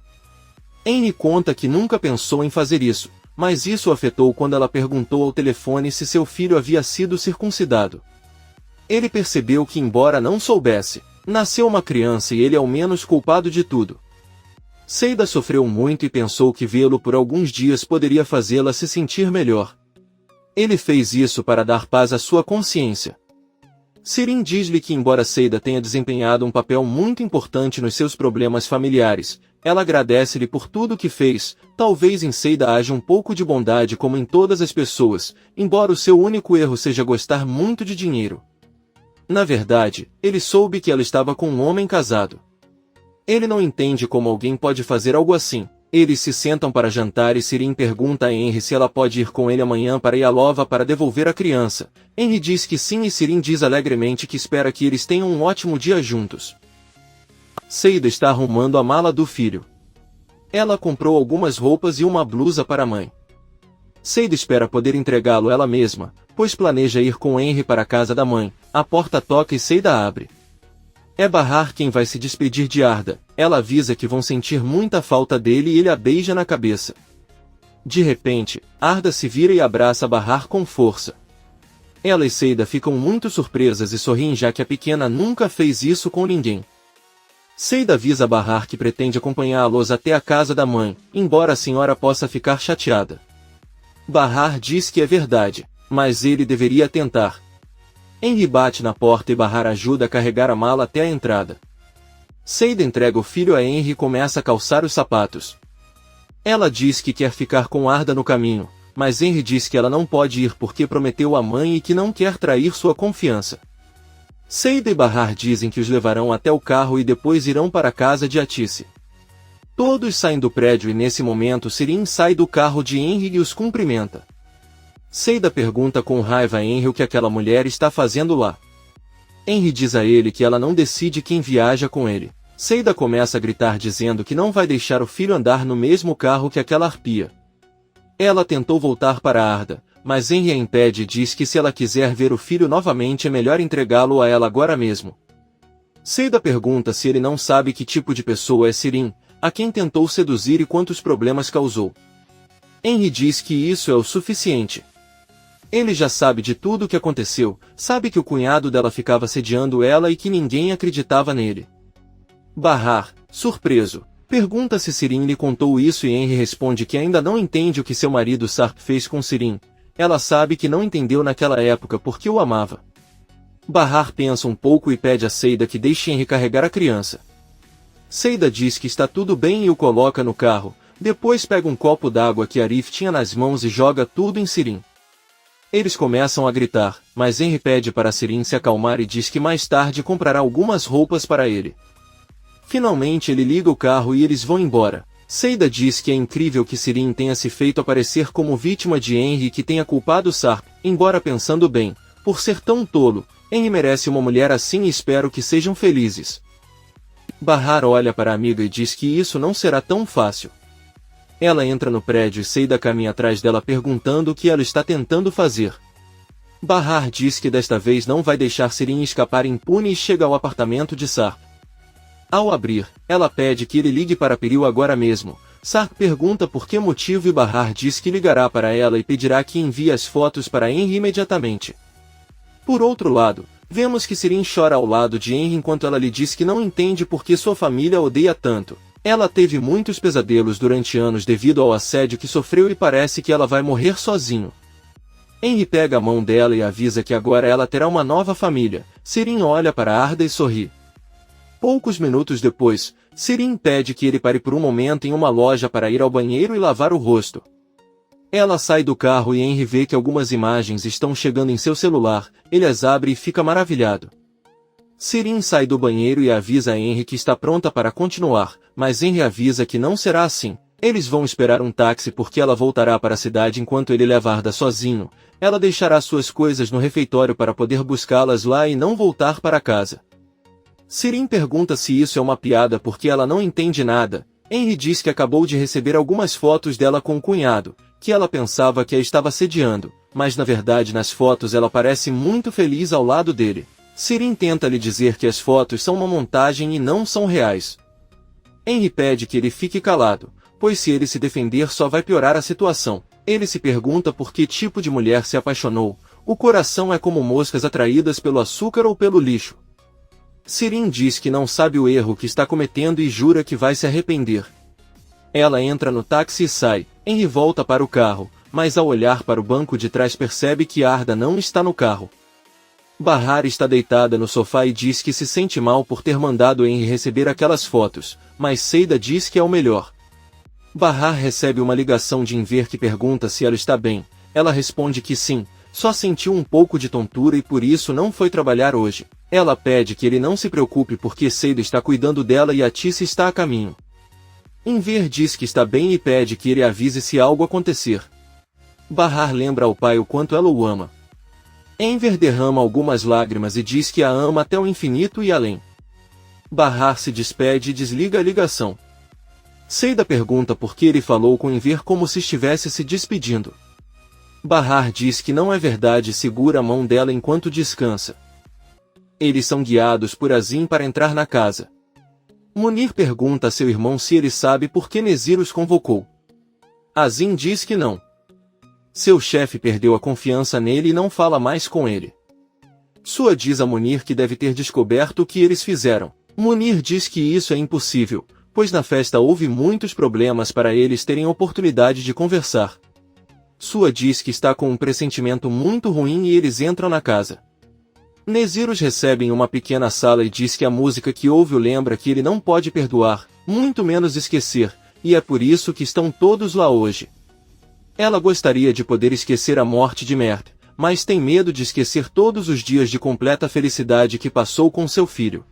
Henry conta que nunca pensou em fazer isso, mas isso o afetou quando ela perguntou ao telefone se seu filho havia sido circuncidado. Ele percebeu que, embora não soubesse, nasceu uma criança e ele é o menos culpado de tudo. Seida sofreu muito e pensou que vê-lo por alguns dias poderia fazê-la se sentir melhor. Ele fez isso para dar paz à sua consciência. Sirin diz-lhe que embora Seida tenha desempenhado um papel muito importante nos seus problemas familiares, ela agradece-lhe por tudo o que fez. Talvez em Seida haja um pouco de bondade como em todas as pessoas, embora o seu único erro seja gostar muito de dinheiro. Na verdade, ele soube que ela estava com um homem casado. Ele não entende como alguém pode fazer algo assim. Eles se sentam para jantar e Sirin pergunta a Henry se ela pode ir com ele amanhã para Yalova para devolver a criança. Henry diz que sim e Sirin diz alegremente que espera que eles tenham um ótimo dia juntos. Seida está arrumando a mala do filho. Ela comprou algumas roupas e uma blusa para a mãe. Seida espera poder entregá-lo ela mesma, pois planeja ir com Henry para a casa da mãe. A porta toca e Seida abre. É Bahar quem vai se despedir de Arda. Ela avisa que vão sentir muita falta dele e ele a beija na cabeça. De repente, Arda se vira e abraça Bahar com força. Ela e Seida ficam muito surpresas e sorriem já que a pequena nunca fez isso com ninguém. Seida avisa Bahar que pretende acompanhá-los até a casa da mãe, embora a senhora possa ficar chateada. Bahar diz que é verdade, mas ele deveria tentar. Henry bate na porta e Bahar ajuda a carregar a mala até a entrada. Seida entrega o filho a Henry e começa a calçar os sapatos. Ela diz que quer ficar com Arda no caminho, mas Henry diz que ela não pode ir porque prometeu à mãe e que não quer trair sua confiança. Seida e Bahar dizem que os levarão até o carro e depois irão para a casa de Atice. Todos saem do prédio e nesse momento Sirin sai do carro de Henry e os cumprimenta. Seida pergunta com raiva a Henry o que aquela mulher está fazendo lá. Henry diz a ele que ela não decide quem viaja com ele. Seida começa a gritar dizendo que não vai deixar o filho andar no mesmo carro que aquela arpia. Ela tentou voltar para Arda, mas Henry a impede e diz que se ela quiser ver o filho novamente é melhor entregá-lo a ela agora mesmo. Seida pergunta se ele não sabe que tipo de pessoa é Sirin, a quem tentou seduzir e quantos problemas causou. Henry diz que isso é o suficiente. Ele já sabe de tudo o que aconteceu, sabe que o cunhado dela ficava sediando ela e que ninguém acreditava nele. Bahar, surpreso, pergunta se Sirin lhe contou isso e Henry responde que ainda não entende o que seu marido Sarp fez com Sirin. Ela sabe que não entendeu naquela época porque o amava. Bahar pensa um pouco e pede a Seida que deixe Henry carregar a criança. Seida diz que está tudo bem e o coloca no carro, depois pega um copo d'água que Arif tinha nas mãos e joga tudo em Sirin. Eles começam a gritar, mas Henry pede para Sirin se acalmar e diz que mais tarde comprará algumas roupas para ele. Finalmente ele liga o carro e eles vão embora. Seida diz que é incrível que Sirin tenha se feito aparecer como vítima de Henry e que tenha culpado Sarp, embora pensando bem, por ser tão tolo, Henry merece uma mulher assim e espero que sejam felizes. Bahar olha para a amiga e diz que isso não será tão fácil. Ela entra no prédio e Seida caminha atrás dela perguntando o que ela está tentando fazer. Bahar diz que desta vez não vai deixar Sirin escapar impune e chega ao apartamento de Sarp. Ao abrir, ela pede que ele ligue para Peril agora mesmo. Sarp pergunta por que motivo e Bahar diz que ligará para ela e pedirá que envie as fotos para Henry imediatamente. Por outro lado, vemos que Sirin chora ao lado de Henry enquanto ela lhe diz que não entende por que sua família a odeia tanto. Ela teve muitos pesadelos durante anos devido ao assédio que sofreu e parece que ela vai morrer sozinho. Henry pega a mão dela e avisa que agora ela terá uma nova família. Sirin olha para Arda e sorri. Poucos minutos depois, Sirin pede que ele pare por um momento em uma loja para ir ao banheiro e lavar o rosto. Ela sai do carro e Henry vê que algumas imagens estão chegando em seu celular, ele as abre e fica maravilhado. Sirin sai do banheiro e avisa a Henry que está pronta para continuar, mas Henry avisa que não será assim. Eles vão esperar um táxi porque ela voltará para a cidade enquanto ele leva Arda sozinho. Ela deixará suas coisas no refeitório para poder buscá-las lá e não voltar para casa. Sirin pergunta se isso é uma piada porque ela não entende nada. Henry diz que acabou de receber algumas fotos dela com o cunhado, que ela pensava que a estava assediando, mas na verdade nas fotos ela parece muito feliz ao lado dele. Sirin tenta lhe dizer que as fotos são uma montagem e não são reais. Henry pede que ele fique calado, pois se ele se defender só vai piorar a situação. Ele se pergunta por que tipo de mulher se apaixonou. O coração é como moscas atraídas pelo açúcar ou pelo lixo. Sirin diz que não sabe o erro que está cometendo e jura que vai se arrepender. Ela entra no táxi e sai. Henry volta para o carro, mas ao olhar para o banco de trás percebe que Arda não está no carro. Bahar está deitada no sofá e diz que se sente mal por ter mandado Henry receber aquelas fotos, mas Seida diz que é o melhor. Bahar recebe uma ligação de Enver que pergunta se ela está bem. Ela responde que sim, só sentiu um pouco de tontura e por isso não foi trabalhar hoje. Ela pede que ele não se preocupe porque Seida está cuidando dela e a Tice está a caminho. Enver diz que está bem e pede que ele avise se algo acontecer. Bahar lembra ao pai o quanto ela o ama. Enver derrama algumas lágrimas e diz que a ama até o infinito e além. Bahar se despede e desliga a ligação. Seida pergunta por que ele falou com Enver como se estivesse se despedindo. Bahar diz que não é verdade e segura a mão dela enquanto descansa. Eles são guiados por Azim para entrar na casa. Munir pergunta a seu irmão se ele sabe por que Nezir os convocou. Azim diz que não. Seu chefe perdeu a confiança nele e não fala mais com ele. Sua diz a Munir que deve ter descoberto o que eles fizeram. Munir diz que isso é impossível, pois na festa houve muitos problemas para eles terem oportunidade de conversar. Sua diz que está com um pressentimento muito ruim e eles entram na casa. Nezir os recebe em uma pequena sala e diz que a música que ouve o lembra que ele não pode perdoar, muito menos esquecer, e é por isso que estão todos lá hoje. Ela gostaria de poder esquecer a morte de Mert, mas tem medo de esquecer todos os dias de completa felicidade que passou com seu filho.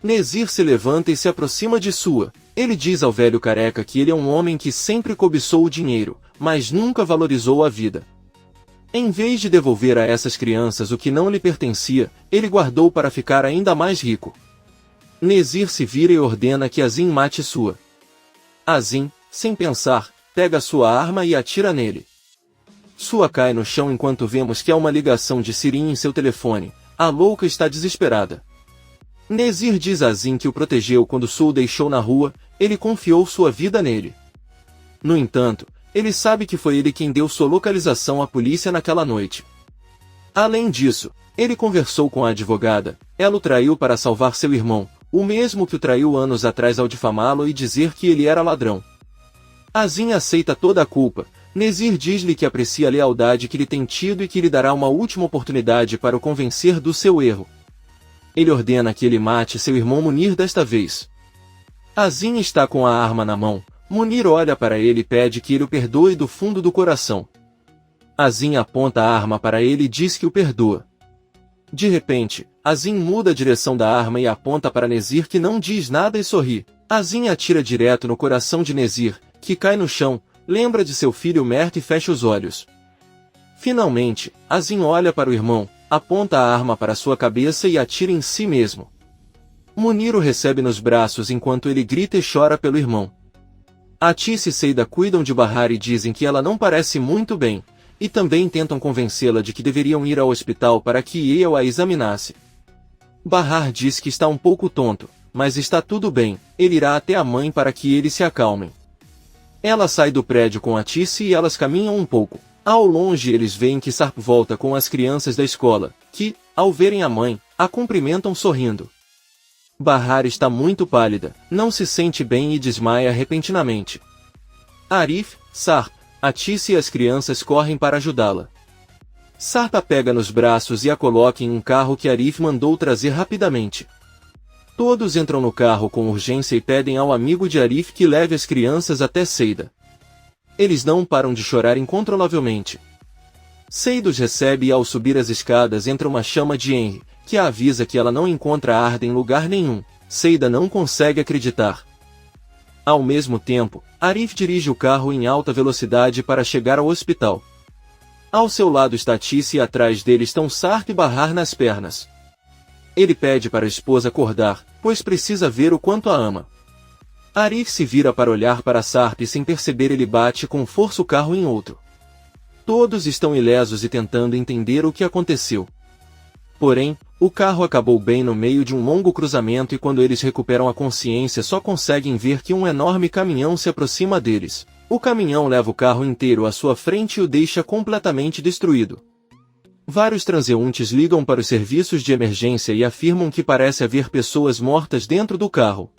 Nezir se levanta e se aproxima de Sua. Ele diz ao velho careca que ele é um homem que sempre cobiçou o dinheiro, mas nunca valorizou a vida. Em vez de devolver a essas crianças o que não lhe pertencia, ele guardou para ficar ainda mais rico. Nezir se vira e ordena que Azim mate Sua. Azim, sem pensar, pega sua arma e atira nele. Sua cai no chão enquanto vemos que há uma ligação de Sirin em seu telefone. A louca está desesperada. Nezir diz a Azim que o protegeu quando Sua o deixou na rua, ele confiou sua vida nele. No entanto, ele sabe que foi ele quem deu sua localização à polícia naquela noite. Além disso, ele conversou com a advogada, ela o traiu para salvar seu irmão, o mesmo que o traiu anos atrás ao difamá-lo e dizer que ele era ladrão. Azim aceita toda a culpa. Nezir diz-lhe que aprecia a lealdade que lhe tem tido e que lhe dará uma última oportunidade para o convencer do seu erro. Ele ordena que ele mate seu irmão Munir desta vez. Azim está com a arma na mão. Munir olha para ele e pede que ele o perdoe do fundo do coração. Azim aponta a arma para ele e diz que o perdoa. De repente, Azim muda a direção da arma e aponta para Nezir que não diz nada e sorri. Azim atira direto no coração de Nezir, que cai no chão, lembra de seu filho Mert e fecha os olhos. Finalmente, Azim olha para o irmão, aponta a arma para sua cabeça e atira em si mesmo. Munir o recebe nos braços enquanto ele grita e chora pelo irmão. Tice e Seida cuidam de Bahar e dizem que ela não parece muito bem, e também tentam convencê-la de que deveriam ir ao hospital para que Eyal a examinasse. Bahar diz que está um pouco tonto, mas está tudo bem, ele irá até a mãe para que eles se acalmem. Ela sai do prédio com Tice e elas caminham um pouco. Ao longe eles veem que Sarp volta com as crianças da escola, que, ao verem a mãe, a cumprimentam sorrindo. Bahar está muito pálida, não se sente bem e desmaia repentinamente. Arif, Sarp, Tice e as crianças correm para ajudá-la. Sarp a pega nos braços e a coloca em um carro que Arif mandou trazer rapidamente. Todos entram no carro com urgência e pedem ao amigo de Arif que leve as crianças até Seida. Eles não param de chorar incontrolavelmente. Seida os recebe e ao subir as escadas entra uma chama de Henry, que a avisa que ela não encontra Arda em lugar nenhum. Seida não consegue acreditar. Ao mesmo tempo, Arif dirige o carro em alta velocidade para chegar ao hospital. Ao seu lado está Tice e atrás dele estão Sarp e Bahar nas pernas. Ele pede para a esposa acordar, pois precisa ver o quanto a ama. Arif se vira para olhar para Sarp e sem perceber ele bate com força o carro em outro. Todos estão ilesos e tentando entender o que aconteceu. Porém, o carro acabou bem no meio de um longo cruzamento e quando eles recuperam a consciência só conseguem ver que um enorme caminhão se aproxima deles. O caminhão leva o carro inteiro à sua frente e o deixa completamente destruído. Vários transeuntes ligam para os serviços de emergência e afirmam que parece haver pessoas mortas dentro do carro.